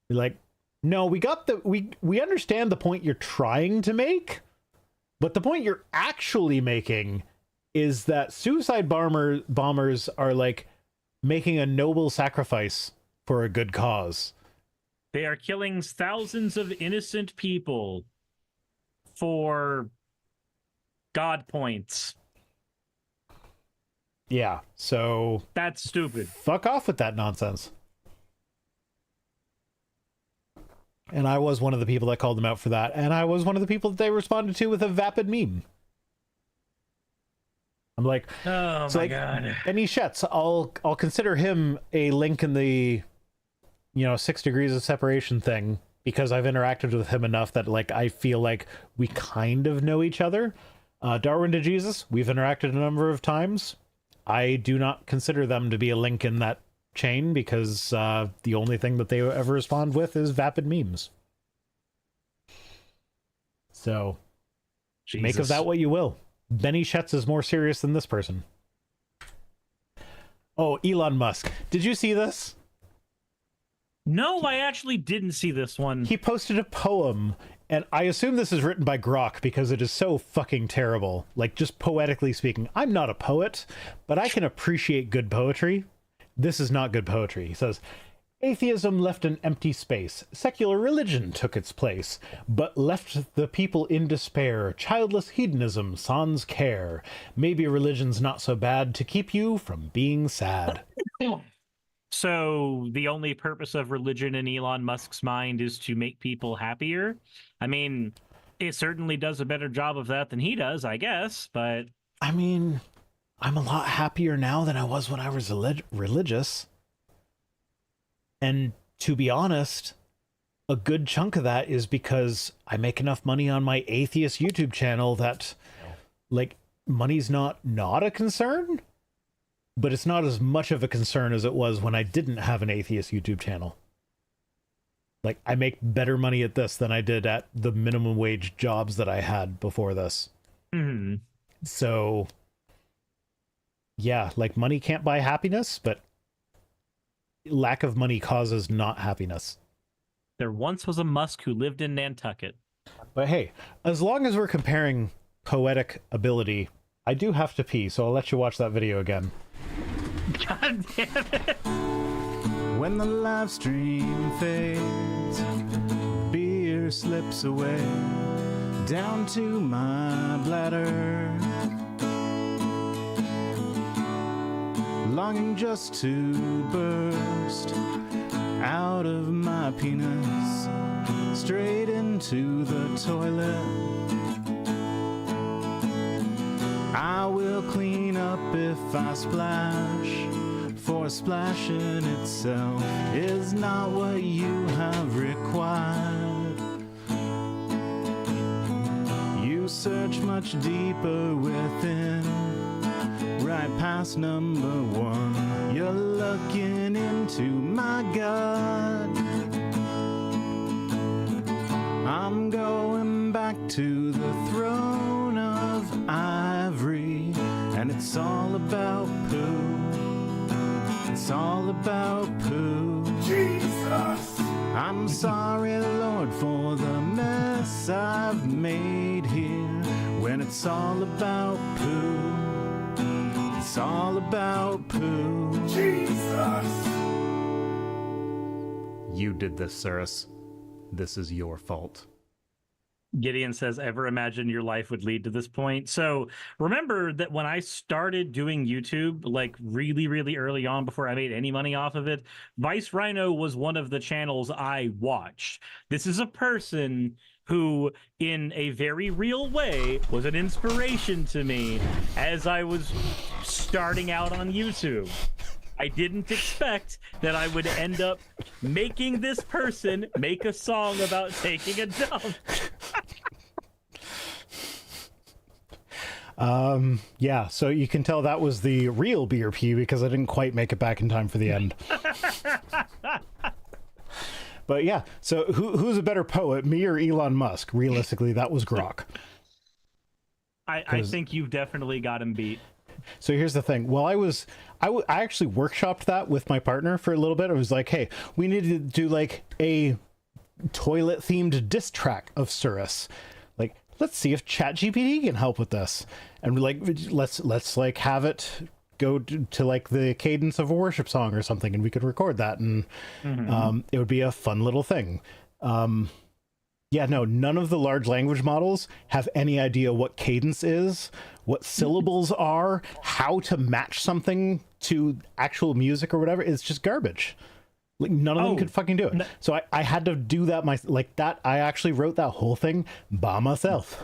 Like, no, we understand the point you're trying to make, but the point you're actually making is that suicide bombers are, like, making a noble sacrifice for a good cause. They are killing thousands of innocent people for God points. Yeah, so... that's stupid. Fuck off with that nonsense. And I was one of the people that called them out for that, and I was one of the people that they responded to with a vapid meme. I'm like, oh my God. And he shets. I'll consider him a link in the, 6 degrees of separation thing, because I've interacted with him enough that, like, I feel like we kind of know each other. Darwin to Jesus, we've interacted a number of times. I do not consider them to be a link in that chain because the only thing that they ever respond with is vapid memes. So make of that what you will. Benny Schetz is more serious than this person. Oh, Elon Musk. Did you see this? No, I actually didn't see this one. He posted a poem, and I assume this is written by Grok because it is so fucking terrible. Like, just poetically speaking. I'm not a poet, but I can appreciate good poetry. This is not good poetry. He says, atheism left an empty space. Secular religion took its place, but left the people in despair. Childless hedonism sans care. Maybe religion's not so bad to keep you from being sad. So the only purpose of religion in Elon Musk's mind is to make people happier? I mean, it certainly does a better job of that than he does, I guess, but... I mean, I'm a lot happier now than I was when I was religious. And to be honest, a good chunk of that is because I make enough money on my atheist YouTube channel that, like, money's not a concern, but it's not as much of a concern as it was when I didn't have an atheist YouTube channel. Like, I make better money at this than I did at the minimum wage jobs that I had before this. Mm-hmm. So, yeah, like, money can't buy happiness, but lack of money causes not happiness. There once was a Musk who lived in Nantucket. But hey, as long as we're comparing poetic ability, I do have to pee, so I'll let you watch that video again. God damn it. When the live stream fades, beer slips away down to my bladder, longing just to burst out of my penis straight into the toilet. I will clean up if I splash, for splashing itself is not what you have required. You search much deeper within, right past number one. You're looking into my gut. I'm going back to the throne of ivory, and it's all about poo. It's all about poo. Jesus! I'm sorry, Lord, for the mess I've made here. When it's all about poo, it's all about poo. Jesus! You did this, Cyrus. This is your fault. Gideon says, ever imagine your life would lead to this point? So remember that when I started doing YouTube, like really, really early on, before I made any money off of it, Vice Rhino was one of the channels I watched. This is a person who, in a very real way, was an inspiration to me as I was starting out on YouTube. I didn't expect that I would end up making this person make a song about taking a dump. Yeah, so you can tell that was the real BRP because I didn't quite make it back in time for the end. But yeah, so who's a better poet, me or Elon Musk? Realistically, that was Grok. I think you've definitely got him beat. So here's the thing. Well, I actually workshopped that with my partner for a little bit. I was like, hey, we need to do like a toilet themed diss track of Cyrus. Like, let's see if ChatGPT can help with this. And we're like, let's like have it go to like the cadence of a worship song or something, and we could record that, and it would be a fun little thing. Yeah, no, none of the large language models have any idea what cadence is, what syllables are, how to match something to actual music or whatever. It's just garbage. Like, none of them could fucking do it. So I had to do that I actually wrote that whole thing by myself.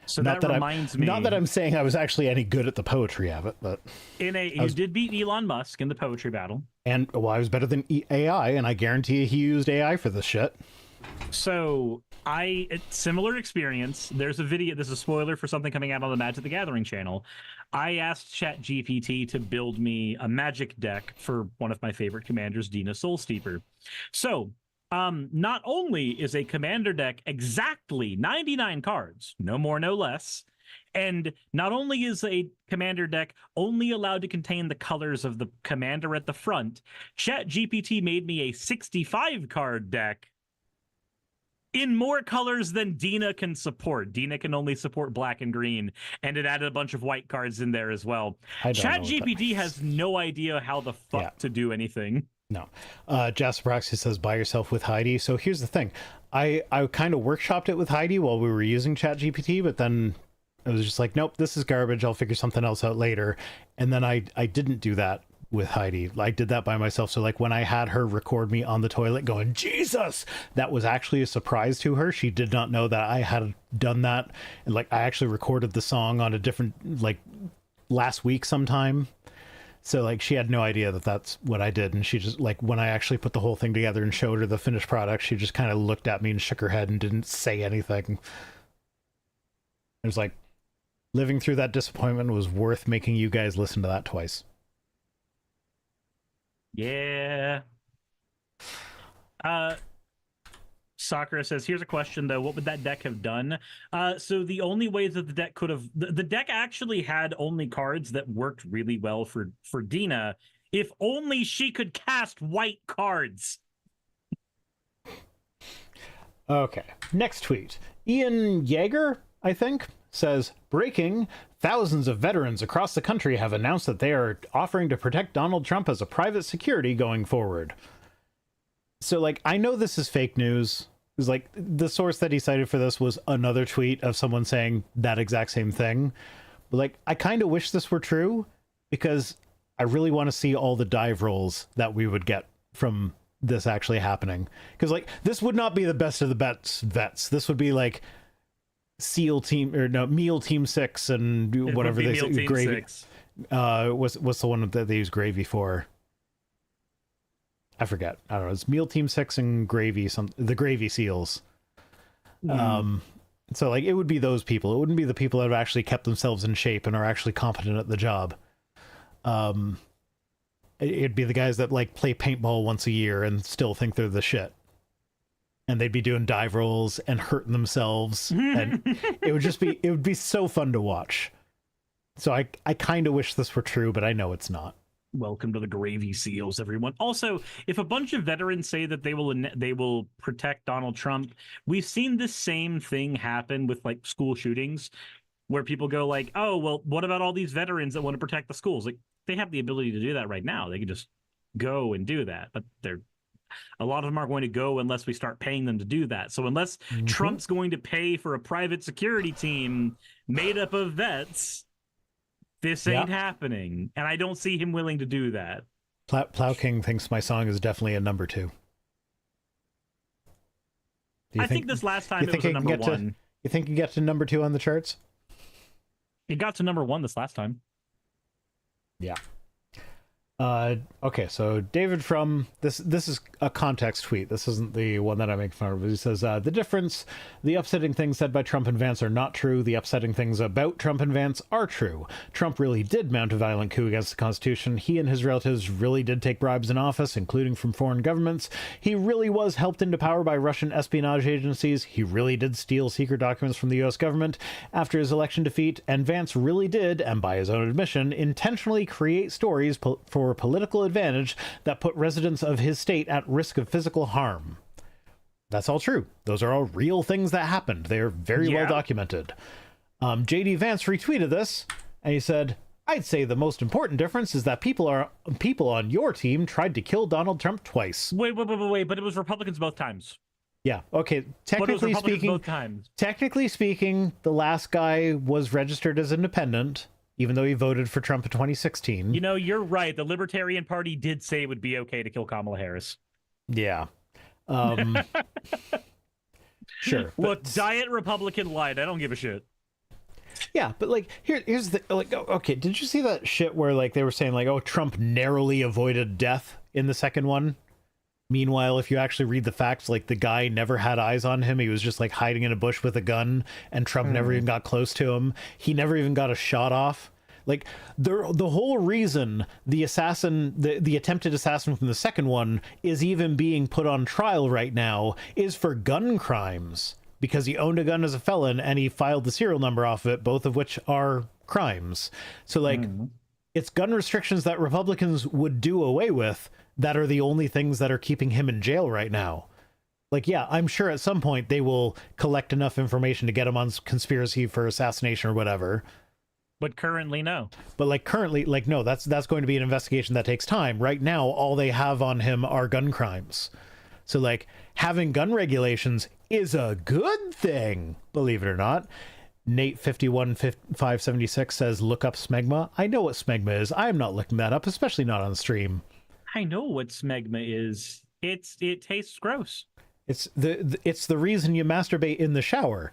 So that reminds me. Not that I'm saying I was actually any good at the poetry of it, but you did beat Elon Musk in the poetry battle. And well, I was better than AI, and I guarantee he used AI for this shit. So similar experience. There's a video. This is a spoiler for something coming out on the Magic the Gathering channel. I asked ChatGPT to build me a magic deck for one of my favorite commanders, Dina Soulsteeper. So, not only is a commander deck exactly 99 cards, no more, no less, and not only is a commander deck only allowed to contain the colors of the commander at the front, ChatGPT made me a 65 card deck in more colors than Dina can support. Dina can only support black and green, and it added a bunch of white cards in there as well. ChatGPT has no idea how the fuck to do anything. No. Jasper Proxy says, buy yourself with Heidi. So here's the thing. I kind of workshopped it with Heidi while we were using ChatGPT, but then I was just like, nope, this is garbage. I'll figure something else out later. And then I didn't do that with Heidi. I did that by myself. So like when I had her record me on the toilet going, Jesus, that was actually a surprise to her. She did not know that I had done that. And like, I actually recorded the song on a different, like last week sometime. So like, she had no idea that that's what I did. And she just like, when I actually put the whole thing together and showed her the finished product, she just kind of looked at me and shook her head and didn't say anything. It was like, living through that disappointment was worth making you guys listen to that twice. Yeah. Sakura says, here's a question though. What would that deck have done? So the only way that the deck could have, the deck actually had only cards that worked really well for Dina. If only she could cast white cards. Okay. Next tweet. Ian Yeager, I think, says, breaking, thousands of veterans across the country have announced that they are offering to protect Donald Trump as a private security going forward. So, like, I know this is fake news. It's like, the source that he cited for this was another tweet of someone saying that exact same thing. But, like, I kind of wish this were true, because I really want to see all the dive rolls that we would get from this actually happening. Because, like, this would not be the best of the vets. This would be, like, SEAL team, or no, Meal Team 6 and whatever they say, gravy. What's the one that they use gravy for? I forget. I don't know. It's Meal Team 6 and gravy, the Gravy SEALs. So like, it would be those people. It wouldn't be the people that have actually kept themselves in shape and are actually competent at the job. It'd be the guys that like play paintball once a year and still think they're the shit. And they'd be doing dive rolls and hurting themselves. And it would be so fun to watch. So I kind of wish this were true, but I know it's not. Welcome to the Gravy SEALs, everyone. Also, if a bunch of veterans say that they will protect Donald Trump, we've seen this same thing happen with like school shootings, where people go like, oh, well, what about all these veterans that want to protect the schools? Like, they have the ability to do that right now. They can just go and do that, but a lot of them aren't going to go unless we start paying them to do that. So unless Trump's going to pay for a private security team made up of vets, this ain't happening. And I don't see him willing to do that. Plow King thinks my song is definitely a number 2. I think this last time it was a number 1. You think you get to number 2 on the charts? It got to number 1 this last time. Yeah. Okay, so David from this is a context tweet. This isn't the one that I make fun of. He says, the upsetting things said by Trump and Vance are not true. The upsetting things about Trump and Vance are true. Trump really did mount a violent coup against the Constitution. He and his relatives really did take bribes in office, including from foreign governments. He really was helped into power by Russian espionage agencies. He really did steal secret documents from the U.S. government after his election defeat. And Vance really did, and by his own admission, intentionally create stories for political advantage that put residents of his state at risk of physical harm. That's all true. Those are all real things that happened. They are very well documented. JD Vance retweeted this, and he said, I'd say the most important difference is that people on your team tried to kill Donald Trump twice. Wait, but it was Republicans both times. Yeah, okay. Technically speaking, the last guy was registered as independent, even though he voted for Trump in 2016. You know, you're right. The Libertarian Party did say it would be okay to kill Kamala Harris. Yeah. Sure. Look, Diet Republican lied. I don't give a shit. Yeah, but like here's the like, okay, did you see that shit where like they were saying like, oh, Trump narrowly avoided death in the second one? Meanwhile, if you actually read the facts, like the guy never had eyes on him. He was just like hiding in a bush with a gun, and Trump never even got close to him. He never even got a shot off. Like the whole reason the assassin, the attempted assassin from the second one is even being put on trial right now is for gun crimes, because he owned a gun as a felon and he filed the serial number off of it, both of which are crimes. So like it's gun restrictions that Republicans would do away with that are the only things that are keeping him in jail right now. Like, yeah, I'm sure at some point they will collect enough information to get him on conspiracy for assassination or whatever. But currently, no. But like currently, like, no, that's going to be an investigation that takes time. Right now, all they have on him are gun crimes. So like having gun regulations is a good thing, believe it or not. Nate 51576 says, look up smegma. I know what smegma is. I am not looking that up, especially not on stream. I know what smegma is. It tastes gross. It's the reason you masturbate in the shower.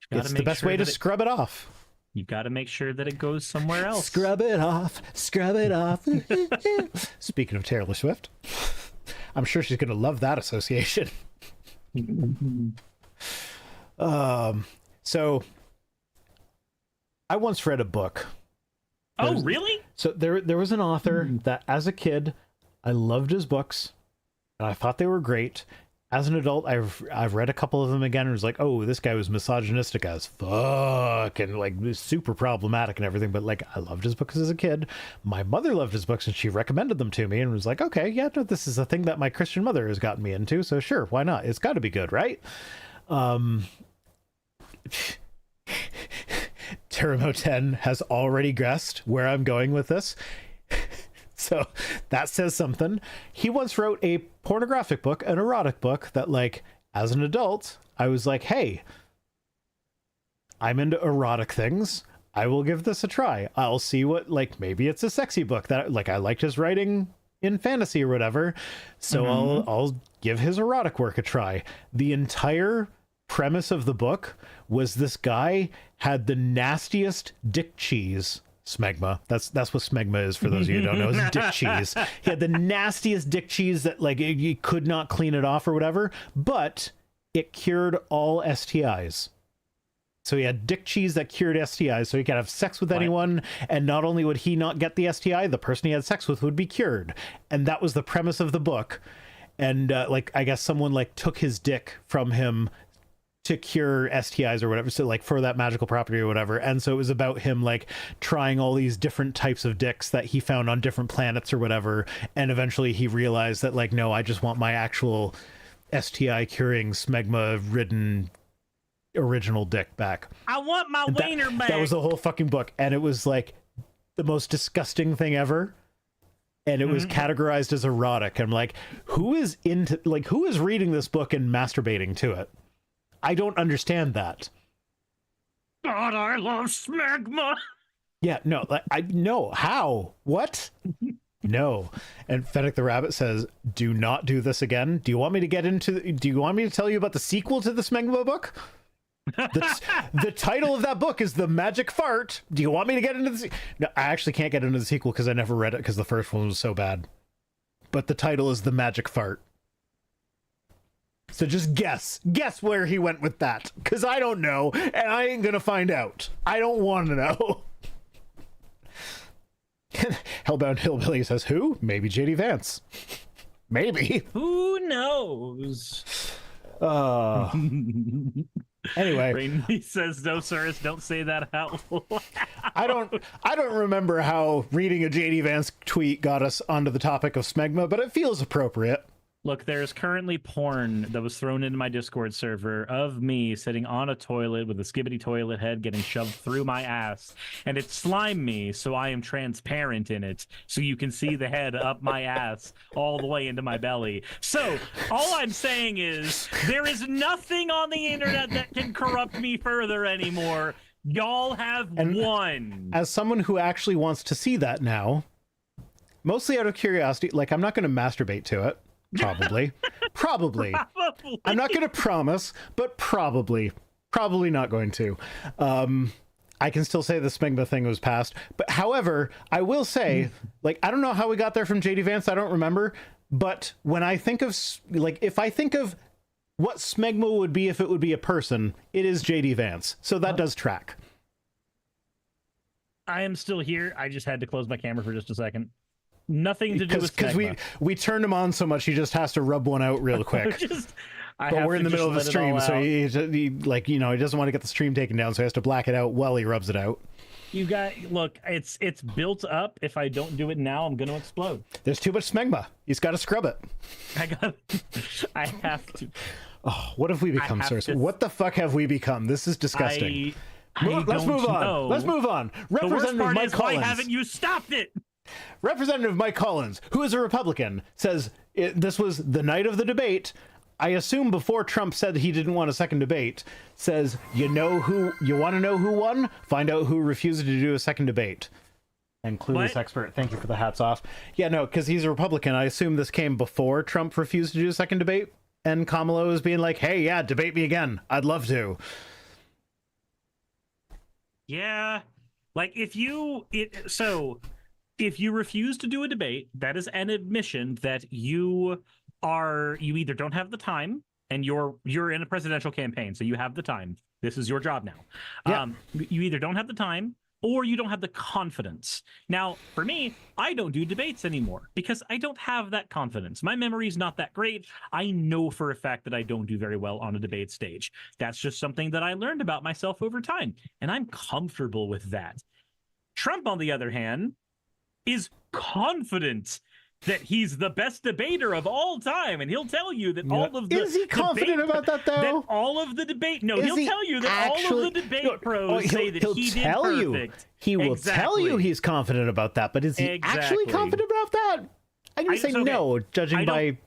It's the best way to scrub it off. You got to make sure that it goes somewhere else. Scrub it off. Scrub it off. Speaking of Taylor Swift, I'm sure she's going to love that association. So I once read a book. Oh, really? So there was an author that as a kid, I loved his books and I thought they were great. As an adult, I've read a couple of them again and was like, oh, this guy was misogynistic as fuck and like super problematic and everything. But like, I loved his books as a kid. My mother loved his books and she recommended them to me and was like, okay, yeah, no, this is a thing that my Christian mother has gotten me into. So sure, why not? It's got to be good, right? Teramo 10 has already guessed where I'm going with this. So that says something. He once wrote a pornographic book, an erotic book that, like, as an adult, I was like, hey, I'm into erotic things. I will give this a try. I'll see what, like, maybe it's a sexy book that, like, I liked his writing in fantasy or whatever. So I'll give his erotic work a try. The entire premise of the book was this guy had the nastiest dick cheese. Smegma. That's what smegma is for those of you who don't know. It's dick cheese. He had the nastiest dick cheese that like you could not clean it off or whatever, but it cured all STIs. So he had dick cheese that cured STIs, so he could have sex with anyone, and not only would he not get the STI, the person he had sex with would be cured. And that was the premise of the book. And like I guess someone like took his dick from him to cure STIs or whatever, so like for that magical property or whatever. And so it was about him like trying all these different types of dicks that he found on different planets or whatever, and eventually he realized that like, no, I just want my actual STI curing smegma ridden original dick back. I want my wiener back. That was the whole fucking book, and it was like the most disgusting thing ever. And it was categorized as erotic. I'm like, who is reading this book and masturbating to it? I don't understand that. God, I love smegma. Yeah, no, like no, how? What? No. And Fennec the Rabbit says, do not do this again. Do you want me to tell you about the sequel to the Smegma book? The title of that book is The Magic Fart. Do you want me to get into the No, I actually can't get into the sequel because I never read it because the first one was so bad. But the title is The Magic Fart. So just guess where he went with that, because I don't know, and I ain't gonna find out. I don't want to know. Hellbound Hillbilly says, who? Maybe JD Vance. Maybe. Who knows? Anyway, he says, no, sir, don't say that out loud. I don't remember how reading a JD Vance tweet got us onto the topic of smegma, but it feels appropriate. Look, there's currently porn that was thrown into my Discord server of me sitting on a toilet with a skibbity toilet head getting shoved through my ass, and it slimed me, so I am transparent in it, so you can see the head up my ass all the way into my belly. So, all I'm saying is, there is nothing on the internet that can corrupt me further anymore. Y'all have won. As someone who actually wants to see that now, mostly out of curiosity, like, I'm not going to masturbate to it. Probably. I'm not going to promise, but probably not going to. I can still say the Smegma thing was passed. But however, I will say, like, I don't know how we got there from JD Vance. I don't remember. But when I think of, like, if I think of what Smegma would be if it would be a person, it is JD Vance. So that does track. I am still here. I just had to close my camera for just a second. Nothing to do with because we turned him on so much he just has to rub one out real quick. But we're in the middle of the stream, so he like, you know, he doesn't want to get the stream taken down, so he has to black it out while he rubs it out. You got, look, it's built up. If I don't do it now, I'm gonna explode. There's too much Smegma. He's got to scrub it. I have to. Oh, what have we become, sirs? What the fuck have we become? This is disgusting. Let's move on. Let's move on. Representative Mike Collins. Why haven't you stopped it? Representative Mike Collins, who is a Republican, says this was the night of the debate. I assume before Trump said he didn't want a second debate, says, you want to know who won? Find out who refused to do a second debate. And Clueless Expert, thank you for the hats off. Yeah, no, because he's a Republican. I assume this came before Trump refused to do a second debate. And Kamala was being like, hey, yeah, debate me again. I'd love to. Yeah. Like, if you refuse to do a debate, that is an admission that you either don't have the time, and you're in a presidential campaign, so you have the time. This is your job now. Yeah. You either don't have the time or you don't have the confidence. Now, for me, I don't do debates anymore because I don't have that confidence. My memory is not that great. I know for a fact that I don't do very well on a debate stage. That's just something that I learned about myself over time, and I'm comfortable with that. Trump, on the other hand, is confident that he's the best debater of all time, and he'll tell you that all of the is he confident about that though? That all of the debate, no, he'll tell you that all of the debate pros say that he did perfect. He will tell you he's confident about that, but is he actually confident about that? I'm gonna say no, judging by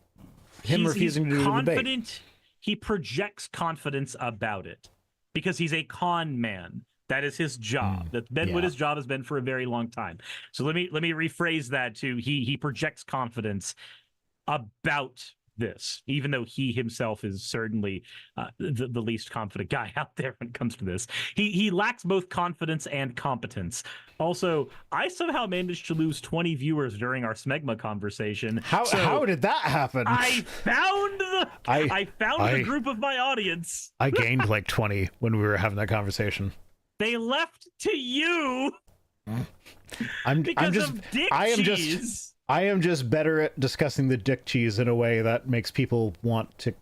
him refusing to do the debate. He projects confidence about it because he's a con man. That is his job. That's been what his job has been for a very long time. So let me rephrase that to he projects confidence about this, even though he himself is certainly the least confident guy out there when it comes to this. He lacks both confidence and competence. Also, I somehow managed to lose 20 viewers during our Smegma conversation. How did that happen? I found the group of my audience. I gained like 20 when we were having that conversation. They left to you. I am just better at discussing the dick cheese in a way that makes people want to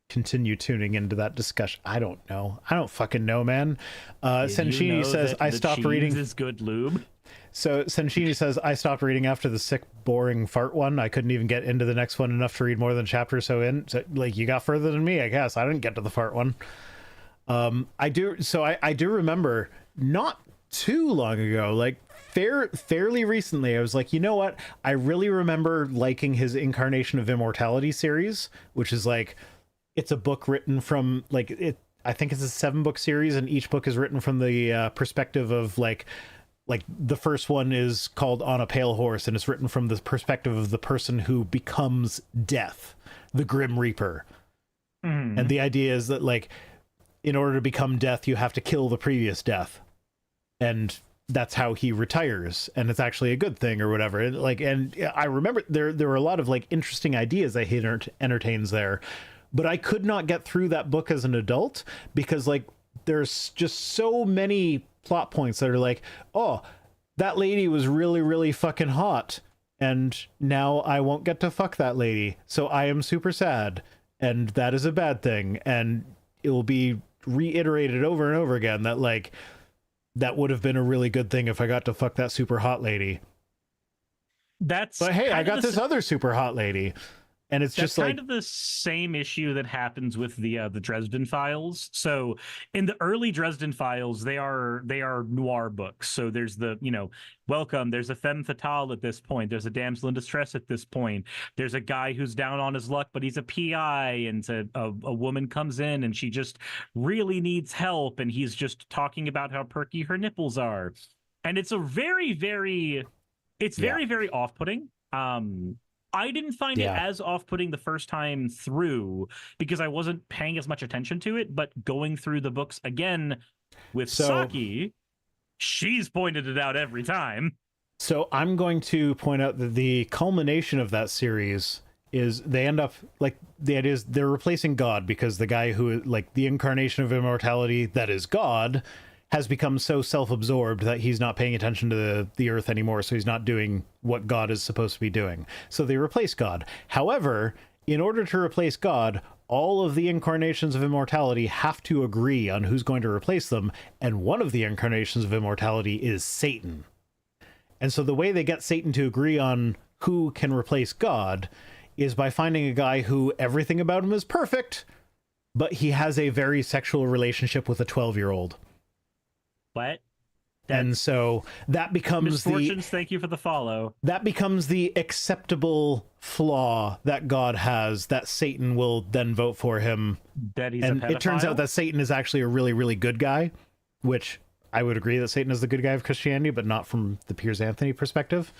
continue tuning into that discussion. I don't know. I don't fucking know, man. Senshini says I stopped reading. Is good lube. So Senshini says I stopped reading after the sick, boring fart one. I couldn't even get into the next one enough to read more than a chapter or so in. So, like, you got further than me, I guess. I didn't get to the fart one. I do remember not too long ago, like fairly recently, I was like, you know what? I really remember liking his Incarnation of Immortality series, which is like, it's a book written from like it. I think it's a 7-book series, and each book is written from the perspective of like the first one is called On a Pale Horse, and it's written from the perspective of the person who becomes death, the Grim Reaper. And the idea is that, like, in order to become death, you have to kill the previous death, and that's how he retires, and it's actually a good thing or whatever. And I remember there were a lot of like interesting ideas that he entertains there, but I could not get through that book as an adult because like there's just so many plot points that are like, oh, that lady was really, really fucking hot, and now I won't get to fuck that lady, so I am super sad, and that is a bad thing, and it will be reiterated over and over again that like that would have been a really good thing if I got to fuck that super hot lady. But hey, I got this other super hot lady. And it's just like kind of the same issue that happens with the Dresden Files. So in the early Dresden Files, they are noir books. So there's the, welcome. There's a femme fatale at this point. There's a damsel in distress at this point. There's a guy who's down on his luck, but he's a PI, and a woman comes in and she just really needs help, and he's just talking about how perky her nipples are. And it's a very, very off-putting. I didn't find it as off-putting the first time through because I wasn't paying as much attention to it, but going through the books again with Saki, she's pointed it out every time. So I'm going to point out that the culmination of that series is they end up like the idea is they're replacing God because the guy who like the incarnation of immortality that is God has become so self-absorbed that he's not paying attention to the earth anymore, so he's not doing what God is supposed to be doing. So they replace God. However, in order to replace God, all of the incarnations of immortality have to agree on who's going to replace them, and one of the incarnations of immortality is Satan. And so the way they get Satan to agree on who can replace God is by finding a guy who everything about him is perfect, but he has a very sexual relationship with a 12-year-old. What? And so that becomes Misfortunes, thank you for the follow. That becomes the acceptable flaw that God has, that Satan will then vote for him. That he's and a pedophile? It turns out that Satan is actually a really, really good guy, which I would agree that Satan is the good guy of Christianity, but not from the Piers Anthony perspective.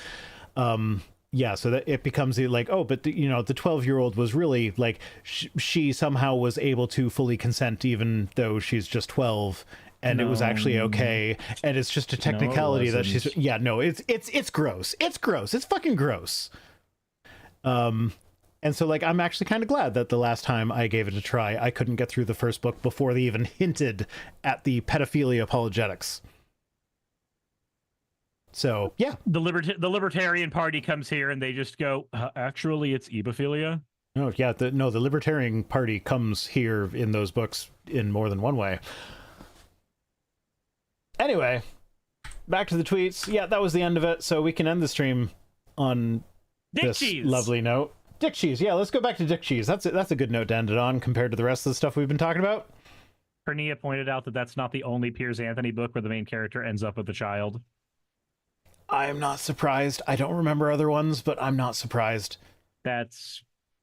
Yeah, so that it becomes like, oh, but the 12-year-old was really like she somehow was able to fully consent even though she's just 12. And it was actually okay, and it's just a technicality that she's... Yeah, no, it's gross. It's gross. It's fucking gross. And so, like, I'm actually kind of glad that the last time I gave it a try, I couldn't get through the first book before they even hinted at the pedophilia apologetics. So, yeah. The Libertarian Party comes here, and they just go, actually, it's ebophilia? No, yeah, the Libertarian Party comes here in those books in more than one way. Anyway, back to the tweets. Yeah, that was the end of it, so we can end the stream on this lovely note. Dick Cheese, yeah, let's go back to Dick Cheese. That's a good note to end it on compared to the rest of the stuff we've been talking about. Pernia pointed out that that's not the only Piers Anthony book where the main character ends up with a child. I'm not surprised. I don't remember other ones, but I'm not surprised. That's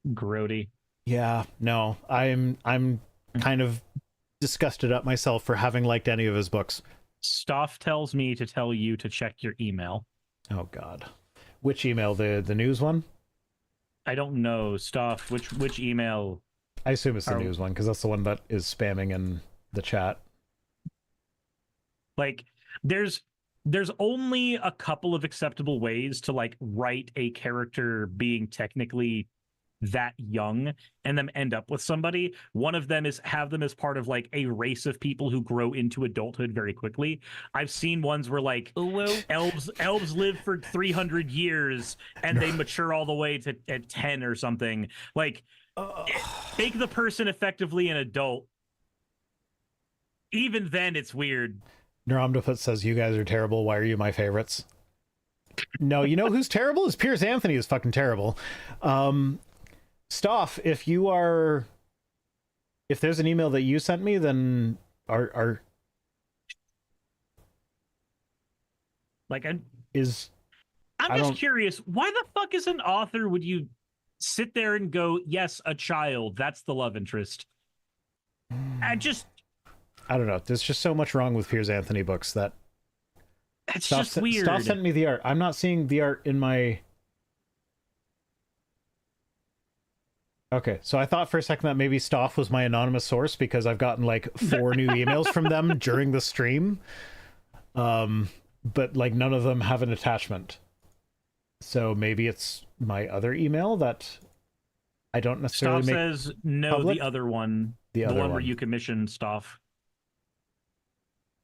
grody. Yeah, no, I'm kind of disgusted at myself for having liked any of his books. Stoff tells me to tell you to check your email. Oh God, which email? The news one? I don't know, Stoff. Which email? I assume it's the news one because that's the one that is spamming in the chat. Like, there's only a couple of acceptable ways to like write a character being technically that young and then end up with somebody. One of them is have them as part of like a race of people who grow into adulthood very quickly. I've seen ones where like elves live for 300 years and they mature all the way to at 10 or something. Like, make the person effectively an adult. Even then, it's weird. Neuromdoput says, you guys are terrible. Why are you my favorites? No, you know who's terrible? Is Piers Anthony is fucking terrible. Stoff, if there's an email that you sent me, then I'm just curious, why the fuck as an author would you sit there and go, yes, a child, that's the love interest? I don't know. There's just so much wrong with Piers Anthony books that it's just weird. Stoff sent me the art. I'm not seeing the art in my... Okay, so I thought for a second that maybe Stoff was my anonymous source because I've gotten like 4 new emails from them during the stream. But like none of them have an attachment. So maybe it's my other email that I don't necessarily Stoff make says no, public? the other one. The other one where you commissioned Stoff.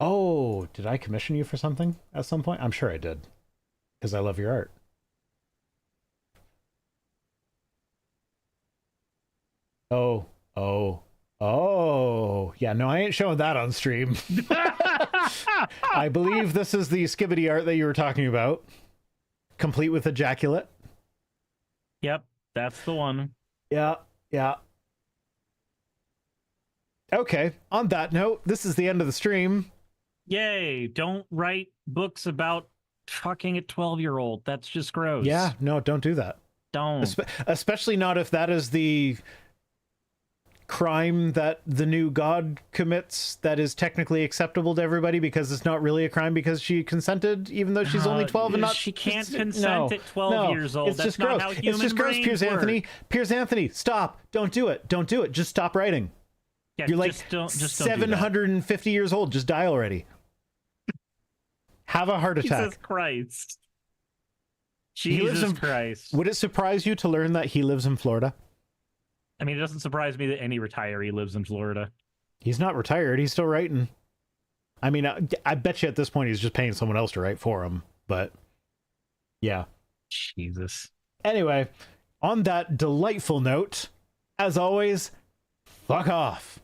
Oh, did I commission you for something at some point? I'm sure I did. Because I love your art. Oh. Yeah, no, I ain't showing that on stream. I believe this is the skibbity art that you were talking about. Complete with ejaculate. Yep, that's the one. Yeah. Okay, on that note, this is the end of the stream. Yay, don't write books about fucking a 12-year-old. That's just gross. Yeah, no, don't do that. Don't. Especially not if that is the crime that the new God commits that is technically acceptable to everybody because it's not really a crime because she consented even though she's only 12 and not... She can't consent at 12 years old. It's That's just not gross. how human It's just gross, brains Piers work. Anthony. Piers Anthony, stop. Don't do it. Don't do it. Just stop writing. Yeah, You're like just don't 750 years old. Just die already. have a heart attack. Jesus Christ. He lives Jesus in- Christ. Would it surprise you to learn that he lives in Florida? I mean, it doesn't surprise me that any retiree lives in Florida. He's not retired. He's still writing. I mean, I bet you at this point he's just paying someone else to write for him. But yeah. Jesus. Anyway, on that delightful note, as always, fuck off.